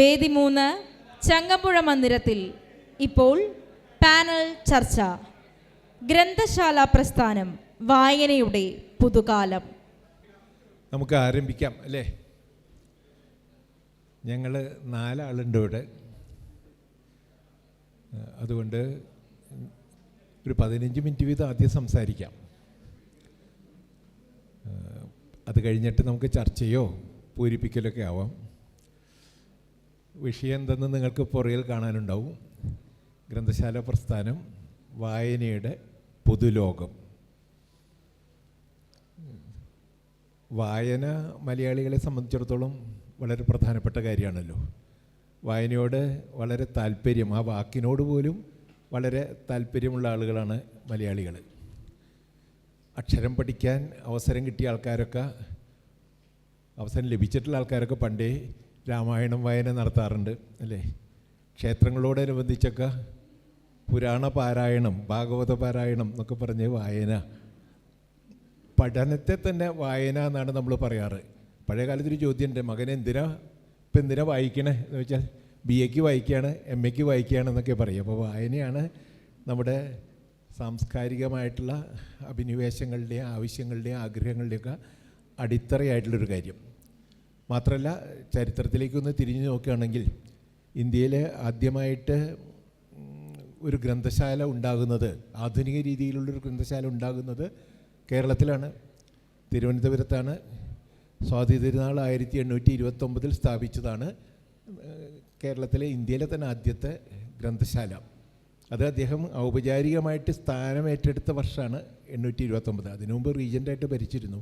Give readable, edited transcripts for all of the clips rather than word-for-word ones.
വേദി 3 ചങ്ങമ്പുഴ മന്ദിരത്തിൽ ഇപ്പോൾ പാനൽ ചർച്ച. ഗ്രന്ഥശാല പ്രസ്ഥാനം, വായനയുടെ പുതുകാലം. നമുക്ക് ആരംഭിക്കാം അല്ലേ? ഞങ്ങൾ 4 ആളുണ്ട് ഇവിടെ. അതുകൊണ്ട് ഒരു 15 മിനിറ്റ് വീതം ആദ്യം സംസാരിക്കാം. അത് കഴിഞ്ഞിട്ട് നമുക്ക് ചർച്ചയോ പൂരിപ്പിക്കലൊക്കെ ആവാം. വിഷയം എന്തെന്ന് നിങ്ങൾക്ക് പുറകിൽ കാണാനുണ്ടാവും. ഗ്രന്ഥശാല പ്രസ്ഥാനം, വായനയുടെ പുതുലോകം. വായന മലയാളികളെ സംബന്ധിച്ചിടത്തോളം വളരെ പ്രധാനപ്പെട്ട കാര്യമാണല്ലോ. വായനയോട് വളരെ താല്പര്യം, ആ വാക്കിനോട് പോലും വളരെ താല്പര്യമുള്ള ആളുകളാണ് മലയാളികൾ. അക്ഷരം പഠിക്കാൻ അവസരം കിട്ടിയ ആൾക്കാരൊക്കെ, അവസരം ലഭിച്ചിട്ടുള്ള ആൾക്കാരൊക്കെ പണ്ടേ രാമായണം വായന നടത്താറുണ്ട് അല്ലേ? ക്ഷേത്രങ്ങളോടനുബന്ധിച്ചൊക്കെ പുരാണ പാരായണം, ഭാഗവത പാരായണം എന്നൊക്കെ പറഞ്ഞ് വായന, പഠനത്തെ തന്നെ വായന എന്നാണ് നമ്മൾ പറയാറ്. പഴയ കാലത്തൊരു ചോദ്യമുണ്ട്, മകൻ എന്തിനാ വായിക്കണേ എന്ന് വെച്ചാൽ BA-ക്ക് വായിക്കുകയാണ്, MA-ക്ക് വായിക്കുകയാണ് എന്നൊക്കെ പറയും. അപ്പോൾ വായനയാണ് നമ്മുടെ സാംസ്കാരികമായിട്ടുള്ള അഭിനിവേശങ്ങളുടെയും ആവശ്യങ്ങളുടെയും ആഗ്രഹങ്ങളുടെയൊക്കെ അടിത്തറയായിട്ടുള്ളൊരു കാര്യം. മാത്രമല്ല, ചരിത്രത്തിലേക്കൊന്ന് തിരിഞ്ഞു നോക്കുകയാണെങ്കിൽ ഇന്ത്യയിൽ ആദ്യമായിട്ട് ഒരു ഗ്രന്ഥശാല ഉണ്ടാകുന്നത്, ആധുനിക രീതിയിലുള്ളൊരു ഗ്രന്ഥശാല ഉണ്ടാകുന്നത് കേരളത്തിലാണ്, തിരുവനന്തപുരത്താണ്. സ്വാതി തിരുനാൾ 1829 സ്ഥാപിച്ചതാണ് കേരളത്തിലെ, ഇന്ത്യയിലെ തന്നെ ആദ്യത്തെ ഗ്രന്ഥശാല. അത് അദ്ദേഹം ഔപചാരികമായിട്ട് സ്ഥാനമേറ്റെടുത്ത വർഷമാണ് 1829. അതിനു മുമ്പ് റീജൻ്റായിട്ട് ഭരിച്ചിരുന്നു.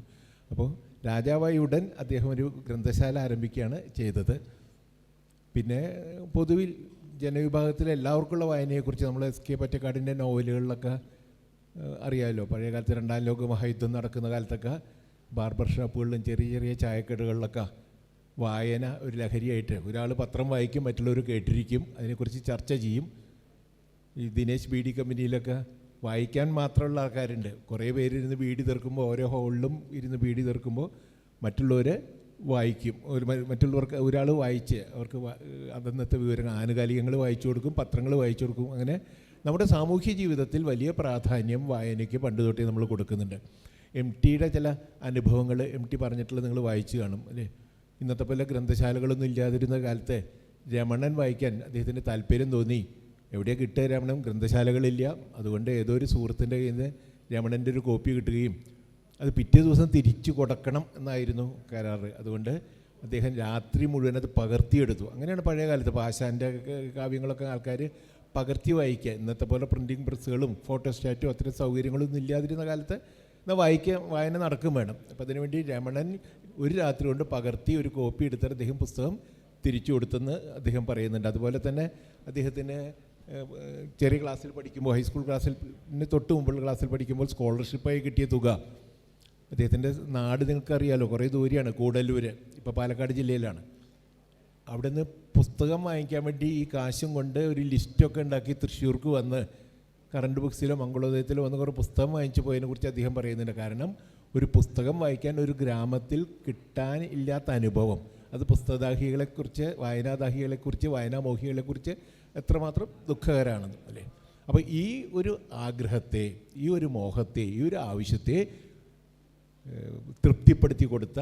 അപ്പോൾ രാജാവായ ഉടൻ അദ്ദേഹം ഒരു ഗ്രന്ഥശാല ആരംഭിക്കുകയാണ് ചെയ്തത്. പിന്നെ പൊതുവിൽ ജനവിഭാഗത്തിലെ എല്ലാവർക്കുള്ള വായനയെക്കുറിച്ച് നമ്മൾ SK പൊറ്റക്കാടിൻ്റെ നോവലുകളിലൊക്കെ അറിയാമല്ലോ. പഴയ കാലത്ത് 2ാം ലോക മഹായുദ്ധം നടക്കുന്ന കാലത്തൊക്കെ ബാർബർ ഷോപ്പുകളിലും ചെറിയ ചെറിയ ചായക്കടകളിലൊക്കെ വായന ഒരു ലഹരിയായിട്ട്, ഒരാൾ പത്രം വായിക്കും, മറ്റുള്ളവർ കേട്ടിരിക്കും, അതിനെക്കുറിച്ച് ചർച്ച ചെയ്യും. ഈ ദിനേശ് ബീഡി കമ്പനിയിലൊക്കെ വായിക്കാൻ മാത്രമുള്ള ആൾക്കാരുണ്ട്. കുറേ പേരിരുന്ന് ബീഡി തീർക്കുമ്പോൾ, ഓരോ ഹോളിലും ഇരുന്ന് ബീഡി തീർക്കുമ്പോൾ മറ്റുള്ളവർ വായിക്കും. മറ്റുള്ളവർക്ക് ഒരാൾ വായിച്ച് അവർക്ക് അന്നത്തെ വിവരങ്ങൾ, ആനുകാലികങ്ങൾ വായിച്ചു കൊടുക്കും, പത്രങ്ങൾ വായിച്ചു കൊടുക്കും. അങ്ങനെ നമ്മുടെ സാമൂഹ്യ ജീവിതത്തിൽ വലിയ പ്രാധാന്യം വായനയ്ക്ക് പണ്ട് തൊട്ടേ നമ്മൾ കൊടുക്കുന്നുണ്ട്. MTയുടെ ചില അനുഭവങ്ങൾ MT പറഞ്ഞിട്ടുള്ളത് നിങ്ങൾ വായിച്ചു കാണും അല്ലേ? ഇന്നത്തെ പോലെ ഗ്രന്ഥശാലകളൊന്നും ഇല്ലാതിരുന്ന കാലത്ത് രമണൻ വായിക്കാൻ അദ്ദേഹത്തിന് താല്പര്യം തോന്നി. എവിടെയാണ് കിട്ടുക രമണൻ? ഗ്രന്ഥശാലകളില്ല. അതുകൊണ്ട് ഏതോ ഒരു സുഹൃത്തിൻ്റെ കയ്യിൽ നിന്ന് രമണൻ്റെ ഒരു കോപ്പി കിട്ടുകയും അത് പിറ്റേ ദിവസം തിരിച്ചു കൊടുക്കണം എന്നായിരുന്നു കരാറ്. അതുകൊണ്ട് അദ്ദേഹം രാത്രി മുഴുവൻ അത് പകർത്തിയെടുത്തു. അങ്ങനെയാണ് പഴയ കാലത്ത് പാശാൻ്റെ കാവ്യങ്ങളൊക്കെ ആൾക്കാർ പകർത്തി വായിക്കുക. ഇന്നത്തെ പോലെ പ്രിൻറ്റിങ് പ്രസ്സുകളും ഫോട്ടോസ്റ്റാറ്റും അത്തരം സൗകര്യങ്ങളൊന്നും ഇല്ലാതിരുന്ന കാലത്ത് വായന നടക്കും വേണം. അപ്പോൾ അതിനുവേണ്ടി രമണൻ ഒരു രാത്രി കൊണ്ട് പകർത്തി ഒരു കോപ്പി എടുത്തിട്ട് അദ്ദേഹം പുസ്തകം തിരിച്ചു കൊടുത്തെന്ന് അദ്ദേഹം പറയുന്നുണ്ട്. അതുപോലെ തന്നെ അദ്ദേഹത്തിന് ചെറിയ ക്ലാസ്സിൽ പഠിക്കുമ്പോൾ, ഹൈസ്കൂൾ ക്ലാസ്സിന് തൊട്ട് മുമ്പുള്ള ക്ലാസ്സിൽ പഠിക്കുമ്പോൾ സ്കോളർഷിപ്പായി കിട്ടിയ തുക, അദ്ദേഹത്തിൻ്റെ നാട് നിങ്ങൾക്കറിയാമല്ലോ, കുറേ ദൂരെയാണ്, കൂടല്ലൂർ, ഇപ്പോൾ പാലക്കാട് ജില്ലയിലാണ്. അവിടെ നിന്ന് പുസ്തകം വാങ്ങിക്കാൻ വേണ്ടി ഈ കാശും കൊണ്ട് ഒരു ലിസ്റ്റൊക്കെ ഉണ്ടാക്കി തൃശ്ശൂർക്ക് വന്ന് കറണ്ട് ബുക്സിലോ മംഗളോദയത്തിലോ വന്ന് കുറേ പുസ്തകം വാങ്ങിച്ചു പോയതിനെക്കുറിച്ച് അദ്ദേഹം പറയുന്നുണ്ട്. കാരണം ഒരു പുസ്തകം വായിക്കാൻ ഒരു ഗ്രാമത്തിൽ കിട്ടാൻ ഇല്ലാത്ത അനുഭവം, അത് പുസ്തകദാഹികളെക്കുറിച്ച്, വായനാദാഹികളെക്കുറിച്ച്, വായനാമോഹികളെക്കുറിച്ച് എത്രമാത്രം ദുഃഖകരമാണെന്ന് അല്ലേ? അപ്പോൾ ഈ ഒരു ആഗ്രഹത്തെ, ഈ ഒരു മോഹത്തെ, ഈ ഒരു ആവശ്യത്തെ തൃപ്തിപ്പെടുത്തി കൊടുത്ത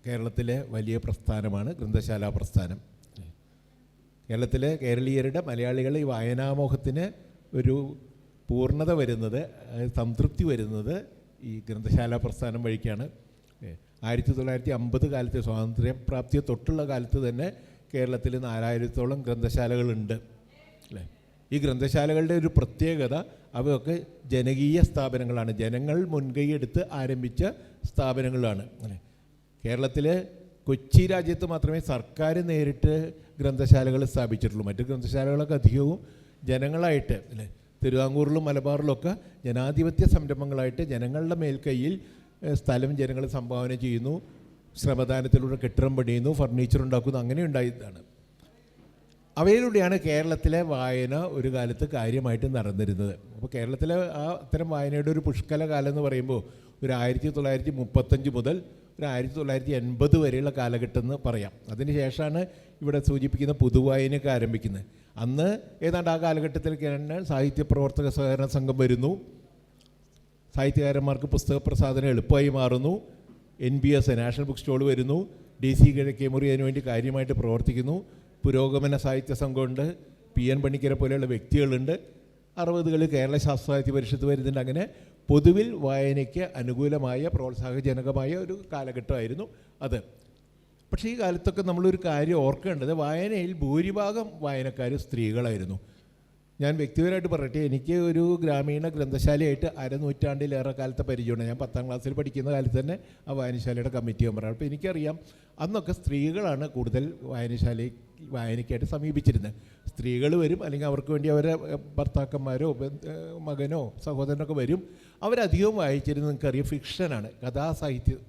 കേരളത്തിലെ വലിയ പ്രസ്ഥാനമാണ് ഗ്രന്ഥശാല പ്രസ്ഥാനം. കേരളത്തിലെ കേരളീയരുടെ, മലയാളികൾ ഈ വായനാമോഹത്തിന് ഒരു പൂർണ്ണത വരുന്നത്, സംതൃപ്തി വരുന്നത് ഈ ഗ്രന്ഥശാല പ്രസ്ഥാനം വഴിക്കാണ്. 1950 കാലത്ത്, സ്വാതന്ത്ര്യപ്രാപ്തിയെ തൊട്ടുള്ള കാലത്ത് തന്നെ കേരളത്തിൽ 4000-ഓളം ഗ്രന്ഥശാലകളുണ്ട് അല്ലേ? ഈ ഗ്രന്ഥശാലകളുടെ ഒരു പ്രത്യേകത, അവയൊക്കെ ജനകീയ സ്ഥാപനങ്ങളാണ്, ജനങ്ങൾ മുൻകൈയെടുത്ത് ആരംഭിച്ച സ്ഥാപനങ്ങളാണ് അല്ലേ? കേരളത്തിൽ കൊച്ചി രാജ്യത്ത് മാത്രമേ സർക്കാർ നേരിട്ട് ഗ്രന്ഥശാലകൾ സ്ഥാപിച്ചിട്ടുള്ളൂ. മറ്റ് ഗ്രന്ഥശാലകളൊക്കെ അധികവും ജനങ്ങളായിട്ട് അല്ലേ? തിരുവിതാംകൂറിലും മലബാറിലൊക്കെ ജനാധിപത്യ സംരംഭങ്ങളായിട്ട് ജനങ്ങളുടെ മേൽക്കൈയിൽ സ്ഥലം ജനങ്ങൾ സംഭാവന ചെയ്യുന്നു, ശ്രമദാനത്തിലൂടെ കെട്ടിടം പണിയുന്നു, ഫർണിച്ചർ ഉണ്ടാക്കുന്നു, അങ്ങനെ ഉണ്ടായതാണ്. അവയിലൂടെയാണ് കേരളത്തിലെ വായന ഒരു കാലത്ത് കാര്യമായിട്ട് നടന്നിരുന്നത്. അപ്പോൾ കേരളത്തിലെ ആ അത്തരം വായനയുടെ ഒരു പുഷ്കല കാലം എന്ന് പറയുമ്പോൾ ഒരു 1935 മുതൽ ഒരു 1980 വരെയുള്ള കാലഘട്ടം എന്ന് പറയാം. അതിനുശേഷമാണ് ഇവിടെ സൂചിപ്പിക്കുന്ന പുതുവായനയൊക്കെ ആരംഭിക്കുന്നത്. അന്ന് ഏതാണ്ട് ആ കാലഘട്ടത്തിലേക്കാണ് സാഹിത്യ പ്രവർത്തക സഹകരണ സംഘം വരുന്നു. സാഹിത്യകാരന്മാർക്ക് പുസ്തക പ്രസാധനം എളുപ്പമായി മാറുന്നു. NBS നാഷണൽ ബുക്ക് സ്റ്റോൾ വരുന്നു. DC കിഴക്കേമുറി അതിനുവേണ്ടി കാര്യമായിട്ട് പ്രവർത്തിക്കുന്നു. പുരോഗമന സാഹിത്യ സംഘമുണ്ട്. PN പണിക്കരെ പോലെയുള്ള വ്യക്തികളുണ്ട്. 60കളിൽ കേരള ശാസ്ത്ര സാഹിത്യ പരിഷത്ത് വരുന്നുണ്ട്. അങ്ങനെ പൊതുവിൽ വായനയ്ക്ക് അനുകൂലമായ പ്രോത്സാഹജനകമായ ഒരു കാലഘട്ടമായിരുന്നു അത്. പക്ഷേ ഈ കാലത്തൊക്കെ നമ്മളൊരു കാര്യം ഓർക്കേണ്ടത്, വായനയിൽ ഭൂരിഭാഗം വായനക്കാർ സ്ത്രീകളായിരുന്നു. ഞാൻ വ്യക്തിപരമായിട്ട് പറയട്ടെ, എനിക്ക് ഒരു ഗ്രാമീണ ഗ്രന്ഥശാലയായിട്ട് അരനൂറ്റാണ്ടിലേറെ കാലത്തെ പരിചയമുണ്ട്. ഞാൻ 10ാം ക്ലാസ്സിൽ പഠിക്കുന്ന കാലത്ത് തന്നെ ആ വായനശാലയുടെ കമ്മിറ്റി മെമ്പറാണ്. അപ്പോൾ എനിക്കറിയാം അന്നൊക്കെ സ്ത്രീകളാണ് കൂടുതൽ വായനയ്ക്കായിട്ട് സമീപിച്ചിരുന്നത്. സ്ത്രീകൾ വരും, അല്ലെങ്കിൽ അവർക്ക് വേണ്ടി അവരെ ഭർത്താക്കന്മാരോ മകനോ സഹോദരനൊക്കെ വരും. അവരധികവും വായിച്ചിരുന്നത് നിങ്ങൾക്കറിയാം ഫിക്ഷനാണ്, കഥാസാഹിത്യം.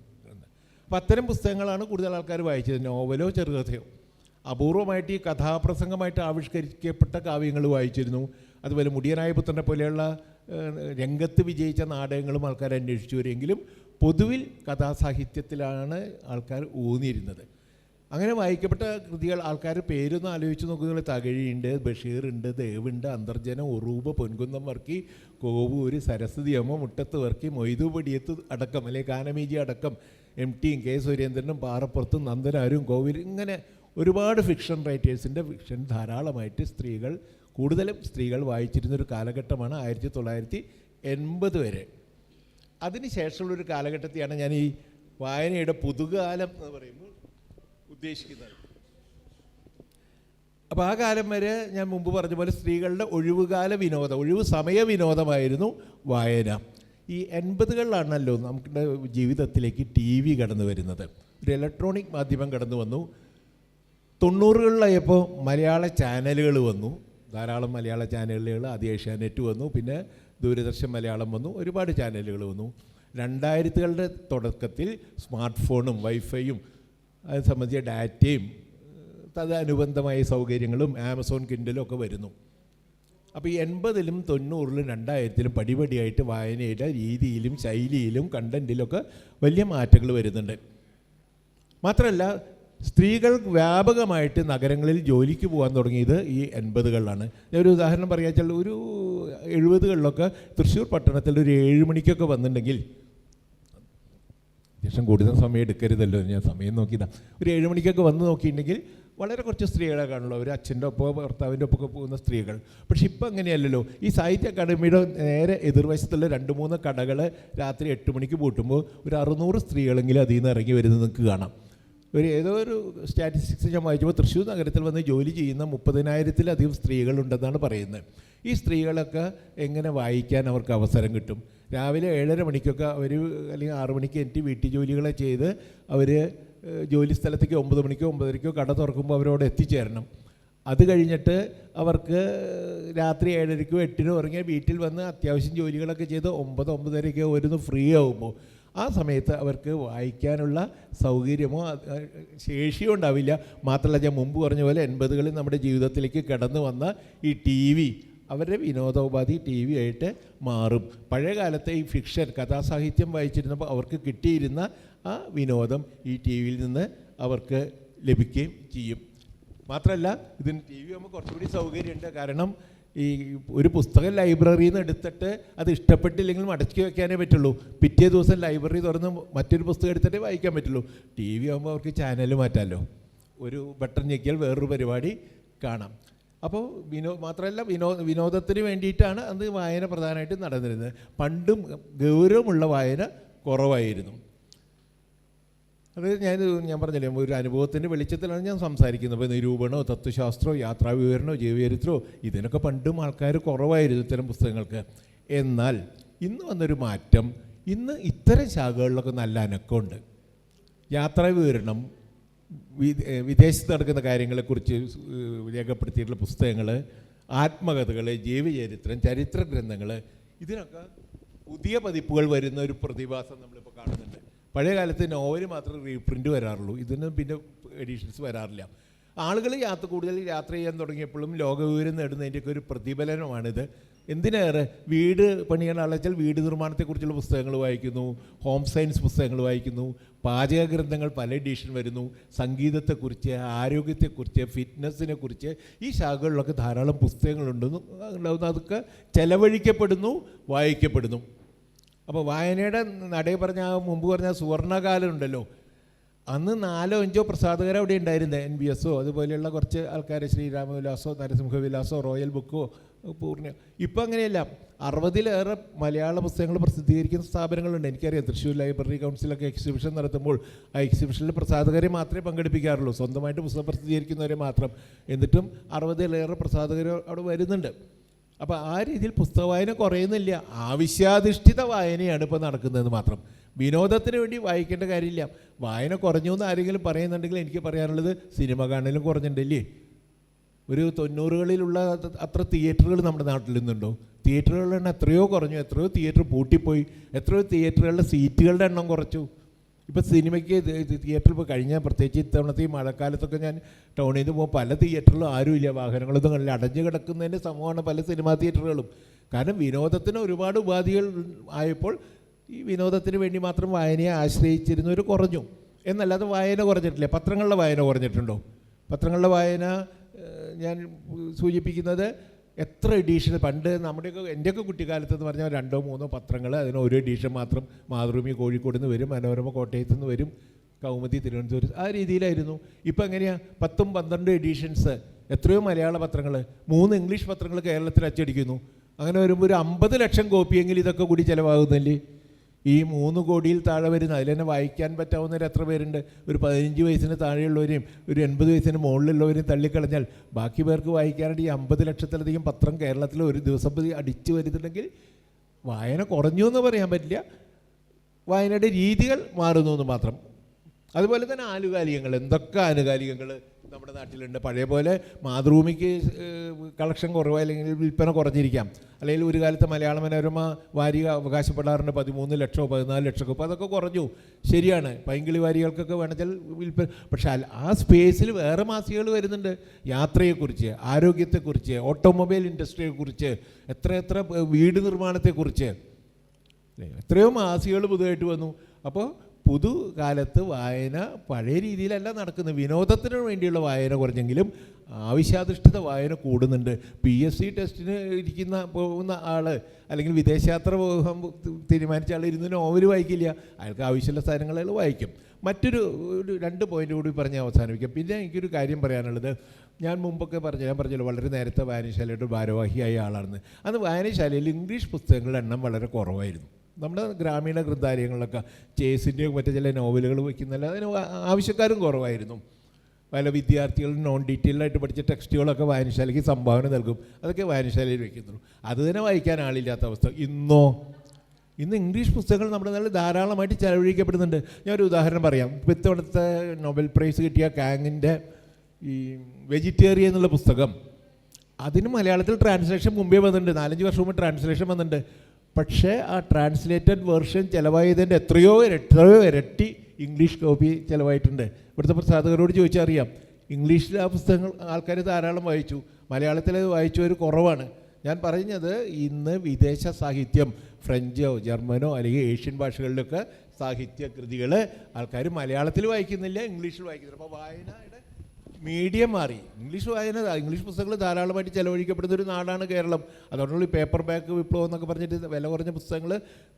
അപ്പോൾ അത്തരം പുസ്തകങ്ങളാണ് കൂടുതൽ ആൾക്കാർ വായിച്ചത്. നോവലോ ചെറുകഥയോ. അപൂർവമായിട്ട് ഈ കഥാപ്രസംഗമായിട്ട് ആവിഷ്കരിക്കപ്പെട്ട കാവ്യങ്ങൾ വായിച്ചിരുന്നു. അതുപോലെ മുടിയനായ പുത്രനെ പോലെയുള്ള രംഗത്ത് വിജയിച്ച നാടകങ്ങളും ആൾക്കാർ അന്വേഷിച്ചു വരുമെങ്കിലും പൊതുവിൽ കഥാസാഹിത്യത്തിലാണ് ആൾക്കാർ ഊന്നിയിരുന്നത്. അങ്ങനെ വായിക്കപ്പെട്ട കൃതികൾ ആൾക്കാർ പേരൊന്നും ആലോചിച്ച് നോക്കുന്നത് തകഴിയുണ്ട്, ബഷീറുണ്ട്, ദേവുണ്ട്, അന്തർജനം, ഉറൂബ്, പൊൻകുന്നം വർക്കി, കോവൂര്, സരസ്വതി അമ്മ, മുട്ടത്ത് വർക്കി, മൊയ്തു പടിയത്ത് അടക്കം, അല്ലെങ്കിൽ കാനമീജി അടക്കം, MT K സുരേന്ദ്രനും പാറപ്പുറത്തും നന്ദനാരും കോവിൽ, ഇങ്ങനെ ഒരുപാട് ഫിക്ഷൻ റൈറ്റേഴ്സിൻ്റെ ഫിക്ഷൻ ധാരാളമായിട്ട് കൂടുതലും സ്ത്രീകൾ വായിച്ചിരുന്നൊരു കാലഘട്ടമാണ് 1980 വരെ. അതിന് ശേഷമുള്ളൊരു കാലഘട്ടത്തെയാണ് ഞാൻ ഈ വായനയുടെ പുതുകാലം എന്ന് പറയുമ്പോൾ ഉദ്ദേശിക്കുന്നത്. അപ്പോൾ ആ കാലം വരെ ഞാൻ മുമ്പ് പറഞ്ഞ പോലെ സ്ത്രീകളുടെ ഒഴിവ് സമയ വിനോദമായിരുന്നു വായന. ഈ 80കളിലാണല്ലോ നമ്മുടെ ജീവിതത്തിലേക്ക് TV കടന്നു വരുന്നത്. ഒരു ഇലക്ട്രോണിക് മാധ്യമം കടന്നു വന്നു. 90കളിലായപ്പോൾ മലയാള ചാനലുകൾ വന്നു. ധാരാളം മലയാള ചാനലുകൾ, ആദ്യ ഏഷ്യാനെറ്റ് വന്നു, പിന്നെ ദൂരദർശൻ മലയാളം വന്നു, ഒരുപാട് ചാനലുകൾ വന്നു. 2000കളുടെ തുടക്കത്തിൽ സ്മാർട്ട് ഫോണും വൈഫൈയും അത് സംബന്ധിച്ച ഡാറ്റയും തദനുബന്ധമായ സൗകര്യങ്ങളും ആമസോൺ കിൻഡലും ഒക്കെ വരുന്നു. അപ്പോൾ ഈ 80ലും 90ലും 2000ലും പടിപടിയായിട്ട് വായനയുടെ രീതിയിലും ശൈലിയിലും കണ്ടൻറ്റിലൊക്കെ വലിയ മാറ്റങ്ങൾ വരുന്നുണ്ട്. മാത്രമല്ല സ്ത്രീകൾ വ്യാപകമായിട്ട് നഗരങ്ങളിൽ ജോലിക്ക് പോകാൻ തുടങ്ങിയത് ഈ 80കളിലാണ്. ഞാനൊരു ഉദാഹരണം പറയാ വെച്ചാൽ, ഒരു 70കളിലൊക്കെ തൃശ്ശൂർ പട്ടണത്തിൽ ഒരു 7 മണിക്കൊക്കെ വന്നിട്ടുണ്ടെങ്കിൽ, ശേഷം കൂടുതൽ സമയം എടുക്കരുതല്ലോ, ഞാൻ സമയം നോക്കിയതാണ്, ഒരു 7 മണിക്കൊക്കെ വന്ന് നോക്കിയിട്ടുണ്ടെങ്കിൽ വളരെ കുറച്ച് സ്ത്രീകളെ കാണുള്ളൂ. ഒരു അച്ഛൻ്റെ ഒപ്പം ഭർത്താവിൻ്റെ ഒപ്പമൊക്കെ പോകുന്ന സ്ത്രീകൾ. പക്ഷെ ഇപ്പം അങ്ങനെയല്ലല്ലോ. ഈ സാഹിത്യ അക്കാദമിയുടെ നേരെ എതിർവശത്തുള്ള 2-3 കടകൾ രാത്രി 8 മണിക്ക് പൂട്ടുമ്പോൾ ഒരു 600 സ്ത്രീകളെങ്കിലും അതിൽ നിന്ന് ഇറങ്ങി വരുന്നത് നിങ്ങൾക്ക് കാണാം. ഏതോ ഒരു സ്റ്റാറ്റിസ്റ്റിക്സ് ഞാൻ വായിച്ചപ്പോൾ തൃശ്ശൂർ നഗരത്തിൽ വന്ന് ജോലി ചെയ്യുന്ന 30,000-ത്തിലധികം സ്ത്രീകളുണ്ടെന്നാണ് പറയുന്നത്. ഈ സ്ത്രീകളൊക്കെ എങ്ങനെ വായിക്കാൻ അവർക്ക് അവസരം കിട്ടും? രാവിലെ 7:30 മണിക്കൊക്കെ അവർ, അല്ലെങ്കിൽ 6 മണിക്ക് എനിക്ക് വീട്ടു ജോലികളെ ചെയ്ത് അവർ ജോലി സ്ഥലത്തേക്ക് 9 മണിക്കോ 9:30ക്കോ കട തുറക്കുമ്പോൾ അവരോട് എത്തിച്ചേരണം. അത് കഴിഞ്ഞിട്ട് അവർക്ക് രാത്രി 7:30ക്കോ 8-നോ ഇറങ്ങിയ വീട്ടിൽ വന്ന് അത്യാവശ്യം ജോലികളൊക്കെ ചെയ്ത് 9-9:30 വരുന്നു ഫ്രീ ആകുമ്പോൾ ആ സമയത്ത് അവർക്ക് വായിക്കാനുള്ള സൗകര്യമോ ശേഷിയോ ഉണ്ടാവില്ല. മാത്രമല്ല, ഞാൻ മുമ്പ് പറഞ്ഞ പോലെ 80കളിൽ നമ്മുടെ ജീവിതത്തിലേക്ക് കടന്നു വന്ന ഈ TV അവരുടെ വിനോദോപാധി TV ആയിട്ട് മാറും. പഴയ കാലത്തെ ഈ ഫിക്ഷൻ കഥാസാഹിത്യം വായിച്ചിരുന്നപ്പോൾ അവർക്ക് കിട്ടിയിരുന്ന ആ വിനോദം ഈ TV-യിൽ നിന്ന് അവർക്ക് ലഭിക്കുകയും ചെയ്യും. മാത്രമല്ല, ഇതിന് TV ആകുമ്പോൾ കുറച്ചുകൂടി സൗകര്യമുണ്ട്. കാരണം ഈ ഒരു പുസ്തകം ലൈബ്രറിയിൽ നിന്ന് എടുത്തിട്ട് അത് ഇഷ്ടപ്പെട്ടില്ലെങ്കിൽ മടക്കി വയ്ക്കാനേ പറ്റുള്ളൂ. പിറ്റേ ദിവസം ലൈബ്രറി തുറന്ന് മറ്റൊരു പുസ്തകം എടുത്തിട്ടേ വായിക്കാൻ പറ്റുള്ളൂ. TV ആകുമ്പോൾ അവർക്ക് ചാനൽ മാറ്റാമല്ലോ. ഒരു ബട്ടൺ ഞെക്കിയാൽ വേറൊരു പരിപാടി കാണാം. അപ്പോൾ മാത്രമല്ല വിനോദത്തിന് വേണ്ടിയിട്ടാണ് അത് വായന പ്രധാനമായിട്ടും നടന്നിരുന്നത്. പണ്ടും ഗൗരവമുള്ള വായന കുറവായിരുന്നു. അത് ഞാൻ പറഞ്ഞില്ലേ, ഒരു അനുഭവത്തിൻ്റെ വെളിച്ചത്തിലാണ് ഞാൻ സംസാരിക്കുന്നത്. ഇപ്പോൾ നിരൂപണമോ തത്വശാസ്ത്രമോ യാത്രാവിവരണമോ ജീവചരിത്രമോ ഇതിനൊക്കെ പണ്ടും ആൾക്കാർ കുറവായിരുന്നു ഇത്തരം പുസ്തകങ്ങൾക്ക്. എന്നാൽ ഇന്ന് വന്നൊരു മാറ്റം, ഇന്ന് ഇത്തരം ശാഖകളിലൊക്കെ നല്ല അനക്കമുണ്ട്. യാത്രാവിവരണം, വിദേശത്ത് നടക്കുന്ന കാര്യങ്ങളെക്കുറിച്ച് രേഖപ്പെടുത്തിയിട്ടുള്ള പുസ്തകങ്ങൾ, ആത്മകഥകൾ, ജീവചരിത്രം, ചരിത്ര ഗ്രന്ഥങ്ങൾ, ഇതിനൊക്കെ പുതിയ പതിപ്പുകൾ വരുന്ന ഒരു പ്രതിഭാസം നമ്മളിപ്പോൾ കാണുന്നുണ്ട്. പഴയ കാലത്ത് നോവൽ മാത്രമേ റീപ്രിൻ്റ് വരാറുള്ളൂ. ഇതിന് പിന്നെ എഡിഷൻസ് വരാറില്ല. ആളുകൾ കൂടുതൽ യാത്ര ചെയ്യാൻ തുടങ്ങിയപ്പോഴും ലോകവിവരം നേടുന്നതിൻ്റെയൊക്കെ ഒരു പ്രതിഫലനമാണിത്. എന്തിനേറെ വീട് പണിയാൻ ആളെച്ചാൽ വീട് നിർമ്മാണത്തെക്കുറിച്ചുള്ള പുസ്തകങ്ങൾ വായിക്കുന്നു, ഹോം സയൻസ് പുസ്തകങ്ങൾ വായിക്കുന്നു, പാചക ഗ്രന്ഥങ്ങൾ പല എഡിഷൻ വരുന്നു, സംഗീതത്തെക്കുറിച്ച്, ആരോഗ്യത്തെക്കുറിച്ച്, ഫിറ്റ്നസ്സിനെക്കുറിച്ച് ഈ ശാഖകളിലൊക്കെ ധാരാളം പുസ്തകങ്ങളുണ്ടെന്നും ഉണ്ടാകുന്നു. അതൊക്കെ ചെലവഴിക്കപ്പെടുന്നു, വായിക്കപ്പെടുന്നു. അപ്പോൾ വായനയുടെ നടയെ പറഞ്ഞ മുമ്പ് പറഞ്ഞ സുവർണകാലം ഉണ്ടല്ലോ, അന്ന് 4-5 പ്രസാധകർ അവിടെ ഉണ്ടായിരുന്നത്. NBS അതുപോലെയുള്ള കുറച്ച് ആൾക്കാർ, ശ്രീരാമവിലാസോ നരസിംഹവിലാസോ റോയൽ ബുക്കോ പൂർണ്ണ. ഇപ്പം അങ്ങനെയല്ല, 60-ലേറെ മലയാള പുസ്തകങ്ങൾ പ്രസിദ്ധീകരിക്കുന്ന സ്ഥാപനങ്ങളുണ്ട്. എനിക്കറിയാം തൃശ്ശൂർ ലൈബ്രറി കൗൺസിലൊക്കെ എക്സിബിഷൻ നടത്തുമ്പോൾ ആ എക്സിബിഷനിൽ പ്രസാധകരെ മാത്രമേ പങ്കെടുപ്പിക്കാറുള്ളൂ, സ്വന്തമായിട്ട് പുസ്തകം പ്രസിദ്ധീകരിക്കുന്നവരെ മാത്രം. എന്നിട്ടും 60-ലേറെ പ്രസാധകർ അവിടെ വരുന്നുണ്ട്. അപ്പോൾ ആ രീതിയിൽ പുസ്തക വായന കുറയുന്നില്ല, ആവശ്യാധിഷ്ഠിത വായനയാണ് ഇപ്പോൾ നടക്കുന്നതെന്ന് മാത്രം. വിനോദത്തിന് വേണ്ടി വായിക്കേണ്ട കാര്യമില്ല. വായന കുറഞ്ഞു എന്ന് ആരെങ്കിലും പറയുന്നുണ്ടെങ്കിൽ എനിക്ക് പറയാനുള്ളത് സിനിമ കാണലും കുറഞ്ഞിട്ടുണ്ടല്ലേ. ഒരു 90-കളിലുള്ള അത്ര തിയേറ്ററുകൾ നമ്മുടെ നാട്ടിൽ നിന്നുണ്ടോ? തിയേറ്ററുകളുടെ എണ്ണം എത്രയോ കുറഞ്ഞു, എത്രയോ തിയേറ്റർ പൂട്ടിപ്പോയി, എത്രയോ തിയേറ്ററുകളുടെ സീറ്റുകളുടെ എണ്ണം കുറച്ചു. ഇപ്പോൾ സിനിമയ്ക്ക് തിയേറ്ററിൽ ഇപ്പോൾ കഴിഞ്ഞ പ്രത്യേകിച്ച് ഇത്തവണത്തെ ഈ മഴക്കാലത്തൊക്കെ ഞാൻ ടൗണിൽ നിന്ന് പോകുമ്പോൾ പല തിയേറ്ററിലും ആരുമില്ല, വാഹനങ്ങളൊന്നും കണ്ടില്ല, അടഞ്ഞു കിടക്കുന്നതിൻ്റെ സമൂഹമാണ് പല സിനിമാ തിയേറ്ററുകളും. കാരണം വിനോദത്തിന് ഒരുപാട് ഉപാധികൾ ആയപ്പോൾ ഈ വിനോദത്തിന് വേണ്ടി മാത്രം വായനയെ ആശ്രയിച്ചിരുന്നവർ കുറഞ്ഞു എന്നല്ലാതെ വായന കുറഞ്ഞിട്ടില്ല. പത്രങ്ങളുടെ വായന കുറഞ്ഞിട്ടുണ്ടോ? പത്രങ്ങളുടെ വായന ഞാൻ സൂചിപ്പിക്കുന്നത് എത്ര എഡീഷൻ പണ്ട് എൻ്റെയൊക്കെ കുട്ടിക്കാലത്ത് എന്ന് പറഞ്ഞാൽ 2-3 പത്രങ്ങൾ, അതിന് ഒരു എഡീഷൻ മാത്രം. മാതൃഭൂമി കോഴിക്കോട് നിന്ന് വരും, മനോരമ കോട്ടയത്ത് നിന്ന് വരും, കൗമുദി തിരുവനന്തപുരം, ആ രീതിയിലായിരുന്നു. ഇപ്പം എങ്ങനെയാണ് 10-12 എഡീഷൻസ്, എത്രയോ മലയാള പത്രങ്ങൾ, 3 ഇംഗ്ലീഷ് പത്രങ്ങൾ കേരളത്തിൽ അച്ചടിക്കുന്നു. അങ്ങനെ വരുമ്പോൾ ഒരു 50 ലക്ഷം കോപ്പിയെങ്കിലും ഇതൊക്കെ കൂടി ചിലവാകുന്നില്ലേ? ഈ 3 കോടിയിൽ താഴെ വരുന്ന, അതിൽ തന്നെ വായിക്കാൻ പറ്റാവുന്നവർ എത്ര പേരുണ്ട്? ഒരു 15 വയസ്സിന് താഴെയുള്ളവരെയും ഒരു 80 വയസ്സിന് മുകളിലുള്ളവരെയും തള്ളിക്കളഞ്ഞാൽ ബാക്കി പേർക്ക് വായിക്കാനായിട്ട് ഈ 50 ലക്ഷത്തിലധികം പത്രം കേരളത്തിൽ ഒരു ദിവസം അടിച്ചു വരുന്നുണ്ടെങ്കിൽ വായന കുറഞ്ഞു എന്ന് പറയാൻ പറ്റില്ല, വായനയുടെ രീതികൾ മാറുന്നു എന്ന് മാത്രം. അതുപോലെ തന്നെ ആനുകാലികങ്ങൾ, എന്തൊക്കെ ആനുകാലികങ്ങൾ നമ്മുടെ നാട്ടിലുണ്ട്. പഴയ പോലെ മാതൃഭൂമിക്ക് കളക്ഷൻ കുറവ് അല്ലെങ്കിൽ വിൽപ്പന കുറഞ്ഞിരിക്കാം, അല്ലെങ്കിൽ ഒരു കാലത്ത് മലയാള മനോരമ വാരിക അവകാശപ്പെടാറുണ്ട് 13 ലക്ഷമോ 14 ലക്ഷമോ. അപ്പോൾ അതൊക്കെ കുറഞ്ഞു, ശരിയാണ്. പൈങ്കിളി വാരികൾക്കൊക്കെ വേണമെങ്കിൽ വിൽപ്പന. പക്ഷേ ആ സ്പേസിൽ വേറെ മാസികകൾ വരുന്നുണ്ട്, യാത്രയെക്കുറിച്ച്, ആരോഗ്യത്തെക്കുറിച്ച്, ഓട്ടോമൊബൈൽ ഇൻഡസ്ട്രിയെക്കുറിച്ച്, എത്ര വീട് നിർമ്മാണത്തെക്കുറിച്ച്, എത്രയോ മാസികകൾ പുതുതായിട്ട് വന്നു. അപ്പോൾ പുതുകാലത്ത് വായന പഴയ രീതിയിലല്ല നടക്കുന്നത്. വിനോദത്തിന് വേണ്ടിയുള്ള വായന കുറഞ്ഞെങ്കിലും ആവശ്യാധിഷ്ഠിത വായന കൂടുന്നുണ്ട്. PSC ടെസ്റ്റിന് പോകുന്ന ആൾ അല്ലെങ്കിൽ വിദേശയാത്ര പോകാൻ തീരുമാനിച്ച ആൾ ഇരുന്ന് നോവൽ വായിക്കില്ല, അയാൾക്ക് ആവശ്യമുള്ള സാധനങ്ങൾ വായിക്കും. മറ്റൊരു 2 പോയിൻ്റ് കൂടി പറഞ്ഞ് അവസാനിപ്പിക്കാം. പിന്നെ എനിക്കൊരു കാര്യം പറയാനുള്ളത്, ഞാൻ മുമ്പൊക്കെ ഞാൻ പറഞ്ഞല്ലോ വളരെ നേരത്തെ വായനശാലയുടെ ഭാരവാഹിയായ ആളാണെന്ന്. അന്ന് വായനശാലയിൽ ഇംഗ്ലീഷ് പുസ്തകങ്ങളുടെ എണ്ണം വളരെ കുറവായിരുന്നു. നമ്മുടെ ഗ്രാമീണ ഗ്രന്ഥാലയങ്ങളിലൊക്കെ ചേസിൻ്റെയോ മറ്റു ചില നോവലുകൾ വയ്ക്കുന്നില്ല, അതിന് ആവശ്യക്കാരും കുറവായിരുന്നു. പല വിദ്യാർത്ഥികളും നോൺ ഡീറ്റെയിൽഡായിട്ട് പഠിച്ച ടെക്സ്റ്റുകളൊക്കെ വായനശാലയ്ക്ക് സംഭാവന നൽകും, അതൊക്കെ വായനശാലയിൽ വയ്ക്കുന്നുള്ളൂ. അത് തന്നെ വായിക്കാൻ ആളില്ലാത്ത അവസ്ഥ. ഇന്ന് ഇംഗ്ലീഷ് പുസ്തകങ്ങൾ നമ്മുടെ നാട്ടിൽ ധാരാളമായിട്ട് ചെലവഴിക്കപ്പെടുന്നുണ്ട്. ഞാനൊരു ഉദാഹരണം പറയാം. ഇപ്പോഴത്തെ നൊബൽ പ്രൈസ് കിട്ടിയ കാങ്ങിൻ്റെ ഈ വെജിറ്റേറിയൻ എന്നുള്ള പുസ്തകം, അതിന് മലയാളത്തിൽ ട്രാൻസ്ലേഷൻ മുമ്പേ വന്നിട്ടുണ്ട്, 4-5 വർഷം മുമ്പ് ട്രാൻസ്ലേഷൻ വന്നിട്ടുണ്ട്. പക്ഷേ ആ ട്രാൻസ്ലേറ്റഡ് വേർഷൻ ചിലവായതിൻ്റെ എത്രയോ ഇരട്ടി ഇംഗ്ലീഷ് കോപ്പി ചിലവായിട്ടുണ്ട്. ഇവിടുത്തെ പ്രസാധകരോട് ചോദിച്ചാൽ അറിയാം. ഇംഗ്ലീഷിൽ ആ പുസ്തകങ്ങൾ ആൾക്കാർ ധാരാളം വായിച്ചു, മലയാളത്തിൽ വായിച്ചവർ കുറവാണ്. ഞാൻ പറഞ്ഞത് ഇന്ന് വിദേശ സാഹിത്യം, ഫ്രഞ്ചോ ജർമ്മനോ അല്ലെങ്കിൽ ഏഷ്യൻ ഭാഷകളിലൊക്കെ സാഹിത്യ കൃതികൾ ആൾക്കാർ മലയാളത്തിൽ വായിക്കുന്നില്ല, ഇംഗ്ലീഷിൽ വായിക്കുന്നില്ല. അപ്പോൾ വായനയുടെ മീഡിയം മാറി. ഇംഗ്ലീഷ് പുസ്തകങ്ങൾ ധാരാളമായിട്ട് ചിലവഴിക്കപ്പെടുന്ന ഒരു നാടാണ് കേരളം. അതുകൊണ്ടുള്ള ഈ പേപ്പർ ബാക്ക് വിപ്ലവം എന്നൊക്കെ പറഞ്ഞിട്ട് വില കുറഞ്ഞ പുസ്തകങ്ങൾ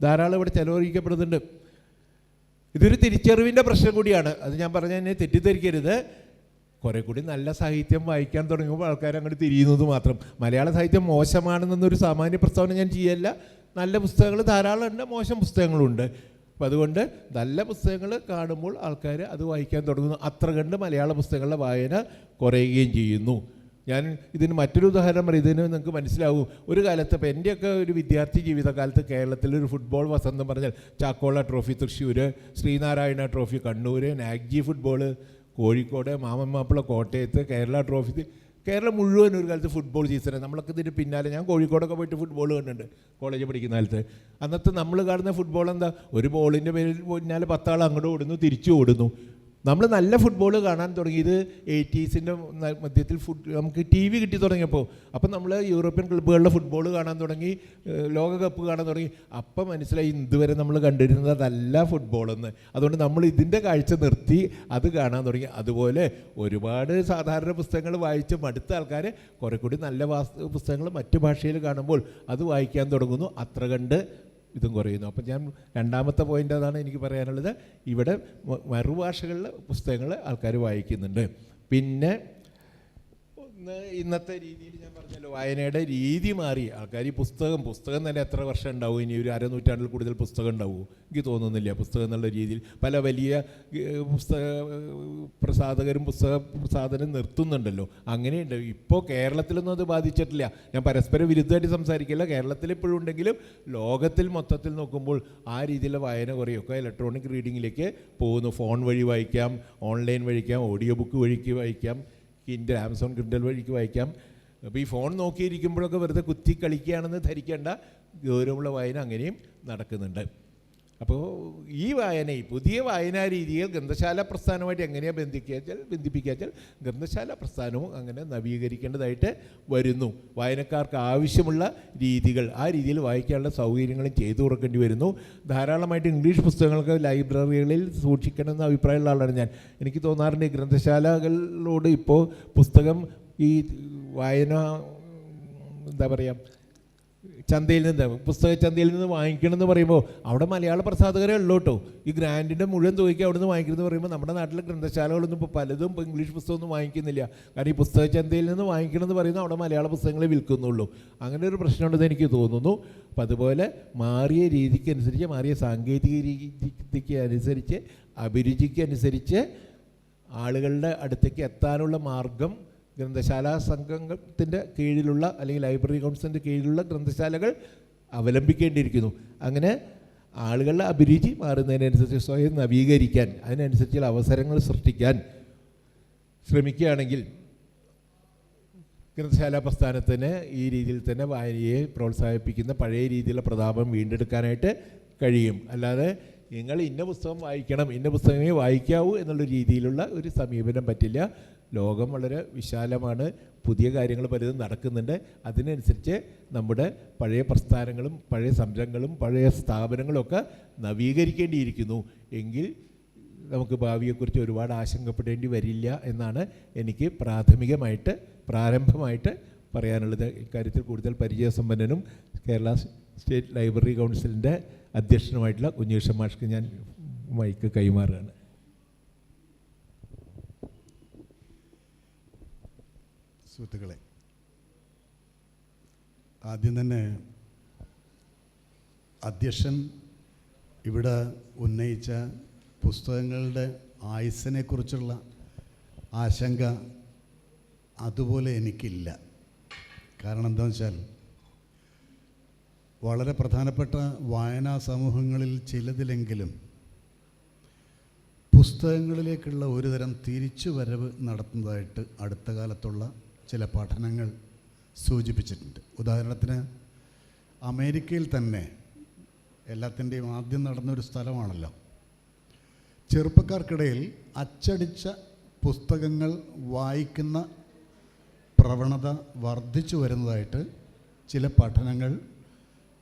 ധാരാളം ഇവിടെ ചിലവഴിക്കപ്പെടുന്നുണ്ട്. ഇതൊരു തിരിച്ചറിവിൻ്റെ പ്രശ്നം കൂടിയാണ്. അത് ഞാൻ പറഞ്ഞതിനെ തെറ്റിദ്ധരിക്കരുത്. കുറേ കൂടി നല്ല സാഹിത്യം വായിക്കാൻ തുടങ്ങുമ്പോൾ ആൾക്കാർ അങ്ങോട്ട് തിരിയുന്നത് മാത്രം. മലയാള സാഹിത്യം മോശമാണെന്നൊരു സാമാന്യ പ്രസ്താവന ഞാൻ ചെയ്യല്ല. നല്ല പുസ്തകങ്ങൾ ധാരാളം ഉണ്ട്, മോശം പുസ്തകങ്ങളുണ്ട്. അപ്പം അതുകൊണ്ട് നല്ല പുസ്തകങ്ങൾ കാണുമ്പോൾ ആൾക്കാർ അത് വായിക്കാൻ തുടങ്ങുന്നു. അത്ര കണ്ട് മലയാള പുസ്തകങ്ങളുടെ വായന കുറയുകയും ചെയ്യുന്നു. ഞാൻ ഇതിന് മറ്റൊരു ഉദാഹരണം പറയും, ഇതിന് നിങ്ങൾക്ക് മനസ്സിലാവും. ഒരു കാലത്ത് ഇപ്പോൾ എൻ്റെയൊക്കെ ഒരു വിദ്യാർത്ഥി ജീവിതകാലത്ത് കേരളത്തിലൊരു ഫുട്ബോൾ വസന്തം പറഞ്ഞാൽ Chakkola trophy Thrissur, Sreenarayana trophy Kannur, Nagjee football Kozhikode, Mammen Mappillai കോട്ടയത്ത്, കേരള ട്രോഫി, കേരളം മുഴുവൻ ഒരു കാലത്ത് ഫുട്ബോൾ സീസണ്. നമ്മളൊക്കെ ഇതിന് പിന്നാലെ, ഞാൻ കോഴിക്കോടൊക്കെ പോയിട്ട് ഫുട്ബോൾ കണ്ടിട്ടുണ്ട് കോളേജ് പഠിക്കുന്ന കാലത്ത്. അന്നത്തെ നമ്മൾ കാണുന്ന ഫുട്ബോൾ എന്താ, ഒരു ബോളിൻ്റെ പേരിൽ പിന്നാലെ 10 ആൾ അങ്ങോട്ട് ഓടുന്നു, തിരിച്ചു ഓടുന്നു. നമ്മൾ നല്ല ഫുട്ബോൾ കാണാൻ തുടങ്ങിയത് 80s മധ്യത്തിൽ നമുക്ക് TV കിട്ടി തുടങ്ങിയപ്പോൾ. അപ്പം നമ്മൾ യൂറോപ്യൻ ക്ലബ്ബുകളിലെ ഫുട്ബോൾ കാണാൻ തുടങ്ങി, ലോകകപ്പ് കാണാൻ തുടങ്ങി. അപ്പം മനസ്സിലായി ഇതുവരെ നമ്മൾ കണ്ടിരുന്നതല്ല ഫുട്ബോളെന്ന്. അതുകൊണ്ട് നമ്മൾ ഇതിൻ്റെ കാഴ്ച നിർത്തി അത് കാണാൻ തുടങ്ങി. അതുപോലെ ഒരുപാട് സാധാരണ പുസ്തകങ്ങൾ വായിച്ച് മടുത്ത ആൾക്കാർ കുറേ കൂടി നല്ല പുസ്തകങ്ങൾ മറ്റു ഭാഷയിൽ കാണുമ്പോൾ അത് വായിക്കാൻ തുടങ്ങുന്നു. അത്ര കണ്ട് ഇതും കുറയുന്നു. അപ്പം ഞാൻ രണ്ടാമത്തെ പോയിൻ്റ് അതാണ് എനിക്ക് പറയാനുള്ളത്. ഇവിടെ മറുഭാഷകളിലെ പുസ്തകങ്ങൾ ആൾക്കാർ വായിക്കുന്നുണ്ട്. പിന്നെ ഇന്നത്തെ രീതിയിൽ ഞാൻ പറഞ്ഞല്ലോ, വായനയുടെ രീതി മാറി. ആൾക്കാർ ഈ പുസ്തകം തന്നെ എത്ര വർഷം ഉണ്ടാവും? ഇനി ഒരു അരനൂറ്റാണ്ടിൽ കൂടുതൽ പുസ്തകം ഉണ്ടാവുമോ? എനിക്ക് തോന്നുന്നില്ല. പുസ്തകം എന്നുള്ള രീതിയിൽ പല വലിയ പുസ്തക പ്രസാധകരും പുസ്തക പ്രസാധനം നിർത്തുന്നുണ്ടല്ലോ. അങ്ങനെയുണ്ട്. ഇപ്പോൾ കേരളത്തിലൊന്നും അത് ബാധിച്ചിട്ടില്ല. ഞാൻ പരസ്പരം വിരുദ്ധമായിട്ട് സംസാരിക്കില്ല. കേരളത്തിൽ ഇപ്പോഴും ഉണ്ടെങ്കിലും ലോകത്തിൽ മൊത്തത്തിൽ നോക്കുമ്പോൾ ആ രീതിയിലുള്ള വായന കുറേയൊക്കെ ഇലക്ട്രോണിക് റീഡിങ്ങിലേക്ക് പോകുന്നു. ഫോൺ വഴി വായിക്കാം, ഓൺലൈൻ വഴിക്കാം, ഓഡിയോ ബുക്ക് വഴിക്ക് വായിക്കാം, ആമസോൺ കിൻഡൽ വഴിക്ക് വായിക്കാം. അപ്പോൾ ഈ ഫോൺ നോക്കിയിരിക്കുമ്പോഴൊക്കെ വെറുതെ കുത്തി കളിക്കുകയാണെന്ന് ധരിക്കേണ്ട, ഗൗരവമുള്ള വായന അങ്ങനെയും നടക്കുന്നുണ്ട്. അപ്പോൾ ഈ പുതിയ വായനാ രീതികൾ ഗ്രന്ഥശാല പ്രസ്ഥാനമായിട്ട് എങ്ങനെയാണ് ബന്ധിപ്പിക്കാച്ചാൽ ഗ്രന്ഥശാല പ്രസ്ഥാനവും അങ്ങനെ നവീകരിക്കേണ്ടതായിട്ട് വരുന്നു. വായനക്കാർക്ക് ആവശ്യമുള്ള രീതികൾ, ആ രീതിയിൽ വായിക്കാനുള്ള സൗകര്യങ്ങളും ചെയ്തു കൊടുക്കേണ്ടി വരുന്നു. ധാരാളമായിട്ട് ഇംഗ്ലീഷ് പുസ്തകങ്ങൾക്ക് ലൈബ്രറികളിൽ സൂക്ഷിക്കണമെന്ന അഭിപ്രായമുള്ള ആളാണ് ഞാൻ. എനിക്ക് തോന്നാറുണ്ട് ഗ്രന്ഥശാലകളോട് ഇപ്പോൾ പുസ്തകം ഈ വായന എന്താ പറയുക, പുസ്തക ചന്തയിൽ നിന്ന് വാങ്ങിക്കണമെന്ന് പറയുമ്പോൾ അവിടെ മലയാള പ്രസാധകരേ ഉള്ളൂ കേട്ടോ. ഈ ഗ്രാൻഡിൻ്റെ മുഴുവൻ തുകയ്ക്ക് അവിടെ നിന്ന് വാങ്ങിക്കണമെന്ന് പറയുമ്പോൾ നമ്മുടെ നാട്ടിലെ ഗ്രന്ഥശാലകളൊന്നും ഇപ്പോൾ പലതും ഇപ്പോൾ ഇംഗ്ലീഷ് പുസ്തകമൊന്നും വാങ്ങിക്കുന്നില്ല. കാരണം ഈ പുസ്തക ചന്തയിൽ നിന്ന് വാങ്ങിക്കണമെന്ന് പറയുന്നത് അവിടെ മലയാള പുസ്തകങ്ങളെ വിൽക്കുന്നുള്ളൂ. അങ്ങനെ ഒരു പ്രശ്നമുണ്ടെന്ന് എനിക്ക് തോന്നുന്നു. അപ്പം അതുപോലെ മാറിയ രീതിക്കനുസരിച്ച്, മാറിയ സാങ്കേതിക രീതിക്ക് അനുസരിച്ച്, അഭിരുചിക്ക് അനുസരിച്ച് ആളുകളുടെ അടുത്തേക്ക് എത്താനുള്ള മാർഗം ഗ്രന്ഥശാല സംഘത്തിൻ്റെ കീഴിലുള്ള അല്ലെങ്കിൽ ലൈബ്രറി കൗൺസിലിൻ്റെ കീഴിലുള്ള ഗ്രന്ഥശാലകൾ അവലംബിക്കേണ്ടിയിരിക്കുന്നു. അങ്ങനെ ആളുകളുടെ അഭിരുചി മാറുന്നതിനനുസരിച്ച് സ്വയം നവീകരിക്കാൻ, അതിനനുസരിച്ചുള്ള അവസരങ്ങൾ സൃഷ്ടിക്കാൻ ശ്രമിക്കുകയാണെങ്കിൽ ഗ്രന്ഥശാല പ്രസ്ഥാനത്തിന് ഈ രീതിയിൽ തന്നെ വായനയെ പ്രോത്സാഹിപ്പിക്കുന്ന പഴയ രീതിയിലുള്ള പ്രതാപം വീണ്ടെടുക്കാനായിട്ട് കഴിയും. അല്ലാതെ നിങ്ങൾ ഇന്ന പുസ്തകം വായിക്കണം, ഇന്ന പുസ്തകമേ വായിക്കാവൂ എന്നുള്ള രീതിയിലുള്ള ഒരു സമീപനം പറ്റില്ല. ലോകം വളരെ വിശാലമാണ്. പുതിയ കാര്യങ്ങൾ പലതും നടക്കുന്നുണ്ട്. അതിനനുസരിച്ച് നമ്മുടെ പഴയ പ്രസ്ഥാനങ്ങളും പഴയ സംരംഭങ്ങളും പഴയ സ്ഥാപനങ്ങളും ഒക്കെ നവീകരിക്കേണ്ടിയിരിക്കുന്നു. എങ്കിൽ നമുക്ക് ഭാവിയെക്കുറിച്ച് ഒരുപാട് ആശങ്കപ്പെടേണ്ടി വരില്ല എന്നാണ് എനിക്ക് പ്രാരംഭമായിട്ട് പറയാനുള്ളത്. ഇക്കാര്യത്തിൽ കൂടുതൽ പരിചയസമ്പന്നനും കേരള സ്റ്റേറ്റ് ലൈബ്രറി കൗൺസിലിൻ്റെ അധ്യക്ഷനുമായിട്ടുള്ള കുഞ്ഞുകൃഷ്ണൻ മാഷ്ക്ക് ഞാൻ മൈക്ക് കൈമാറുകയാണ്. സുഹൃത്തുക്കളെ, ആദ്യം തന്നെ അധ്യക്ഷൻ ഇവിടെ ഉന്നയിച്ച പുസ്തകങ്ങളുടെ ആയുസ്സിനെക്കുറിച്ചുള്ള ആശങ്ക അതുപോലെ എനിക്കില്ല. കാരണം എന്താണെന്ന് വെച്ചാൽ വളരെ പ്രധാനപ്പെട്ട വായനാ സമൂഹങ്ങളിൽ ചിലതിലെങ്കിലും പുസ്തകങ്ങളിലേക്കുള്ള ഒരുതരം തിരിച്ചുവരവ് നടത്തുന്നതായിട്ട് അടുത്ത കാലത്തുള്ള ചില പഠനങ്ങൾ സൂചിപ്പിച്ചിട്ടുണ്ട്. ഉദാഹരണത്തിന് അമേരിക്കയിൽ തന്നെ എല്ലാത്തിൻ്റെയും ആദ്യം നടന്നൊരു സ്ഥലമാണല്ലോ. ചെറുപ്പക്കാർക്കിടയിൽ അച്ചടിച്ച പുസ്തകങ്ങൾ വായിക്കുന്ന പ്രവണത വർദ്ധിച്ചു വരുന്നതായിട്ട് ചില പഠനങ്ങൾ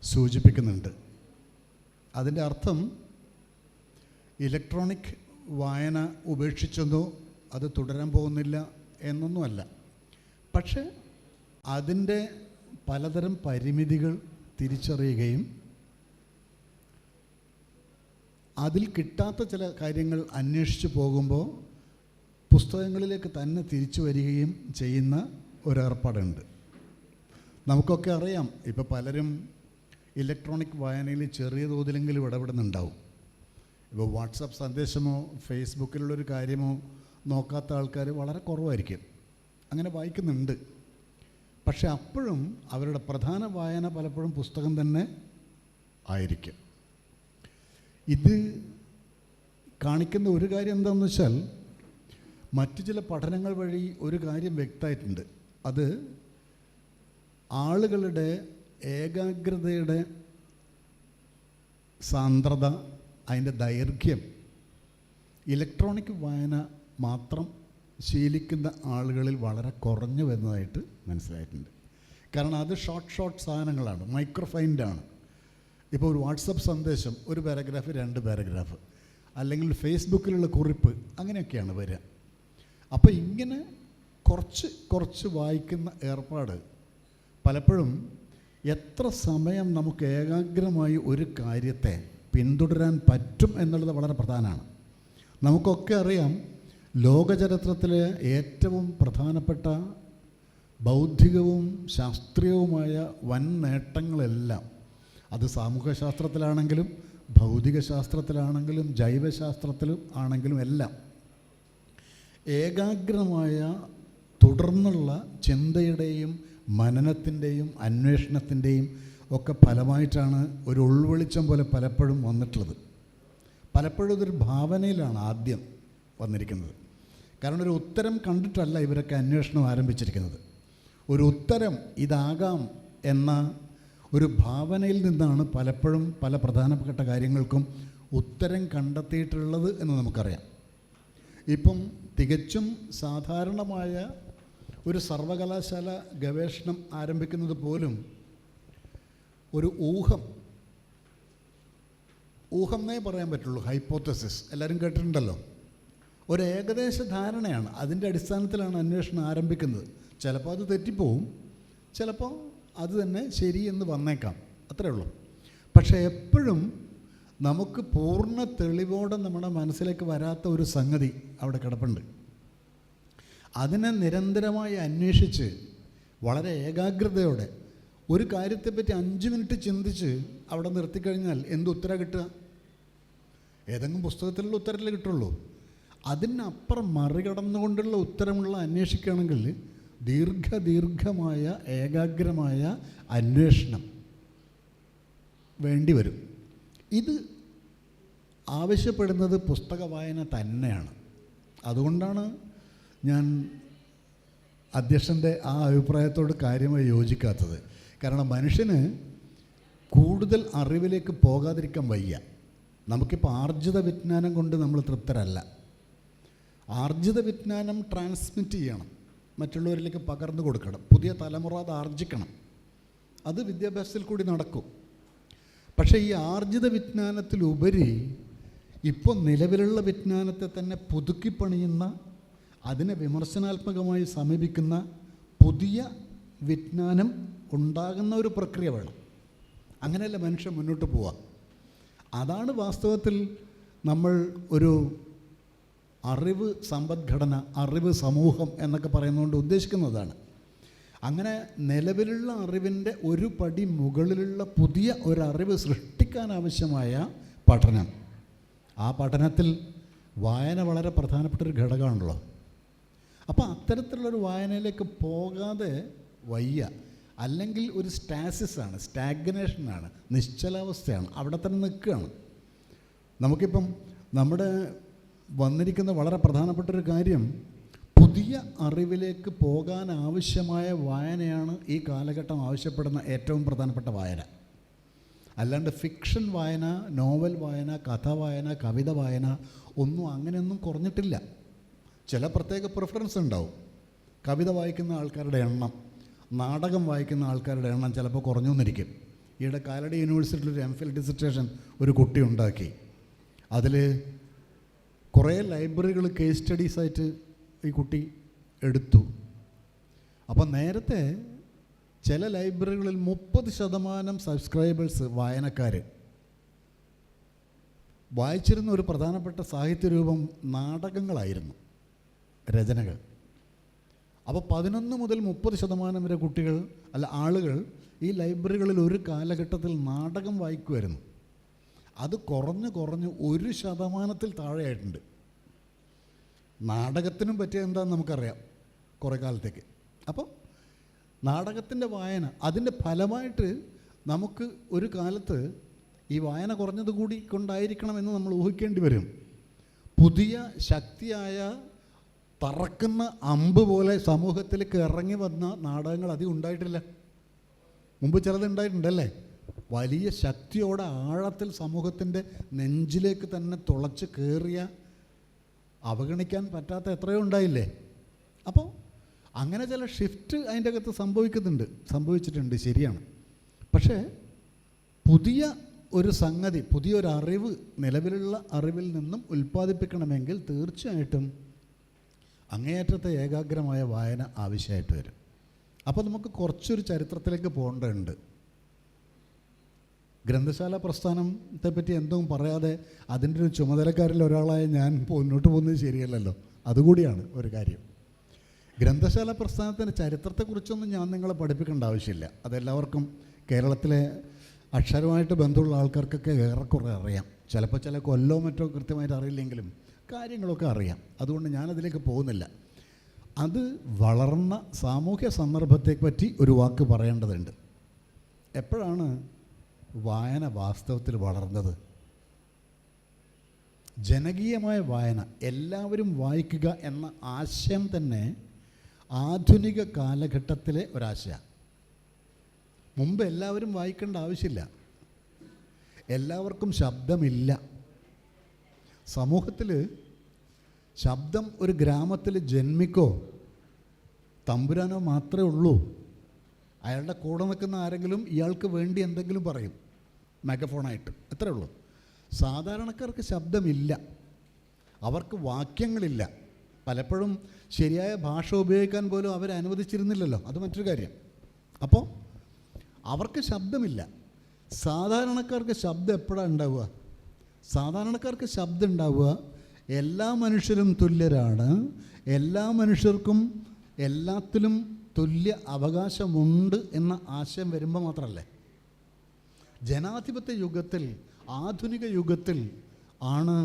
സൂചിപ്പിക്കുന്നുണ്ട്. അതിൻ്റെ അർത്ഥം ഇലക്ട്രോണിക് വായന ഉപേക്ഷിച്ചെന്നോ അത് തുടരാൻ പോകുന്നില്ല എന്നൊന്നുമല്ല. പക്ഷേ അതിൻ്റെ പലതരം പരിമിതികൾ തിരിച്ചറിയുകയും അതിൽ കിട്ടാത്ത ചില കാര്യങ്ങൾ അന്വേഷിച്ച് പോകുമ്പോൾ പുസ്തകങ്ങളിലേക്ക് തന്നെ തിരിച്ചു വരികയും ചെയ്യുന്ന ഒരേർപ്പാടുണ്ട്. നമുക്കൊക്കെ അറിയാം, ഇപ്പോൾ പലരും ഇലക്ട്രോണിക് വായനയിൽ ചെറിയ തോതിലെങ്കിലും ഇടപെടുന്നുണ്ടാവും. ഇപ്പോൾ വാട്സപ്പ് സന്ദേശമോ ഫേസ്ബുക്കിലുള്ളൊരു കാര്യമോ നോക്കാത്ത ആൾക്കാർ വളരെ കുറവായിരിക്കും. അങ്ങനെ വായിക്കുന്നുണ്ട്. പക്ഷെ അപ്പോഴും അവരുടെ പ്രധാന വായന പലപ്പോഴും പുസ്തകം തന്നെ ആയിരിക്കും. ഇത് കാണിക്കുന്ന ഒരു കാര്യം എന്താണെന്ന് വെച്ചാൽ, മറ്റു ചില പഠനങ്ങൾ വഴി ഒരു കാര്യം വ്യക്തമായിട്ടുണ്ട്. അത് ആളുകളുടെ ഏകാഗ്രതയുടെ സാന്ദ്രത, അതിൻ്റെ ദൈർഘ്യം ഇലക്ട്രോണിക് വായന മാത്രം ശീലിക്കുന്ന ആളുകളിൽ വളരെ കുറഞ്ഞു വരുന്നതായിട്ട് മനസ്സിലായിട്ടുണ്ട്. കാരണം അത് ഷോർട്ട് സാധനങ്ങളാണ്, മൈക്രോഫൈൻഡാണ്. ഇപ്പോൾ ഒരു വാട്സപ്പ് സന്ദേശം, ഒരു പാരഗ്രാഫ് 2 പാരഗ്രാഫ്, അല്ലെങ്കിൽ ഫേസ്ബുക്കിലുള്ള കുറിപ്പ്, അങ്ങനെയൊക്കെയാണ് വരിക. അപ്പോൾ ഇങ്ങനെ കുറച്ച് വായിക്കുന്ന ഏർപ്പാട് പലപ്പോഴും എത്ര സമയം നമുക്ക് ഏകാഗ്രമായി ഒരു കാര്യത്തെ പിന്തുടരാൻ പറ്റും എന്നുള്ളത് വളരെ പ്രധാനമാണ്. നമുക്കൊക്കെ അറിയാം, ലോകചരിത്രത്തിലെ ഏറ്റവും പ്രധാനപ്പെട്ട ബൗദ്ധികവും ശാസ്ത്രീയവുമായ വൻ നേട്ടങ്ങളെല്ലാം, അത് സാമൂഹ്യശാസ്ത്രത്തിലാണെങ്കിലും ഭൗതിക ശാസ്ത്രത്തിലാണെങ്കിലും ജൈവശാസ്ത്രത്തിലും ആണെങ്കിലും എല്ലാം ഏകാഗ്രമായ തുടർന്നുള്ള ചിന്തയുടെയും മനനത്തിൻ്റെയും അന്വേഷണത്തിൻ്റെയും ഒക്കെ ഫലമായിട്ടാണ് ഒരു ഉൾവെളിച്ചം പോലെ പലപ്പോഴും വന്നിട്ടുള്ളത്. പലപ്പോഴും ഇതൊരു ഭാവനയിലാണ് ആദ്യം വന്നിരിക്കുന്നത്. കാരണം ഒരു ഉത്തരം കണ്ടിട്ടല്ല ഇവരൊക്കെ അന്വേഷണം ആരംഭിച്ചിരിക്കുന്നത്. ഒരു ഉത്തരം ഇതാകാം എന്ന ഒരു ഭാവനയിൽ നിന്നാണ് പലപ്പോഴും പല പ്രധാനപ്പെട്ട കാര്യങ്ങൾക്കും ഉത്തരം കണ്ടെത്തിയിട്ടുള്ളത് എന്ന് നമുക്കറിയാം. ഇപ്പം തികച്ചും സാധാരണമായ ഒരു സർവകലാശാല ഗവേഷണം ആരംഭിക്കുന്നത് പോലും ഒരു ഊഹം എന്നേ പറയാൻ പറ്റുള്ളൂ. ഹൈപ്പോത്തസിസ് എല്ലാവരും കേട്ടിട്ടുണ്ടല്ലോ. ഒരു ഏകദേശ ധാരണയാണ്, അതിൻ്റെ അടിസ്ഥാനത്തിലാണ് അന്വേഷണം ആരംഭിക്കുന്നത്. ചിലപ്പോൾ അത് തെറ്റിപ്പോവും, ചിലപ്പോൾ അത് തന്നെ ശരിയെന്ന് വന്നേക്കാം, അത്രേ ഉള്ളൂ. പക്ഷേ എപ്പോഴും നമുക്ക് പൂർണ്ണ തെളിവോടെ നമ്മുടെ മനസ്സിലേക്ക് വരാത്ത ഒരു സംഗതി അവിടെ കിടപ്പുണ്ട്. അതിനെ നിരന്തരമായി അന്വേഷിച്ച് വളരെ ഏകാഗ്രതയോടെ ഒരു കാര്യത്തെപ്പറ്റി 5 മിനിറ്റ് ചിന്തിച്ച് അവിടെ നിർത്തിക്കഴിഞ്ഞാൽ എന്ത് ഉത്തരം കിട്ടുക? ഏതെങ്കിലും പുസ്തകത്തിലുള്ള ഉത്തരത്തിലേ കിട്ടുള്ളൂ. അതിനപ്പുറം മറികടന്നുകൊണ്ടുള്ള ഉത്തരമുള്ള അന്വേഷിക്കുകയാണെങ്കിൽ ദീർഘമായ ഏകാഗ്രമായ അന്വേഷണം വേണ്ടി വരും. ഇത് ആവശ്യപ്പെടുന്നത് പുസ്തക വായന തന്നെയാണ്. അതുകൊണ്ടാണ് ഞാൻ അധ്യക്ഷൻ്റെ ആ അഭിപ്രായത്തോട് കാര്യമായി യോജിക്കാത്തത്. കാരണം മനുഷ്യന് കൂടുതൽ അറിവിലേക്ക് പോകാതിരിക്കാൻ വയ്യ. നമുക്കിപ്പോൾ ആർജിത വിജ്ഞാനം കൊണ്ട് നമ്മൾ തൃപ്തരല്ല. ആർജിത വിജ്ഞാനം ട്രാൻസ്മിറ്റ് ചെയ്യണം, മറ്റുള്ളവരിലേക്ക് പകർന്നു കൊടുക്കണം, പുതിയ തലമുറ അത് ആർജിക്കണം. അത് വിദ്യാഭ്യാസത്തിൽ കൂടി നടക്കും. പക്ഷേ ഈ ആർജിത വിജ്ഞാനത്തിലുപരി ഇപ്പോൾ നിലവിലുള്ള വിജ്ഞാനത്തെ തന്നെ പുതുക്കിപ്പണിയുന്ന, അതിനെ വിമർശനാത്മകമായി സമീപിക്കുന്ന പുതിയ വിജ്ഞാനം ഉണ്ടാകുന്ന ഒരു പ്രക്രിയ വേണം. അങ്ങനെയല്ല മനുഷ്യൻ മുന്നോട്ട് പോവുക. അതാണ് വാസ്തവത്തിൽ നമ്മൾ ഒരു അറിവ് സമ്പദ്ഘടന, അറിവ് സമൂഹം എന്നൊക്കെ പറയുന്നതുകൊണ്ട് ഉദ്ദേശിക്കുന്നതാണ്. അങ്ങനെ നിലവിലുള്ള അറിവിൻ്റെ ഒരു പടി മുകളിലുള്ള പുതിയ ഒരറിവ് സൃഷ്ടിക്കാനാവശ്യമായ പഠനം. ആ പഠനത്തിൽ വായന വളരെ പ്രധാനപ്പെട്ടൊരു ഘടകമാണല്ലോ. അപ്പോൾ അത്തരത്തിലുള്ളൊരു വായനയിലേക്ക് പോകാതെ വയ്യ. അല്ലെങ്കിൽ ഒരു സ്റ്റാസിസാണ്, സ്റ്റാഗ്നേഷനാണ്, നിശ്ചലാവസ്ഥയാണ്, അവിടെ തന്നെ നിൽക്കുകയാണ്. നമുക്കിപ്പം നമ്മുടെ വന്നിരിക്കുന്ന വളരെ പ്രധാനപ്പെട്ടൊരു കാര്യം, പുതിയ അറിവിലേക്ക് പോകാൻ ആവശ്യമായ വായനയാണ് ഈ കാലഘട്ടം ആവശ്യപ്പെടുന്ന ഏറ്റവും പ്രധാനപ്പെട്ട വായന. അല്ലാണ്ട് ഫിക്ഷൻ വായന, നോവൽ വായന, കഥ വായന, കവിത വായന ഒന്നും അങ്ങനെയൊന്നും കുറഞ്ഞിട്ടില്ല. ചില പ്രത്യേക പ്രിഫറൻസ് ഉണ്ടാവും. കവിത വായിക്കുന്ന ആൾക്കാരുടെ എണ്ണം, നാടകം വായിക്കുന്ന ആൾക്കാരുടെ എണ്ണം ചിലപ്പോൾ കുറഞ്ഞു വന്നിരിക്കും. ഈയിടെ കാലടി യൂണിവേഴ്സിറ്റിയിലൊരു എംഫിൽ ഡിസർട്ടേഷൻ ഒരു കുട്ടി ഉണ്ടാക്കി. അതിൽ കുറേ ലൈബ്രറികൾ കേസ് സ്റ്റഡീസായിട്ട് ഈ കുട്ടി എടുത്തു. അപ്പം നേരത്തെ ചില ലൈബ്രറികളിൽ 30% സബ്സ്ക്രൈബേഴ്സ്, വായനക്കാർ വായിച്ചിരുന്ന ഒരു പ്രധാനപ്പെട്ട സാഹിത്യരൂപം നാടകങ്ങളായിരുന്നു, രചനകൾ. അപ്പോൾ 11 മുതൽ 30% വരെ കുട്ടികൾ ആളുകൾ ഈ ലൈബ്രറികളിൽ ഒരു കാലഘട്ടത്തിൽ നാടകം വായിക്കുമായിരുന്നു. അത് കുറഞ്ഞ് 1% താഴെയായിട്ടുണ്ട്. നാടകത്തിനും പറ്റിയ എന്താണെന്ന് നമുക്കറിയാം കുറേ കാലത്തേക്ക്. അപ്പോൾ നാടകത്തിൻ്റെ വായന, അതിൻ്റെ ഫലമായിട്ട് നമുക്ക് ഒരു കാലത്ത് ഈ വായന കുറഞ്ഞത് കൂടി കൊണ്ടായിരിക്കണമെന്ന് നമ്മൾ ഊഹിക്കേണ്ടി വരും. പുതിയ ശക്തിയായ പറക്കുന്ന അമ്പ് പോലെ സമൂഹത്തിലേക്ക് ഇറങ്ങി വന്ന നാടകങ്ങൾ അധികം ഉണ്ടായിട്ടില്ല. മുമ്പ് ചിലത് ഉണ്ടായിട്ടുണ്ടല്ലേ? വലിയ ശക്തിയോടെ ആഴത്തിൽ സമൂഹത്തിൻ്റെ നെഞ്ചിലേക്ക് തന്നെ തുളച്ച് കയറിയ അവഗണിക്കാൻ പറ്റാത്ത എത്രയോ ഉണ്ടായില്ലേ? അപ്പോൾ അങ്ങനെ ചില ഷിഫ്റ്റ് അതിൻ്റെ അകത്ത് സംഭവിച്ചിട്ടുണ്ട്, ശരിയാണ്. പക്ഷേ പുതിയ ഒരു സംഗതി, പുതിയൊരു അറിവ് നിലവിലുള്ള അറിവിൽ നിന്നും ഉൽപ്പാദിപ്പിക്കണമെങ്കിൽ തീർച്ചയായിട്ടും അങ്ങേയറ്റത്തെ ഏകാഗ്രമായ വായന ആവശ്യമായിട്ട് വരും. അപ്പോൾ നമുക്ക് കുറച്ചൊരു ചരിത്രത്തിലേക്ക് പോകേണ്ടതുണ്ട്. ഗ്രന്ഥശാല പ്രസ്ഥാനത്തെപ്പറ്റി എന്തും പറയാതെ അതിൻ്റെ ഒരു ചുമതലക്കാരിൽ ഒരാളായ ഞാൻ മുന്നോട്ട് പോകുന്നത് ശരിയല്ലല്ലോ. അതുകൂടിയാണ് ഒരു കാര്യം. ഗ്രന്ഥശാല പ്രസ്ഥാനത്തിൻ്റെ ചരിത്രത്തെക്കുറിച്ചൊന്നും ഞാൻ നിങ്ങളെ പഠിപ്പിക്കേണ്ട ആവശ്യമില്ല. അതെല്ലാവർക്കും കേരളത്തിലെ അക്ഷരമായിട്ട് ബന്ധമുള്ള ആൾക്കാർക്കൊക്കെ ഏറെക്കുറെ അറിയാം. ചിലപ്പോൾ ചില കൊല്ലോ മറ്റോ കൃത്യമായിട്ട് അറിയില്ലെങ്കിലും കാര്യങ്ങളൊക്കെ അറിയാം. അതുകൊണ്ട് ഞാനതിലേക്ക് പോകുന്നില്ല. അത് വളർന്ന സാമൂഹ്യ സന്ദർഭത്തെപ്പറ്റി ഒരു വാക്ക് പറയേണ്ടതുണ്ട്. എപ്പോഴാണ് വായന വാസ്തവത്തിൽ വളർന്നത്? ജനകീയമായ വായന, എല്ലാവരും വായിക്കുക എന്ന ആശയം തന്നെ ആധുനിക കാലഘട്ടത്തിലെ ഒരാശയമാണ്. മുമ്പ് എല്ലാവരും വായിക്കേണ്ട ആവശ്യമില്ല, എല്ലാവർക്കും ശബ്ദമില്ല. സമൂഹത്തിൽ ശബ്ദം ഒരു ഗ്രാമത്തിൽ ജന്മിക്കോ തമ്പുരാനോ മാത്രമേ ഉള്ളൂ. അയാളുടെ കൂടെ നിൽക്കുന്ന ആരെങ്കിലും ഇയാൾക്ക് വേണ്ടി എന്തെങ്കിലും പറയും മെഗഫോണായിട്ട്, അത്രേ ഉള്ളൂ. സാധാരണക്കാർക്ക് ശബ്ദമില്ല, അവർക്ക് വാക്യങ്ങളില്ല. പലപ്പോഴും ശരിയായ ഭാഷ ഉപയോഗിക്കാൻ പോലും അവർ അനുവദിച്ചിരുന്നില്ലല്ലോ, അത് മറ്റൊരു കാര്യം. അപ്പോൾ അവർക്ക് ശബ്ദമില്ല. സാധാരണക്കാർക്ക് ശബ്ദം എപ്പോഴാണ് ഉണ്ടാവുക? സാധാരണക്കാർക്ക് ശബ്ദം ഉണ്ടാവുക എല്ലാ മനുഷ്യരും തുല്യരാണ്, എല്ലാ മനുഷ്യർക്കും എല്ലാത്തിലും തുല്യ അവകാശമുണ്ട് എന്ന ആശയം വരുമ്പോൾ മാത്രമല്ലേ. ജനാധിപത്യ യുഗത്തിൽ, ആധുനിക യുഗത്തിൽ ആണ്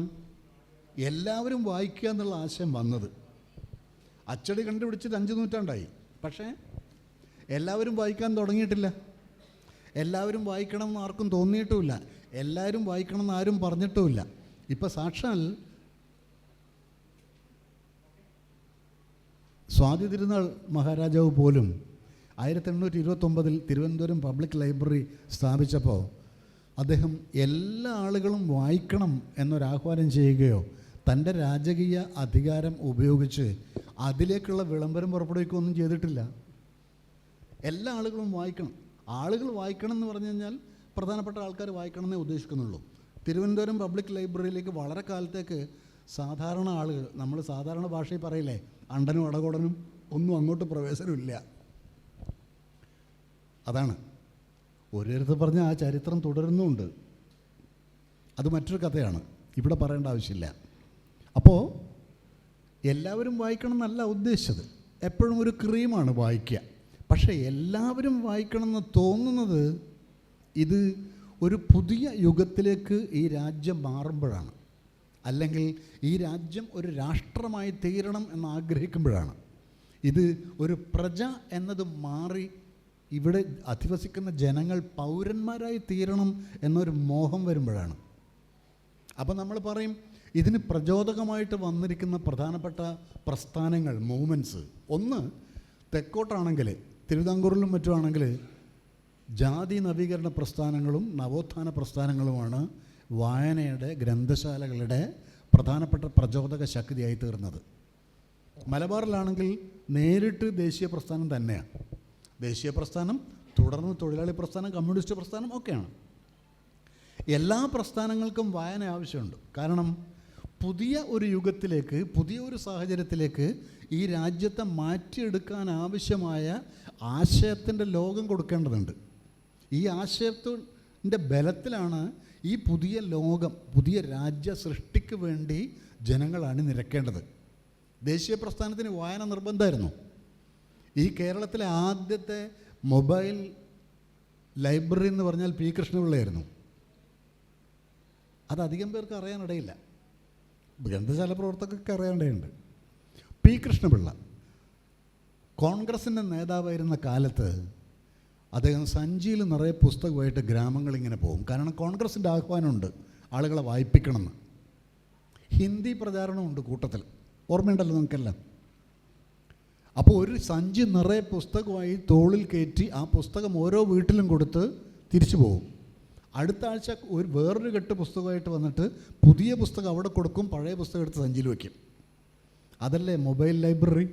എല്ലാവരും വായിക്കുക എന്നുള്ള ആശയം വന്നത്. അച്ചടി കണ്ടുപിടിച്ചിട്ട് 5 നൂറ്റാണ്ടായി, പക്ഷേ എല്ലാവരും വായിക്കാൻ തുടങ്ങിയിട്ടില്ല. എല്ലാവരും വായിക്കണം എന്ന് ആർക്കും തോന്നിയിട്ടുമില്ല, എല്ലാവരും വായിക്കണം എന്ന് ആരും പറഞ്ഞിട്ടുമില്ല. ഇപ്പം സാക്ഷാൽ സ്വാതി തിരുനാൾ മഹാരാജാവ് പോലും 1829 തിരുവനന്തപുരം പബ്ലിക് ലൈബ്രറി സ്ഥാപിച്ചപ്പോൾ അദ്ദേഹം എല്ലാ ആളുകളും വായിക്കണം എന്നൊരാഹ്വാനം ചെയ്യുകയോ തൻ്റെ രാജകീയ അധികാരം ഉപയോഗിച്ച് അതിലേക്കുള്ള വിളംബരം പുറപ്പെടുവിക്കുകയൊന്നും ചെയ്തിട്ടില്ല. എല്ലാ ആളുകളും വായിക്കണം. ആളുകൾ വായിക്കണം എന്ന് പറഞ്ഞു കഴിഞ്ഞാൽ പ്രധാനപ്പെട്ട ആൾക്കാർ വായിക്കണം എന്നേ ഉദ്ദേശിക്കുന്നുള്ളൂ. തിരുവനന്തപുരം പബ്ലിക് ലൈബ്രറിയിലേക്ക് വളരെ കാലത്തേക്ക് സാധാരണ ആളുകൾ, നമ്മൾ സാധാരണ ഭാഷയിൽ പറയില്ലേ, അണ്ടനും അടകോടനും ഒന്നും അങ്ങോട്ട് പ്രവേശനമില്ല. അതാണ് ഒരിടത്ത് പറഞ്ഞ ആ ചരിത്രം തുടരുന്നുമുണ്ട്. അത് മറ്റൊരു കഥയാണ്, ഇവിടെ പറയേണ്ട ആവശ്യമില്ല. അപ്പോൾ എല്ലാവരും വായിക്കണം എന്നല്ല ഉദ്ദേശിച്ചത്. എപ്പോഴും ഒരു ക്രീമാണ് വായിക്കുക. പക്ഷേ എല്ലാവരും വായിക്കണമെന്ന് തോന്നുന്നത് ഇത് ഒരു പുതിയ യുഗത്തിലേക്ക് ഈ രാജ്യം മാറുമ്പോഴാണ്, അല്ലെങ്കിൽ ഈ രാജ്യം ഒരു രാഷ്ട്രമായി തീരണം എന്നാഗ്രഹിക്കുമ്പോഴാണ്. ഇത് ഒരു പ്രജ എന്നത് മാറി ഇവിടെ അധിവസിക്കുന്ന ജനങ്ങൾ പൗരന്മാരായി തീരണം എന്നൊരു മോഹം വരുമ്പോഴാണ്. അപ്പോൾ നമ്മൾ പറയും ഇതിന് പ്രചോദകമായിട്ട് വന്നിരിക്കുന്ന പ്രധാനപ്പെട്ട പ്രസ്ഥാനങ്ങൾ, മൂവ്മെൻറ്റ്സ്. ഒന്ന്, തെക്കോട്ടാണെങ്കിൽ തിരുവിതാംകൂറിലും മറ്റുമാണെങ്കിൽ ജാതി നവീകരണ പ്രസ്ഥാനങ്ങളും നവോത്ഥാന പ്രസ്ഥാനങ്ങളുമാണ് വായനയുടെ, ഗ്രന്ഥശാലകളുടെ പ്രധാനപ്പെട്ട പ്രചോദക ശക്തിയായി തീർന്നത്. മലബാറിലാണെങ്കിൽ നേരിട്ട് ദേശീയ പ്രസ്ഥാനം തന്നെയാണ്. ദേശീയ പ്രസ്ഥാനം, തുടർന്ന് തൊഴിലാളി പ്രസ്ഥാനം, കമ്മ്യൂണിസ്റ്റ് പ്രസ്ഥാനം ഒക്കെയാണ്. എല്ലാ പ്രസ്ഥാനങ്ങൾക്കും വായന ആവശ്യമുണ്ട്. കാരണം പുതിയ ഒരു യുഗത്തിലേക്ക്, പുതിയ ഒരു സാഹചര്യത്തിലേക്ക് ഈ രാജ്യത്തെ മാറ്റിയെടുക്കാൻ ആവശ്യമായ ആശയത്തിൻ്റെ ലോകം കൊടുക്കേണ്ടതുണ്ട്. ഈ ആശയത്തിൻ്റെ ബലത്തിലാണ് ഈ പുതിയ ലോകം, പുതിയ രാജ്യ സൃഷ്ടിക്ക് വേണ്ടി ജനങ്ങൾ അണിനിരക്കേണ്ടത്. ദേശീയ പ്രസ്ഥാനത്തിന് വായന നിർബന്ധമായിരുന്നു. ഈ കേരളത്തിലെ ആദ്യത്തെ മൊബൈൽ ലൈബ്രറി എന്ന് പറഞ്ഞാൽ പി കൃഷ്ണപിള്ളയായിരുന്നു. അതധികം പേർക്ക് അറിയാനിടയില്ല, ഗ്രന്ഥശാല പ്രവർത്തകർക്ക് അറിയാനിടയുണ്ട്. പി കൃഷ്ണപിള്ള കോൺഗ്രസിൻ്റെ നേതാവായിരുന്ന കാലത്ത് അദ്ദേഹം സഞ്ചിയിൽ നിറയെ പുസ്തകമായിട്ട് ഗ്രാമങ്ങളിങ്ങനെ പോകും. കാരണം കോൺഗ്രസിൻ്റെ ആഹ്വാനമുണ്ട് ആളുകളെ വായിപ്പിക്കണമെന്ന്. ഹിന്ദി പ്രചാരണമുണ്ട് കൂട്ടത്തിൽ, ഓർമ്മയുണ്ടല്ലോ നമുക്കെല്ലാം. അപ്പോൾ ഒരു സഞ്ചി നിറയെ പുസ്തകമായി തോളിൽ കയറ്റി ആ പുസ്തകം ഓരോ വീട്ടിലും കൊടുത്ത് തിരിച്ചു പോകും. അടുത്ത ആഴ്ച വേറൊരു കെട്ട് പുസ്തകമായിട്ട് വന്നിട്ട് പുതിയ പുസ്തകം അവിടെ കൊടുക്കും, പഴയ പുസ്തകം എടുത്ത് സഞ്ചിയിൽ വയ്ക്കും. അതല്ലേ മൊബൈൽ ലൈബ്രറി.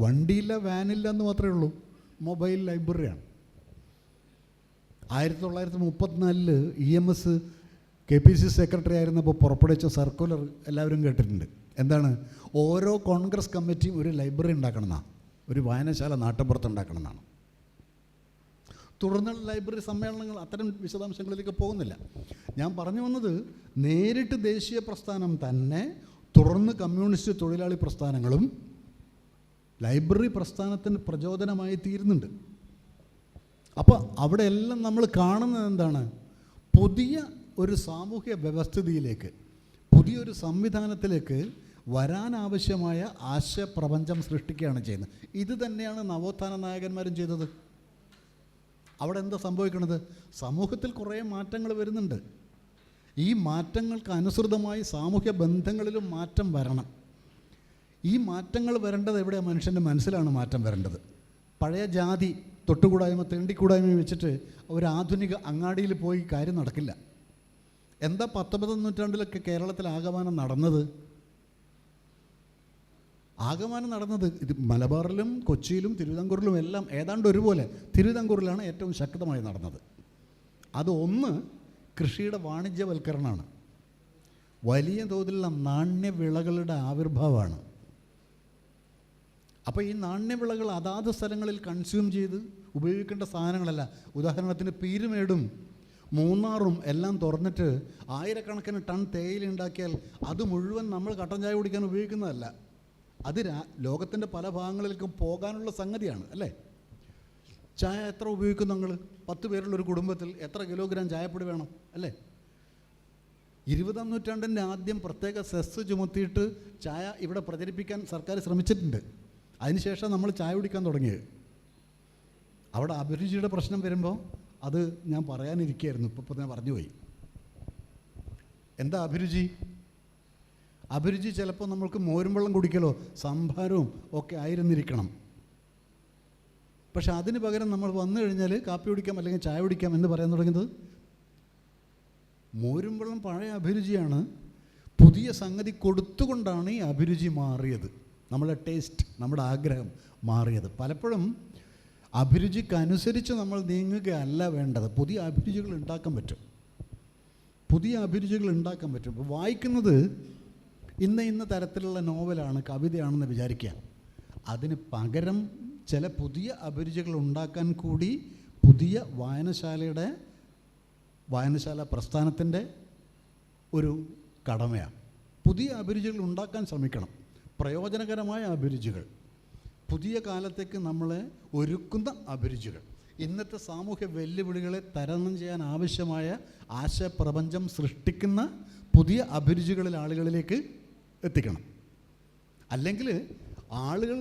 വണ്ടിയില്ല, വാനില്ല എന്ന് മാത്രമേ ഉള്ളൂ, മൊബൈൽ ലൈബ്രറിയാണ്. 1934 EMS KPC സെക്രട്ടറി ആയിരുന്നപ്പോൾ പുറപ്പെടുവിച്ച സർക്കുലർ എല്ലാവരും കേട്ടിട്ടുണ്ട്. എന്താണ്? ഓരോ കോൺഗ്രസ് കമ്മിറ്റിയും ഒരു ലൈബ്രറി ഉണ്ടാക്കണമെന്നാണ്, ഒരു വായനശാല നാട്ടിൻപുറത്ത് ഉണ്ടാക്കണമെന്നാണ്. തുടർന്നുള്ള ലൈബ്രറി സമ്മേളനങ്ങൾ അത്തരം വിശദാംശങ്ങളിലേക്ക് പോകുന്നില്ല. ഞാൻ പറഞ്ഞു വന്നത്, നേരിട്ട് ദേശീയ പ്രസ്ഥാനം തന്നെ തുടർന്ന് കമ്മ്യൂണിസ്റ്റ് തൊഴിലാളി പ്രസ്ഥാനങ്ങളും ലൈബ്രറി പ്രസ്ഥാനത്തിന് പ്രചോദനമായി തീരുന്നുണ്ട്. അപ്പോൾ അവിടെ എല്ലാം നമ്മൾ കാണുന്നത് എന്താണ്? പുതിയ ഒരു സാമൂഹ്യ വ്യവസ്ഥിതിയിലേക്ക്, പുതിയൊരു സംവിധാനത്തിലേക്ക് വരാനാവശ്യമായ ആശയപ്രപഞ്ചം സൃഷ്ടിക്കുകയാണ് ചെയ്യുന്നത്. ഇത് തന്നെയാണ് നവോത്ഥാന നായകന്മാരും ചെയ്തത്. അവിടെ എന്താ സംഭവിക്കുന്നത്? സമൂഹത്തിൽ കുറേ മാറ്റങ്ങൾ വരുന്നുണ്ട്. ഈ മാറ്റങ്ങൾക്ക് അനുസൃതമായി സാമൂഹ്യ ബന്ധങ്ങളിലും മാറ്റം വരണം. ഈ മാറ്റങ്ങൾ വരേണ്ടത് എവിടെയാണ്? മനുഷ്യൻ്റെ മനസ്സിലാണ് മാറ്റം വരേണ്ടത്. പഴയ ജാതി തൊട്ടുകൂടായ്മ തെണ്ടിക്കൂടായ്മ വെച്ചിട്ട് ഒരു ആധുനിക അങ്ങാടിയിൽ പോയി കാര്യം നടക്കില്ല. എന്താ 19-ാം നൂറ്റാണ്ടിലൊക്കെ കേരളത്തിൽ ആകമാനം നടന്നത്? ഇത് മലബാറിലും കൊച്ചിയിലും തിരുവിതാംകൂറിലും എല്ലാം ഏതാണ്ട് ഒരുപോലെ. തിരുവിതാംകൂറിലാണ് ഏറ്റവും ശക്തമായി നടന്നത്. അത് ഒന്ന് കൃഷിയുടെ വാണിജ്യവൽക്കരണമാണ്. വലിയ തോതിലുള്ള നാണ്യവിളകളുടെ ആവിർഭാവമാണ്. അപ്പോൾ ഈ നാണ്യവിളകൾ അതാത് സ്ഥലങ്ങളിൽ കൺസ്യൂം ചെയ്ത് ഉപയോഗിക്കേണ്ട സാധനങ്ങളല്ല. ഉദാഹരണത്തിന് പീരുമേടും മൂന്നാറും എല്ലാം തുറന്നിട്ട് ആയിരക്കണക്കിന് ടൺ തേയില ഉണ്ടാക്കിയാൽ അത് മുഴുവൻ നമ്മൾ കട്ടൻ ചായ കുടിക്കാൻ ഉപയോഗിക്കുന്നതല്ല. അത് ലോകത്തിൻ്റെ പല ഭാഗങ്ങളിലേക്കും പോകാനുള്ള സംഗതിയാണ്, അല്ലേ? ചായ എത്ര ഉപയോഗിക്കും നിങ്ങൾ? 10 പേരുള്ളൊരു കുടുംബത്തിൽ എത്ര കിലോഗ്രാം ചായപ്പൊടി വേണം, അല്ലേ? 20-ാം നൂറ്റാണ്ടിൻ്റെ ആദ്യം പ്രത്യേക സെസ് ചുമത്തിയിട്ട് ചായ ഇവിടെ പ്രചരിപ്പിക്കാൻ സർക്കാർ ശ്രമിച്ചിട്ടുണ്ട്. അതിനുശേഷം നമ്മൾ ചായ കുടിക്കാൻ തുടങ്ങിയത്. അവിടെ അഭിരുചിയുടെ പ്രശ്നം വരുമ്പോൾ അത് ഞാൻ പറയാനിരിക്കുകയായിരുന്നു, ഇപ്പോൾ ഞാൻ പറഞ്ഞുപോയി. എന്താ അഭിരുചി? അഭിരുചി ചിലപ്പോൾ നമ്മൾക്ക് മോരും വെള്ളം കുടിക്കലോ സംഭാരവും ഒക്കെ ആയിരുന്നിരിക്കണം. പക്ഷെ അതിന് പകരം നമ്മൾ വന്നു കഴിഞ്ഞാൽ കാപ്പി കുടിക്കാം അല്ലെങ്കിൽ ചായ കുടിക്കാം എന്ന് പറയാൻ തുടങ്ങിയത്. മോരും വെള്ളം പഴയ അഭിരുചിയാണ്. പുതിയ സംഗതി കൊടുത്തുകൊണ്ടാണ് ഈ അഭിരുചി മാറിയത്. നമ്മുടെ ടേസ്റ്റ്, നമ്മുടെ ആഗ്രഹം മാറിയത്. പലപ്പോഴും അഭിരുചിക്കനുസരിച്ച് നമ്മൾ നീങ്ങുകയല്ല വേണ്ടത്. പുതിയ അഭിരുചികൾ ഉണ്ടാക്കാൻ പറ്റും. ഇപ്പോൾ വായിക്കുന്നത് ഇന്ന തരത്തിലുള്ള നോവലാണ്, കവിതയാണെന്ന് വിചാരിക്കുക. അതിന് പകരം ചില പുതിയ അഭിരുചികൾ ഉണ്ടാക്കാൻ കൂടി പുതിയ വായനശാല പ്രസ്ഥാനത്തിൻ്റെ ഒരു കടമയാണ്. പുതിയ അഭിരുചികൾ ഉണ്ടാക്കാൻ ശ്രമിക്കണം. പ്രയോജനകരമായ അഭിരുചികൾ, പുതിയ കാലത്തേക്ക് നമ്മളെ ഒരുക്കുന്ന അഭിരുചികൾ, ഇന്നത്തെ സാമൂഹ്യ വെല്ലുവിളികളെ തരണം ചെയ്യാൻ ആവശ്യമായ ആശയപ്രപഞ്ചം സൃഷ്ടിക്കുന്ന പുതിയ അഭിരുചികളിൽ ആളുകളിലേക്ക് എത്തിക്കണം. അല്ലെങ്കിൽ ആളുകൾ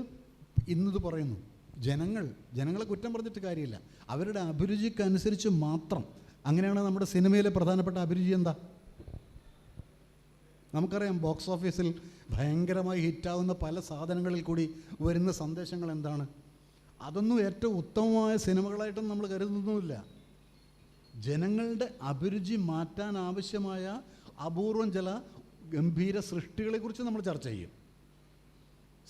ഇന്നത് പറയുന്നു, ജനങ്ങളെ കുറ്റം പറഞ്ഞിട്ട് കാര്യമില്ല, അവരുടെ അഭിരുചിക്കനുസരിച്ച് മാത്രം. അങ്ങനെയാണ് നമ്മുടെ സിനിമയിലെ പ്രധാനപ്പെട്ട അഭിരുചി എന്താ? നമുക്കറിയാം, ബോക്സ് ഓഫീസിൽ ഭയങ്കരമായി ഹിറ്റാവുന്ന പല സാധനങ്ങളിൽ കൂടി വരുന്ന സന്ദേശങ്ങൾ എന്താണ്? അതൊന്നും ഏറ്റവും ഉത്തമമായ സിനിമകളായിട്ടൊന്നും നമ്മൾ കരുതുന്നുമില്ല. ജനങ്ങളുടെ അഭിരുചി മാറ്റാൻ ആവശ്യമായ അപൂർവം ചില ഗംഭീര സൃഷ്ടികളെക്കുറിച്ച് നമ്മൾ ചർച്ച ചെയ്യും.